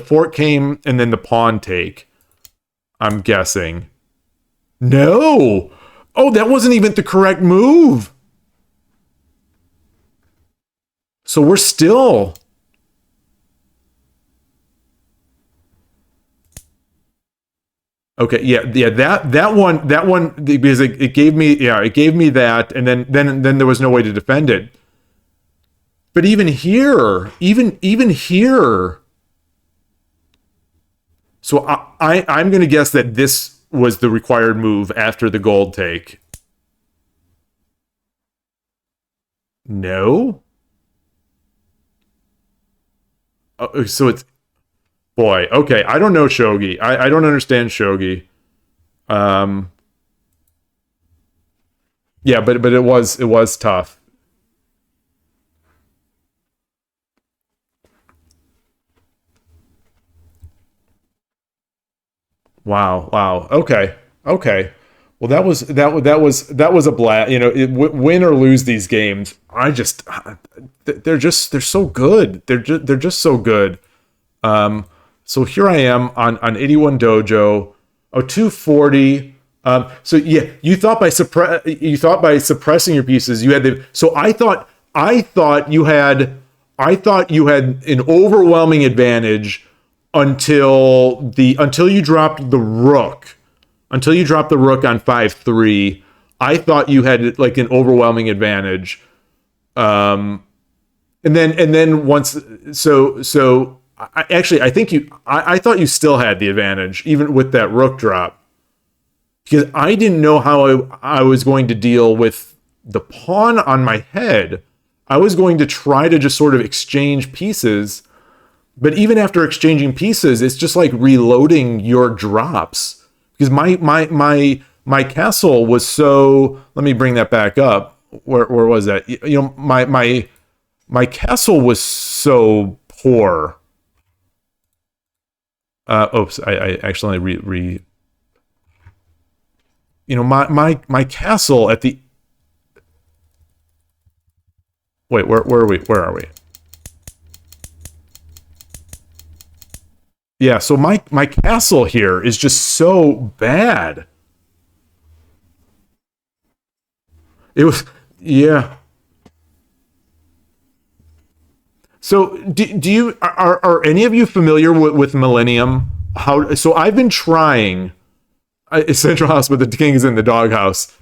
fork came, and then the pawn take. I'm guessing. No. Oh, that wasn't even the correct move. So we're still. Okay, yeah. That one because it gave me that, and then there was no way to defend it. But even here, even here. So I'm going to guess that this was the required move after the gold take. No. So it's boy. Okay, I don't know Shogi. I don't understand Shogi. Um. Yeah, but it was tough. Wow, wow. Okay, okay. Well, that was a blast. Win or lose these games, they're so good. They're just so good. Um, so here I am on 81 Dojo, 240. So yeah, you thought by suppressing your pieces you had the. So I thought you had an overwhelming advantage until you dropped the rook. Until you dropped the rook on 5-3, I thought you had like an overwhelming advantage. And then once, I think I thought you still had the advantage even with that rook drop, because I didn't know how I was going to deal with the pawn on my head. I was going to try to just sort of exchange pieces, but even after exchanging pieces, it's just like reloading your drops, because my castle was so. Let me bring that back up. Where was that? My castle was so poor. Oops, I accidentally my castle at the. Wait, where are we? Where are we? Yeah, so my castle here is just so bad. It was, yeah. So do you are any of you familiar with Millennium? How so? I've been trying. Central House, but the king is in the doghouse.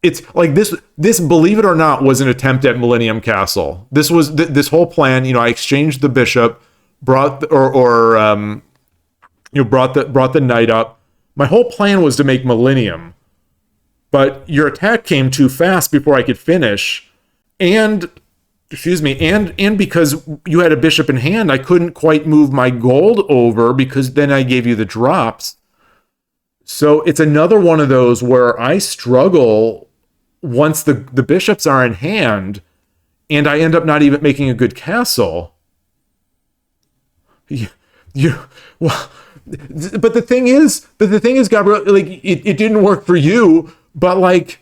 It's like this, believe it or not, was an attempt at Millennium Castle. This was this whole plan. I exchanged the bishop, brought brought the knight up. My whole plan was to make Millennium, but your attack came too fast before I could finish, and excuse me, and because you had a bishop in hand, I couldn't quite move my gold over because then I gave you the drops. So it's another one of those where I struggle once the bishops are in hand, and I end up not even making a good castle. You well, but the thing is, Gabriel, like it didn't work for you, but like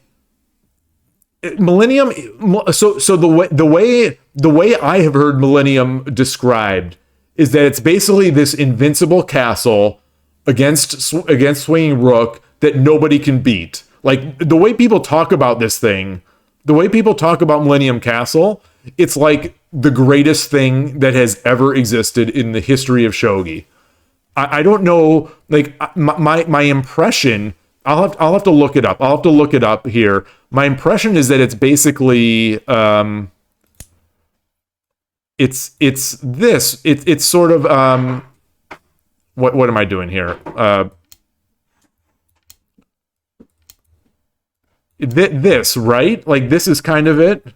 Millennium. So the way I have heard Millennium described is that it's basically this invincible castle against swinging rook that nobody can beat. Like the way people talk about this thing, the way people talk about Millennium Castle, it's like the greatest thing that has ever existed in the history of Shogi. I don't know, like my impression. I'll have to look it up. I'll have to look it up here. My impression is that it's basically it's sort of what am I doing here? This, right? Like this is kind of it.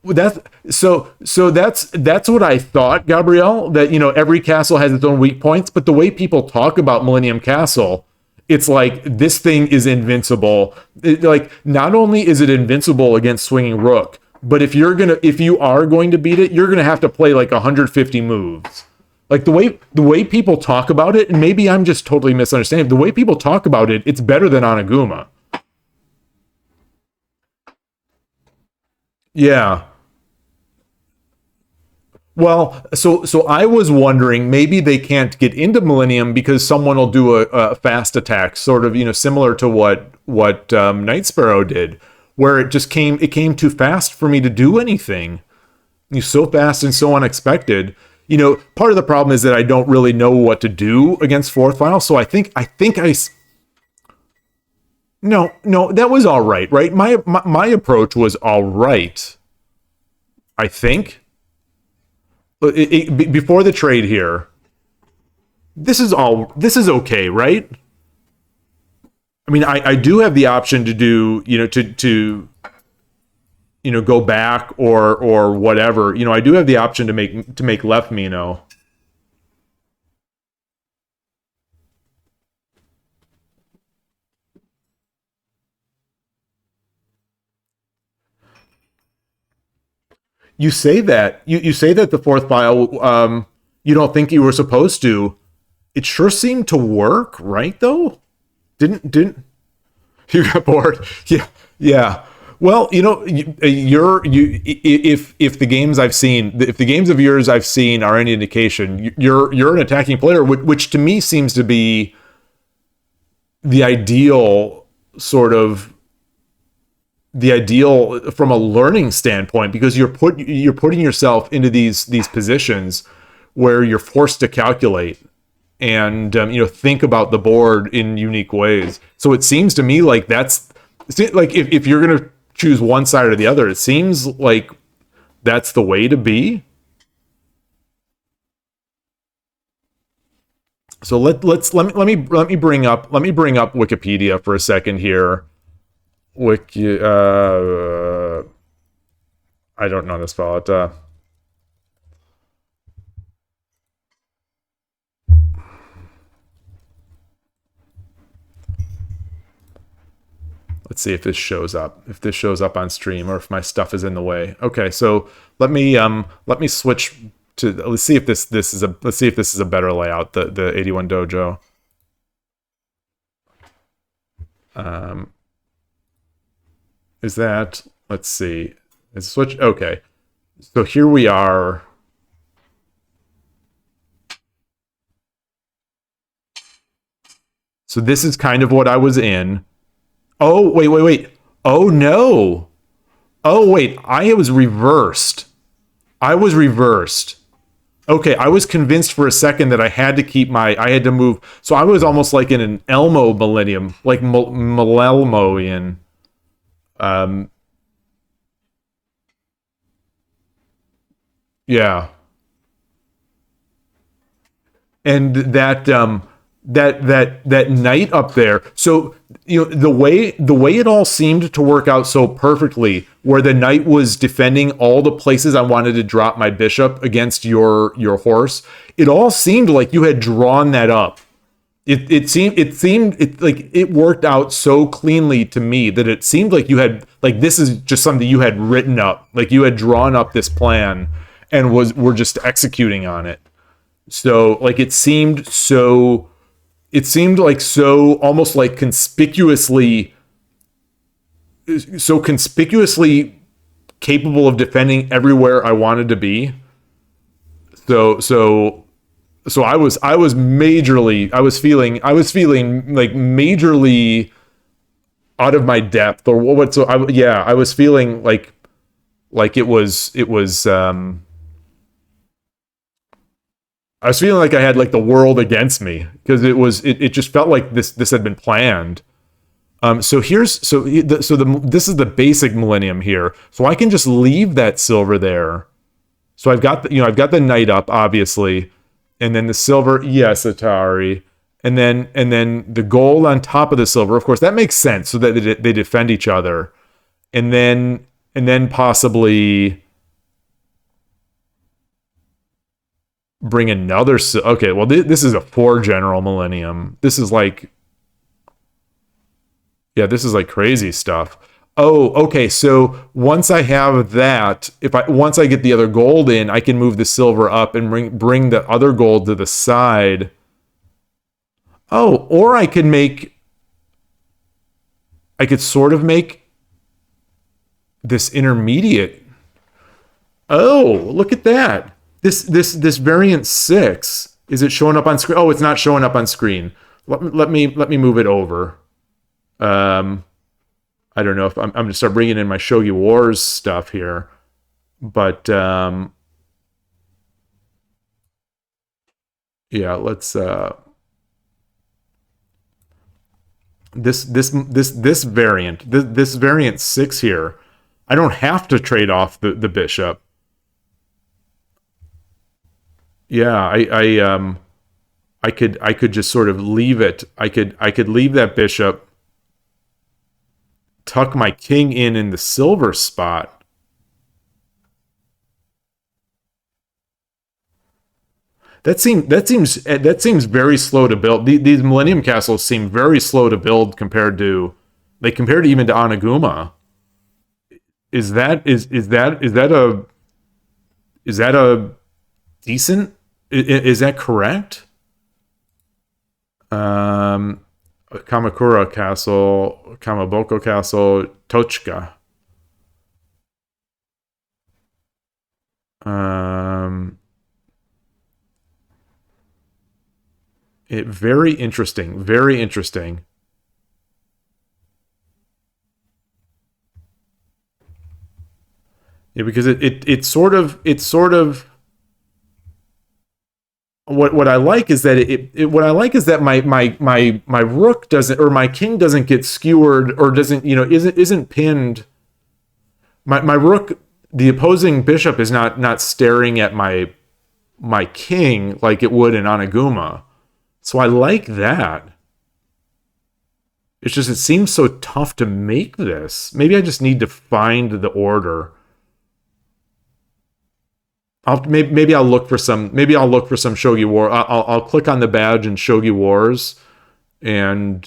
That's that's what I thought, Gabrielle, that every castle has its own weak points, but the way people talk about Millennium Castle, it's like this thing is invincible. Like not only is it invincible against swinging rook, but if you are going to beat it, you're going to have to play like 150 moves. Like the way people talk about it, and maybe I'm just totally misunderstanding. The way people talk about it, it's better than Onaguma. Yeah. Well, so I was wondering maybe they can't get into Millennium because someone will do a fast attack, sort of similar to what Night Sparrow did, where it came too fast for me to do anything. So fast and so unexpected. Part of the problem is that I don't really know what to do against fourth file. So I think no, that was all right, right? My approach was all right. I think. Before the trade here, this is okay, right? I mean, I do have the option to do, to go back or whatever. I do have the option to make left Mino. You say that the fourth file, you don't think you were supposed to. It sure seemed to work, right? Though, didn't you got bored? Yeah, yeah. Well, if the games I've seen, if the games of yours I've seen are any indication, you're an attacking player, which to me seems to be the ideal sort of the ideal from a learning standpoint, because you're putting yourself into these positions where you're forced to calculate and think about the board in unique ways. So it seems to me like that's like if you're gonna choose one side or the other, it seems like that's the way to be. So let me bring up Wikipedia for a second here. Wiki I don't know how to spell it. Let's see if this shows up. If this shows up on stream, or if my stuff is in the way. Okay, so let me switch to let's see if this is a better layout. The 81 Dojo. Um, is that? Let's see. Is switch? Okay, so here we are. So this is kind of what I was in. Oh, wait. Oh, no. Oh, wait. I was reversed. I was reversed. Okay, I was convinced for a second that I had to move. So I was almost like in an Elmo millennium, like Milelmoian. Um, yeah. And that, that knight up there. So the way it all seemed to work out so perfectly, where the knight was defending all the places I wanted to drop my bishop against your horse. It all seemed like you had drawn that up. It seemed like it worked out so cleanly to me that it seemed like you had, like, this is just something you had written up, like you had drawn up this plan and were just executing on it. So like it seemed like so almost like conspicuously capable of defending everywhere I wanted to be. So I was feeling like majorly out of my depth, or what. So I was feeling like it was I was feeling like I had like the world against me, because it just felt like this had been planned. So this is the basic millennium here. So I can just leave that silver there. So I've got the knight up, obviously, and then the silver, yes, Atari, and then the gold on top of the silver. Of course, that makes sense, so that they defend each other, and then possibly bring another. Okay, well, this is a 4 general millennium. This is like crazy stuff. Oh, okay. So once I have that, once I get the other gold in, I can move the silver up and bring the other gold to the side. Oh, or I could sort of make this intermediate. Oh, look at that. This variant 6, is it showing up on screen? Oh, it's not showing up on screen. Let me move it over. I don't know if I'm gonna start bringing in my Shogi Wars stuff here, but yeah, let's this variant 6 here. I don't have to trade off the bishop. Yeah, I could just sort of leave it. I could leave that bishop, tuck my king in the silver spot. That seems very slow to build. These Millennium Castles seem very slow to build compared even to Oniguma. Is that a decent? Is that correct? Kamakura Castle, Kamaboko Castle, Tochka. Very interesting. Very interesting. Yeah, because it's sort of what I like is that my rook doesn't, or my king doesn't get skewered, or doesn't, isn't pinned. My rook, the opposing bishop, is not staring at my king like it would in Oniguma. So I like that. It's just, it seems so tough to make this. Maybe I just need to find the order. Maybe I'll look for some Shogi War. I'll click on the badge in Shogi Wars, and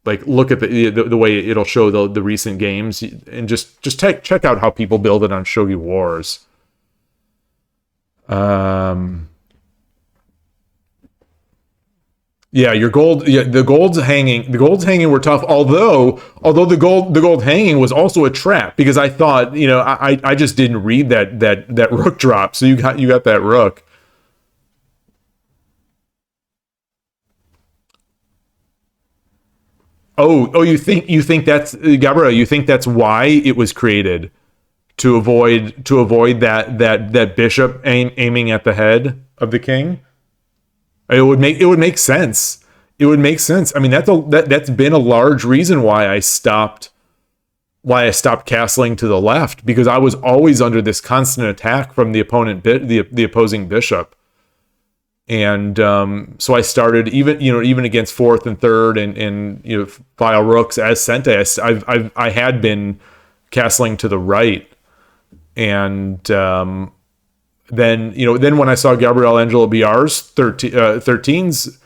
like look at the way it'll show the recent games, and just check out how people build it on Shogi Wars. Yeah, your gold. Yeah, the gold's hanging were tough. Although the gold hanging was also a trap, because I thought, I just didn't read that rook drop. So you got that rook. Oh, you think that's Gabriel? You think that's why it was created, to avoid that bishop aiming at the head of the king? It would make sense. It would make sense. I mean, that's been a large reason why I stopped castling to the left, because I was always under this constant attack from the opponent the opposing bishop. And so I started even against fourth and third and file rooks as Sente. I had been castling to the right, and then when I saw Gabriel Angelo Biar's 13's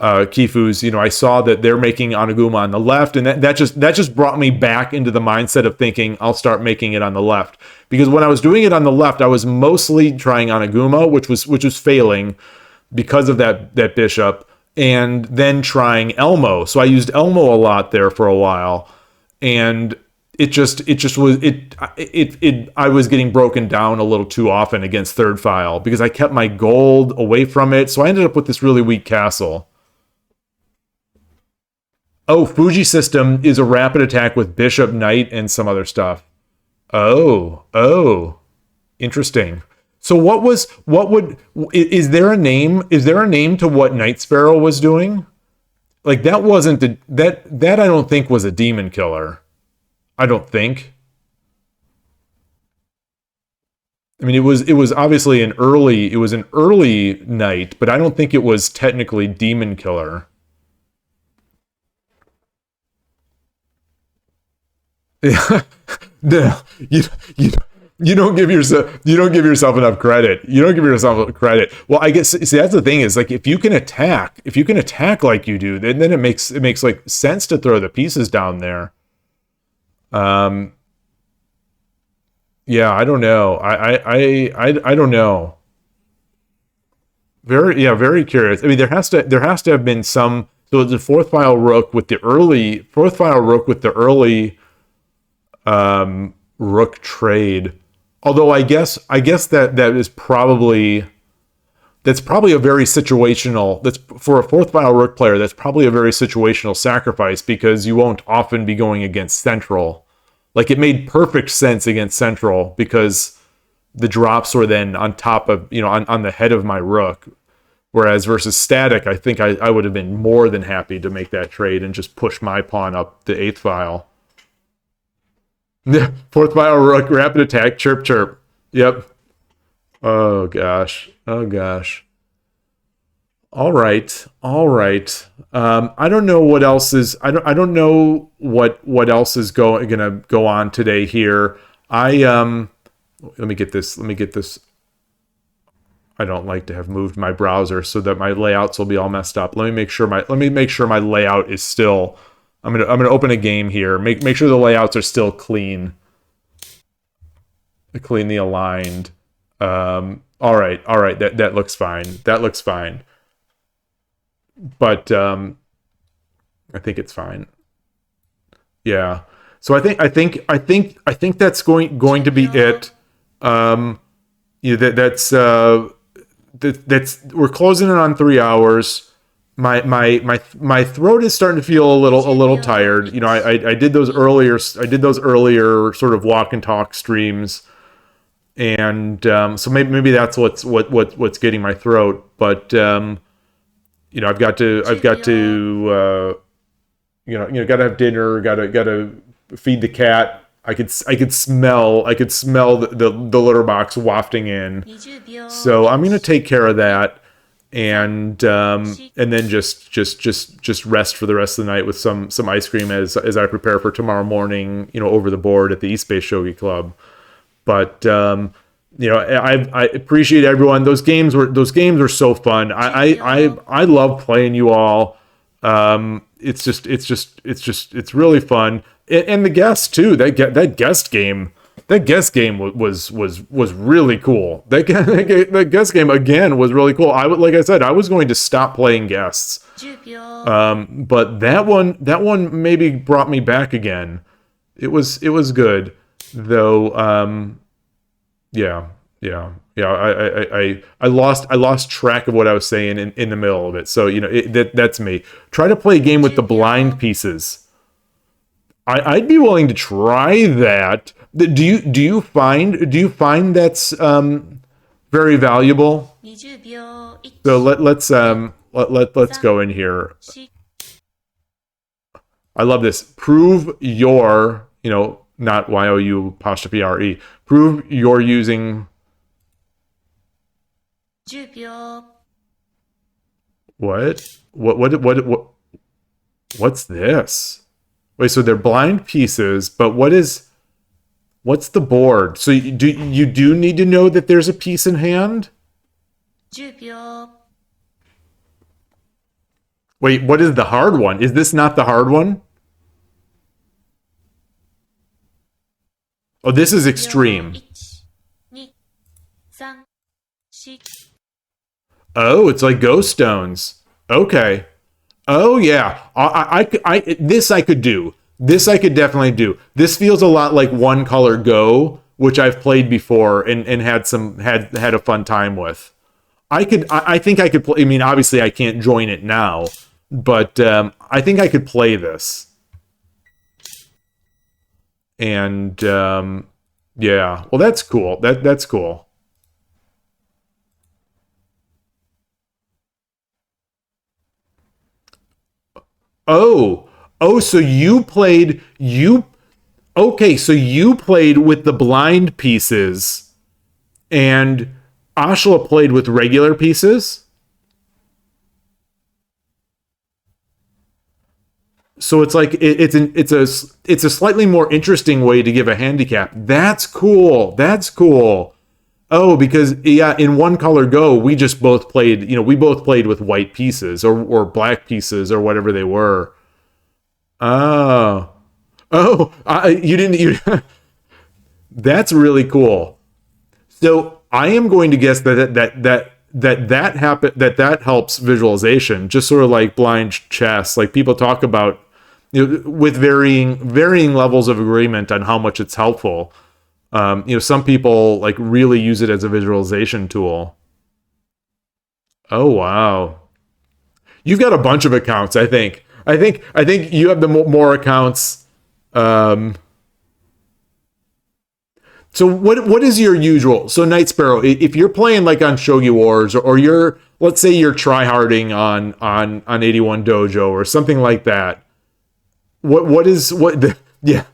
Kifus, I saw that they're making Oniguma on the left, and that just brought me back into the mindset of thinking I'll start making it on the left, because when I was doing it on the left, I was mostly trying Oniguma, which was failing because of that bishop, and then trying Elmo. So I used Elmo a lot there for a while, and it just was I was getting broken down a little too often against third file because I kept my gold away from it. So I ended up with this really weak castle. Oh, Fuji system is a rapid attack with bishop, knight, and some other stuff. Oh, interesting. So is there a name? Is there a name to what Night Sparrow was doing? Like that wasn't that I don't think was a demon killer. I don't think. I mean, it was obviously an early knight, but I don't think it was technically demon killer. Yeah. No, you don't give yourself enough credit. You don't give yourself enough credit. Well, I guess see that's the thing is like if you can attack like you do, then it makes like sense to throw the pieces down there. Yeah, I don't know. I don't know. Very curious. I mean, there has to have been some. So the fourth file rook with the early rook trade. Although I guess that is probably a very situational. That's for a fourth file rook player. That's probably a very situational sacrifice because you won't often be going against central. Like it made perfect sense against central because the drops were then on top of on the head of my rook. Whereas versus static, I think I would have been more than happy to make that trade and just push my pawn up the eighth file. Fourth file rook, rapid attack, chirp chirp. Yep. Oh gosh. All right. I don't know what else is. I don't know what else is gonna go on today here. Let me get this. I don't like to have moved my browser so that my layouts will be all messed up. Let me make sure my layout is still. I'm gonna open a game here. Make sure the layouts are still cleanly aligned. All right. That looks fine. But I think it's fine. Yeah. So I think that's going to be it. That's we're closing in on 3 hours. My throat is starting to feel a little tired. I did those earlier sort of walk and talk streams, and so maybe that's what's getting my throat. But I've got to gotta have dinner, gotta feed the cat. I could smell the litter box wafting in. So I'm gonna take care of that, and then just rest for the rest of the night with some ice cream as I prepare for tomorrow morning. Over the board at the East Bay Shogi Club. But I appreciate everyone. Those games were so fun. I love playing you all. It's really fun. And the guests too. That guest game was really cool. That guest game again was really cool. Like I said, I was going to stop playing guests. But that one maybe brought me back again. It was good though. Yeah. I lost track of what I was saying in the middle of it. So that's me. Try to play a game with the blind pieces. I'd be willing to try that. Do you find that's very valuable? So let's go in here. I love this. Prove your not YOU apostrophe RE. Prove you're using. What what's this? Wait, so they're blind pieces, but what's the board? So you do need to know that there's a piece in hand? 10秒。Wait, what is the hard one? Is this not the hard one? Oh, this is 秒。extreme. 1、2、3、4。Oh, it's like ghost stones. Okay. Oh yeah. This I could do. This I could definitely do. This feels a lot like One Color Go, which I've played before and had a fun time with. I think I could play. I mean, obviously I can't join it now, but I think I could play this. And yeah, well, that's cool. That's cool. Oh, oh, so you. Okay, so you played with the blind pieces, and Ashla played with regular pieces. So it's like it's a slightly more interesting way to give a handicap. That's cool. That's cool. Oh, because yeah, in One Color Go, we just both played. We both played with white pieces or black pieces or whatever they were. Oh, oh, you didn't. That's really cool. So I am going to guess that helps visualization, just sort of like blind chess. Like people talk about, with varying levels of agreement on how much it's helpful. Some people like really use it as a visualization tool. Oh wow, you've got a bunch of accounts. I think you have the more accounts. Um, so what is your usual? So Night Sparrow, if you're playing like on Shogi Wars or you're, let's say you're tryharding on 81 Dojo or something like that. Yeah.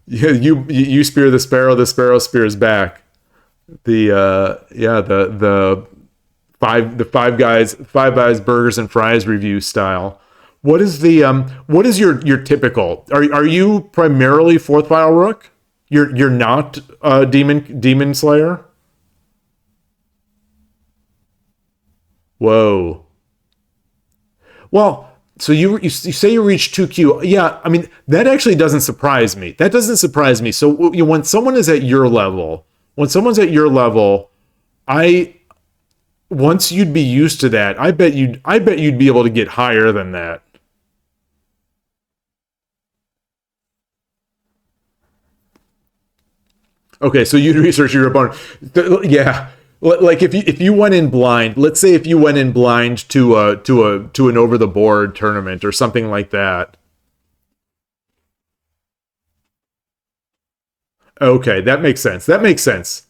Yeah, you spear the sparrow spears back. The five guys burgers and fries review style. What is your typical? Are you primarily fourth file rook? You're not demon slayer? Whoa. Well, so you say you reach 2Q. Yeah, I mean, that actually doesn't surprise me. That doesn't surprise me. So when someone is at your level, when someone's at your level, I once you'd be used to that, I bet you'd be able to get higher than that. Okay, so you'd research your opponent. Yeah. Like if you went in blind, let's say if you went in blind to an over the board tournament or something like that. Okay, that makes sense. That makes sense.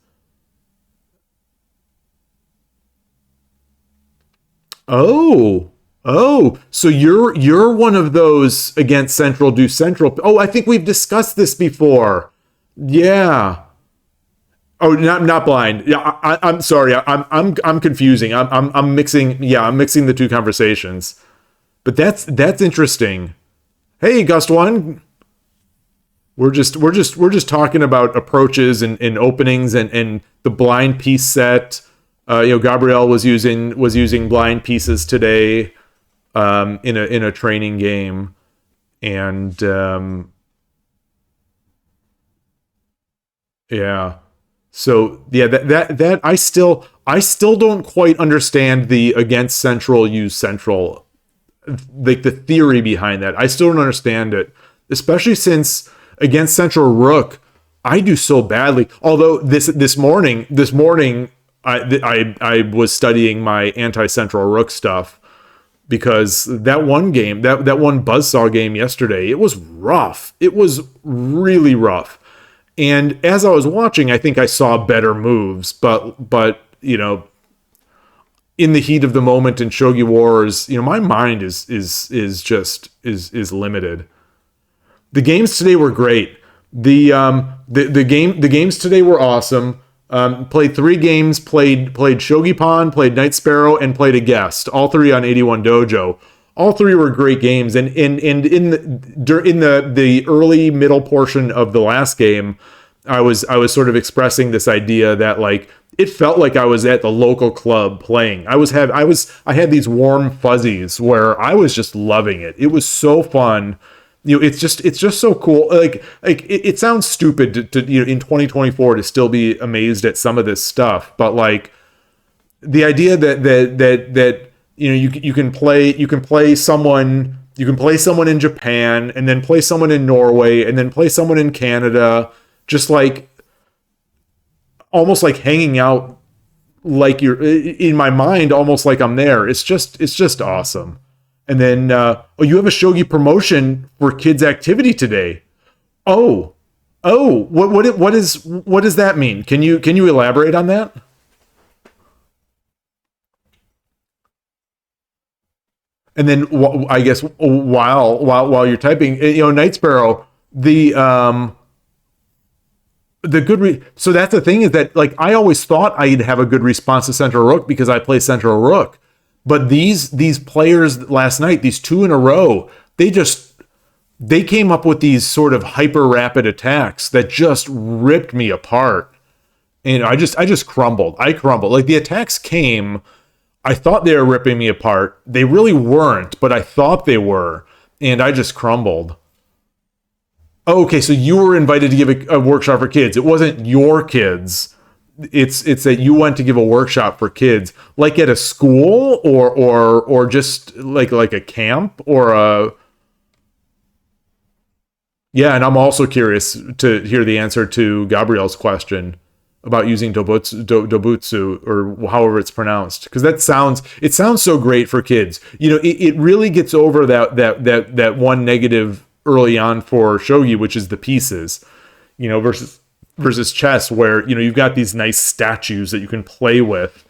Oh. Oh, so you're one of those against Central do Central. Oh, I think we've discussed this before. Yeah. Oh, not blind. Yeah, I'm sorry. I'm confusing. I'm mixing. Yeah, I'm mixing the two conversations. But that's interesting. Hey, Gust One. We're just talking about approaches and openings and the blind piece set. Gabrielle was using blind pieces today in a training game, and yeah. So yeah, that I still don't quite understand the against Central use Central, like the theory behind that. I still don't understand it, especially since against Central Rook, I do so badly. Although this morning I was studying my anti Central Rook stuff because that one game, that one Buzzsaw game yesterday, it was rough. It was really rough. And as I was watching, I think I saw better moves, but in the heat of the moment in Shogi Wars, my mind is limited. The games today were great. The games today were awesome. Played 3 games. Played Shogi Pon, played Night Sparrow, and played a guest. All 3 on 81 Dojo. All 3 were great games. And in the early middle portion of the last game, I was sort of expressing this idea that like it felt like I was at the local club playing. I had these warm fuzzies where I was just loving it. It was so fun. It's just so cool. Like it sounds stupid to in 2024 to still be amazed at some of this stuff, but like the idea that you can play someone in Japan and then play someone in Norway and then play someone in Canada, just like almost like hanging out, like you're in my mind, almost like I'm there. It's just awesome. And then, you have a Shogi promotion for kids' activity today. Oh, what does that mean? Can you elaborate on that? And then, I guess while you're typing, Night Sparrow, the so that's the thing, is that like I always thought I'd have a good response to Central Rook because I play Central Rook. But these players last night, these 2 in a row, they came up with these sort of hyper rapid attacks that just ripped me apart. And I just crumbled. I crumbled. Like the attacks came, I thought they were ripping me apart. They really weren't, but I thought they were, and I just crumbled. Oh, okay, so you were invited to give a workshop for kids. It wasn't your kids. It's that you went to give a workshop for kids, like at a school or just like a camp or a. Yeah, and I'm also curious to hear the answer to Gabrielle's question about using dobutsu or however it's pronounced, because it sounds so great for kids. It really gets over that one negative early on for shogi, which is the pieces, versus chess, where you've got these nice statues that you can play with.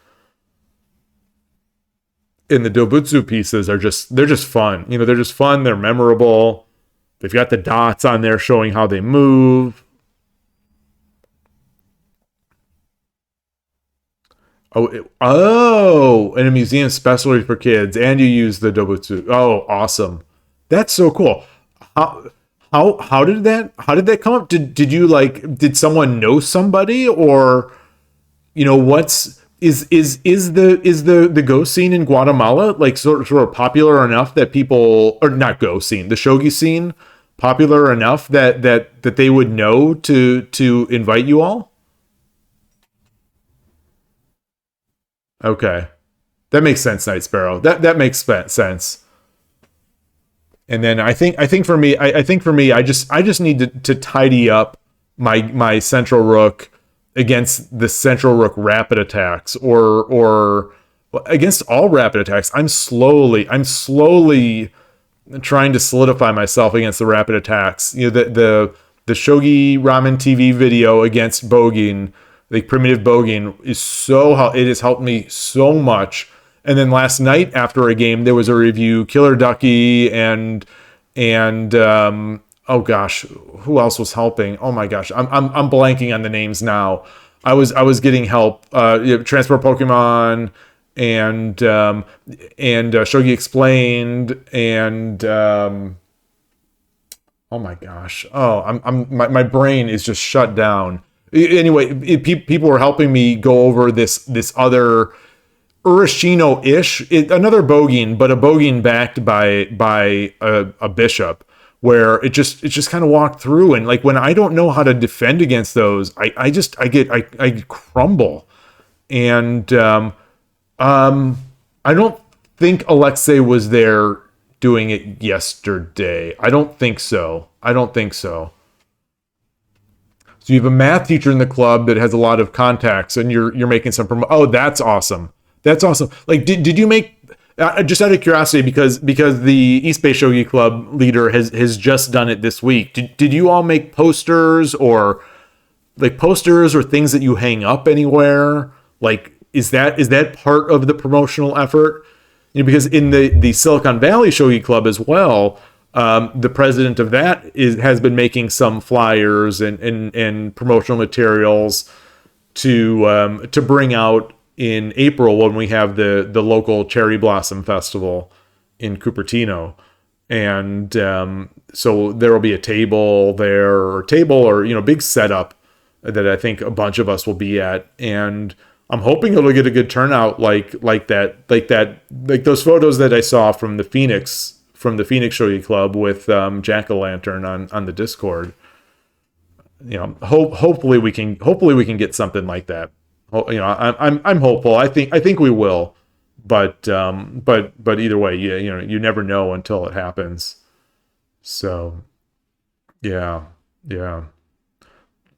And the dobutsu pieces they're just fun. They're just fun, they're memorable. They've got the dots on there showing how they move. And a museum specially for kids, and you use the dobutsu. Oh, awesome. That's so cool. How did that come up? Did someone know somebody, or is the Go scene in Guatemala like sort of popular enough that people, or not Go scene, the shogi scene popular enough that they would know to invite you all? Okay. That makes sense, Night Sparrow. That makes sense. And then I think for me, I just need to tidy up my Central Rook against the Central Rook rapid attacks, or against all rapid attacks. I'm slowly trying to solidify myself against the rapid attacks. The Shogi Ramen TV video against Bogin, the primitive Bogin, it has helped me so much. And then last night after a game, there was a review, Killer Ducky and oh gosh, who else was helping? Oh my gosh, I'm blanking on the names now. I was getting help. Transport Pokemon and Shogi Explained and oh my gosh, my brain is just shut down. Anyway, people were helping me go over this other Urashino-ish, another Bogin, but a Bogin backed by a bishop, where it just kind of walked through, and like when I don't know how to defend against those, I crumble, and I don't think Alexei was there doing it yesterday. I don't think so. So you have a math teacher in the club that has a lot of contacts, and you're making some Oh, that's awesome. That's awesome. Like, did you make, just out of curiosity, because the East Bay Shogi Club leader has just done it this week. Did you all make posters or things that you hang up anywhere? Like, is that part of the promotional effort? Because in the Silicon Valley Shogi Club as well, the president of that has been making some flyers and promotional materials to bring out in April when we have the local Cherry Blossom Festival in Cupertino. And so there will be a table there, or big setup that I think a bunch of us will be at, and I'm hoping it'll get a good turnout, like those photos that I saw from the Phoenix Shogi Club with Jack-o'-lantern on the Discord. Hopefully we can get something like that. I'm hopeful. I think we will. But either way, you never know until it happens. So, yeah.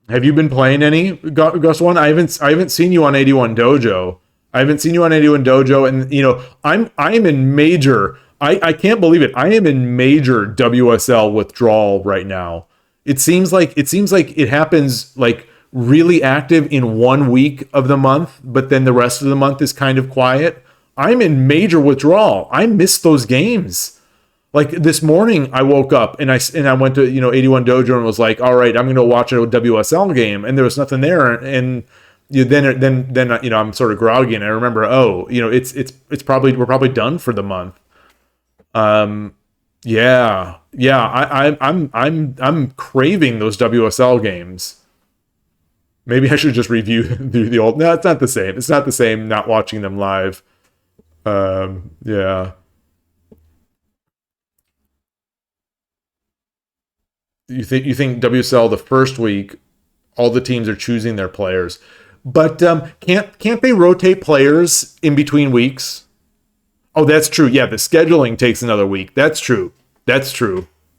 Have you been playing any Gus One? I haven't seen you on 81 Dojo. And I am in major. I can't believe it. I am in major WSL withdrawal right now. It seems like it happens like really active in 1 week of the month, but then the rest of the month is kind of quiet. I'm in major withdrawal. I miss those games. Like this morning, I woke up and I went to 81 Dojo and was like, all right, I'm going to watch a WSL game, and there was nothing there. And then I'm sort of groggy, and I remember, it's probably we're probably done for the month. Yeah. I'm craving those WSL games. Maybe I should just review the old. No, it's not the same. It's not the same not watching them live. Yeah. You think WSL the first week, all the teams are choosing their players, but can't they rotate players in between weeks? Oh, that's true. Yeah, the scheduling takes another week. That's true.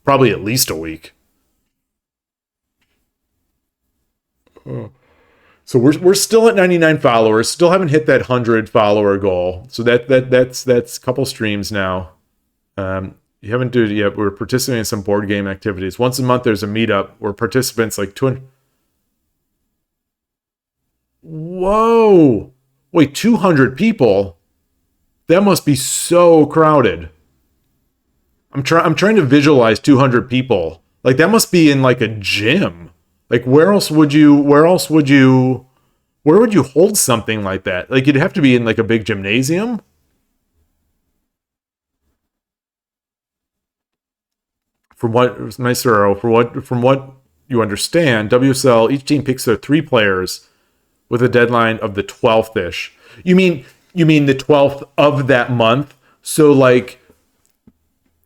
Probably at least a week. Oh. So we're still at 99 followers. Still haven't hit that 100 follower goal. So that's a couple streams now. You haven't done it yet. We're participating in some board game activities. Once a month, there's a meetup where participants like 200. Whoa! Wait, 200 people? That must be so crowded. I'm trying to visualize 200 people. Like that must be in like a gym. Like where would you hold something like that? Like you'd have to be in like a big gymnasium. From what you understand, WSL, each team picks their 3 players with a deadline of the 12th-ish. You mean the 12th of that month? So like,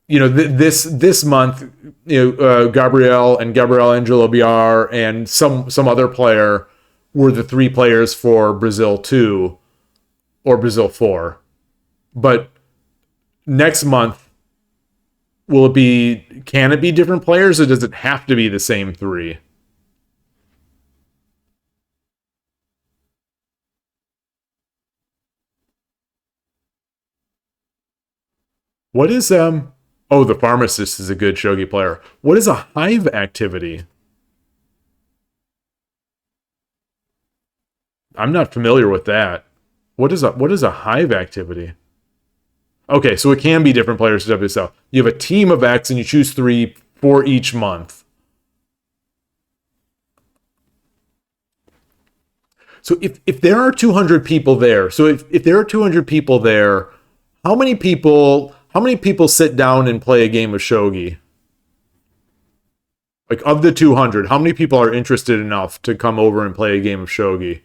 this month, Gabrielle Angelo Biar and some other player were the 3 players for Brazil 2 or Brazil 4. But next month, can it be different players, or does it have to be the same 3? What is the pharmacist is a good shogi player. What is a hive activity? I'm not familiar with that. What is a hive activity? Okay, so it can be different players to WSL. You have a team of X and you choose 3 for each month. So if there are 200 people there, how many people sit down and play a game of shogi? Like of the 200, how many people are interested enough to come over and play a game of shogi?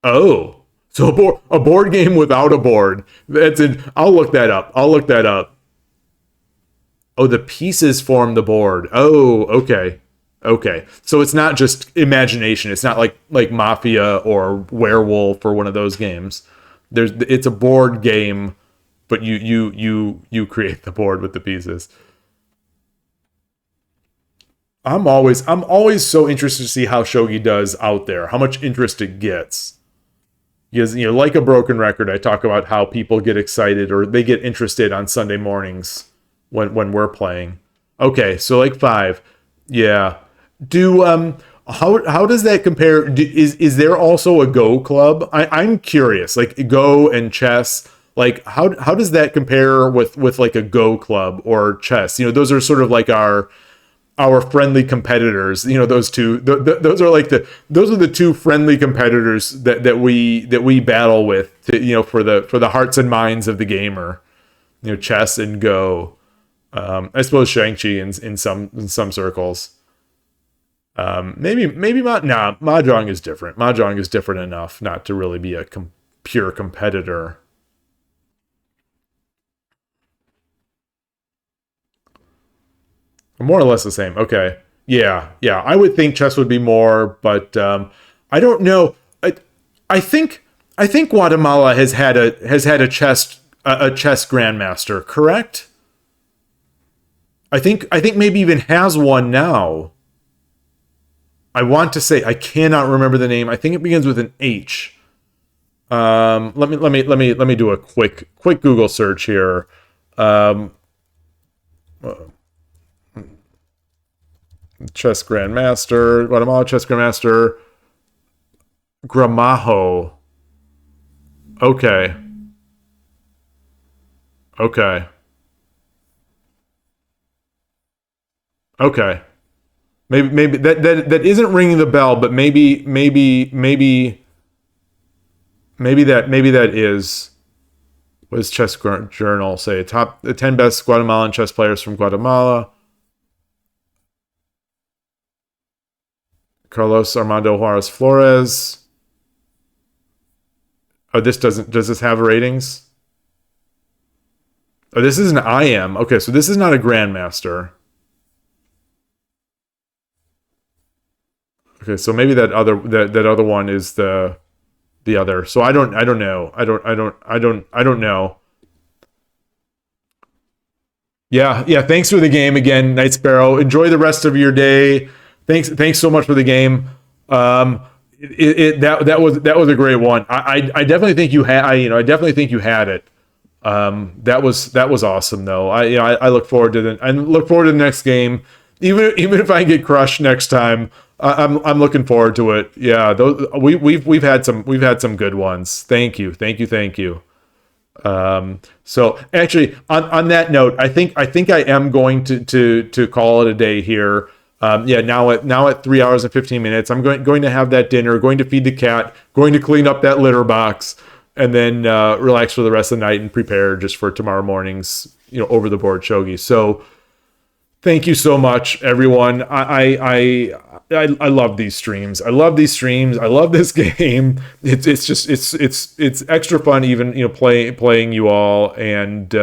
Oh, so a board game without a board. That's it. I'll look that up. Oh, the pieces form the board. Oh, okay. So it's not just imagination. It's not like Mafia or Werewolf or one of those games. It's a board game, but you create the board with the pieces. I'm always so interested to see how shogi does out there, how much interest it gets. Because, like a broken record, I talk about how people get excited or they get interested on Sunday mornings when we're playing. Okay, so like 5. Yeah. How does that compare? Is there also a Go club? I'm curious, like Go and chess, like how does that compare with like a Go club or chess? Those are sort of like our our friendly competitors. You know, those two. Those are like those are the two friendly competitors that we battle with. For the hearts and minds of the gamer. Chess and Go. I suppose Shang-Chi in some circles. Maybe Mahjong is different. Mahjong is different enough not to really be a pure competitor. More or less the same. Okay. Yeah. I would think chess would be more, but I don't know. I think Guatemala has had a chess grandmaster, correct? I think maybe even has one now. I want to say I cannot remember the name. I think it begins with an H. Let me do a quick Google search here. Chess Grandmaster, Guatemala Chess Grandmaster, Gramajo. Okay. Okay. Okay. Maybe that isn't ringing the bell, but maybe that is. What does Chess Journal say? The 10 best Guatemalan chess players from Guatemala. Carlos Armando Juarez Flores. Oh, does this have ratings? Oh, this is an IM. Okay, so this is not a grandmaster. Okay, so maybe that other one is the other. So I don't know. I don't know. Yeah. Thanks for the game again, Night Sparrow. Enjoy the rest of your day. Thanks so much for the game. That was a great one. I definitely think you had. I definitely think you had it. That was awesome though. I look forward to the next game. Even if I get crushed next time, I'm looking forward to it. Yeah, we've had some good ones. Thank you. So actually, on that note, I think I am going to call it a day here. Now at 3 hours and 15 minutes, I'm going to have that dinner, going to feed the cat, going to clean up that litter box, and then relax for the rest of the night and prepare just for tomorrow morning's over the board shogi. So thank you so much, everyone. I love these streams. I love this game. It's extra fun even playing you all, and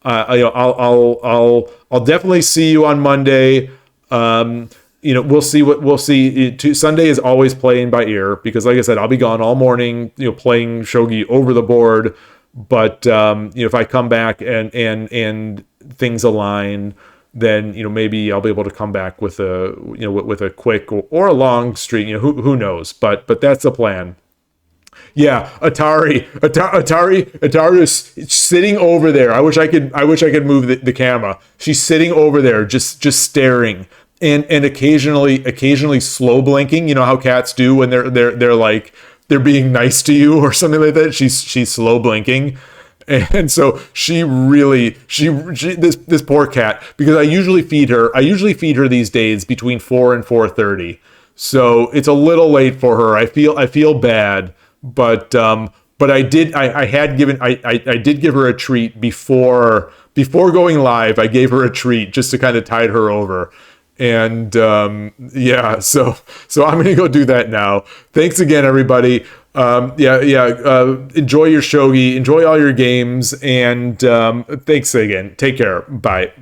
I'll definitely see you on Monday. We'll see. Sunday is always playing by ear because, like I said, I'll be gone all morning, playing shogi over the board. But if I come back and things align, then maybe I'll be able to come back with a quick or a long streak. Who knows? But that's the plan. Yeah, Atari is sitting over there. I wish I could move the camera. She's sitting over there, just staring, and occasionally slow blinking. You know how cats do when they're like they're being nice to you or something like that. She's slow blinking, and so she this poor cat, because I usually feed her these days between 4 and 4:30. So it's a little late for her. I feel bad. But I did give her a treat before going live. I gave her a treat just to kind of tide her over, and so I'm gonna go do that now. Thanks again, everybody. Enjoy your shogi, enjoy all your games, and thanks again. Take care. Bye.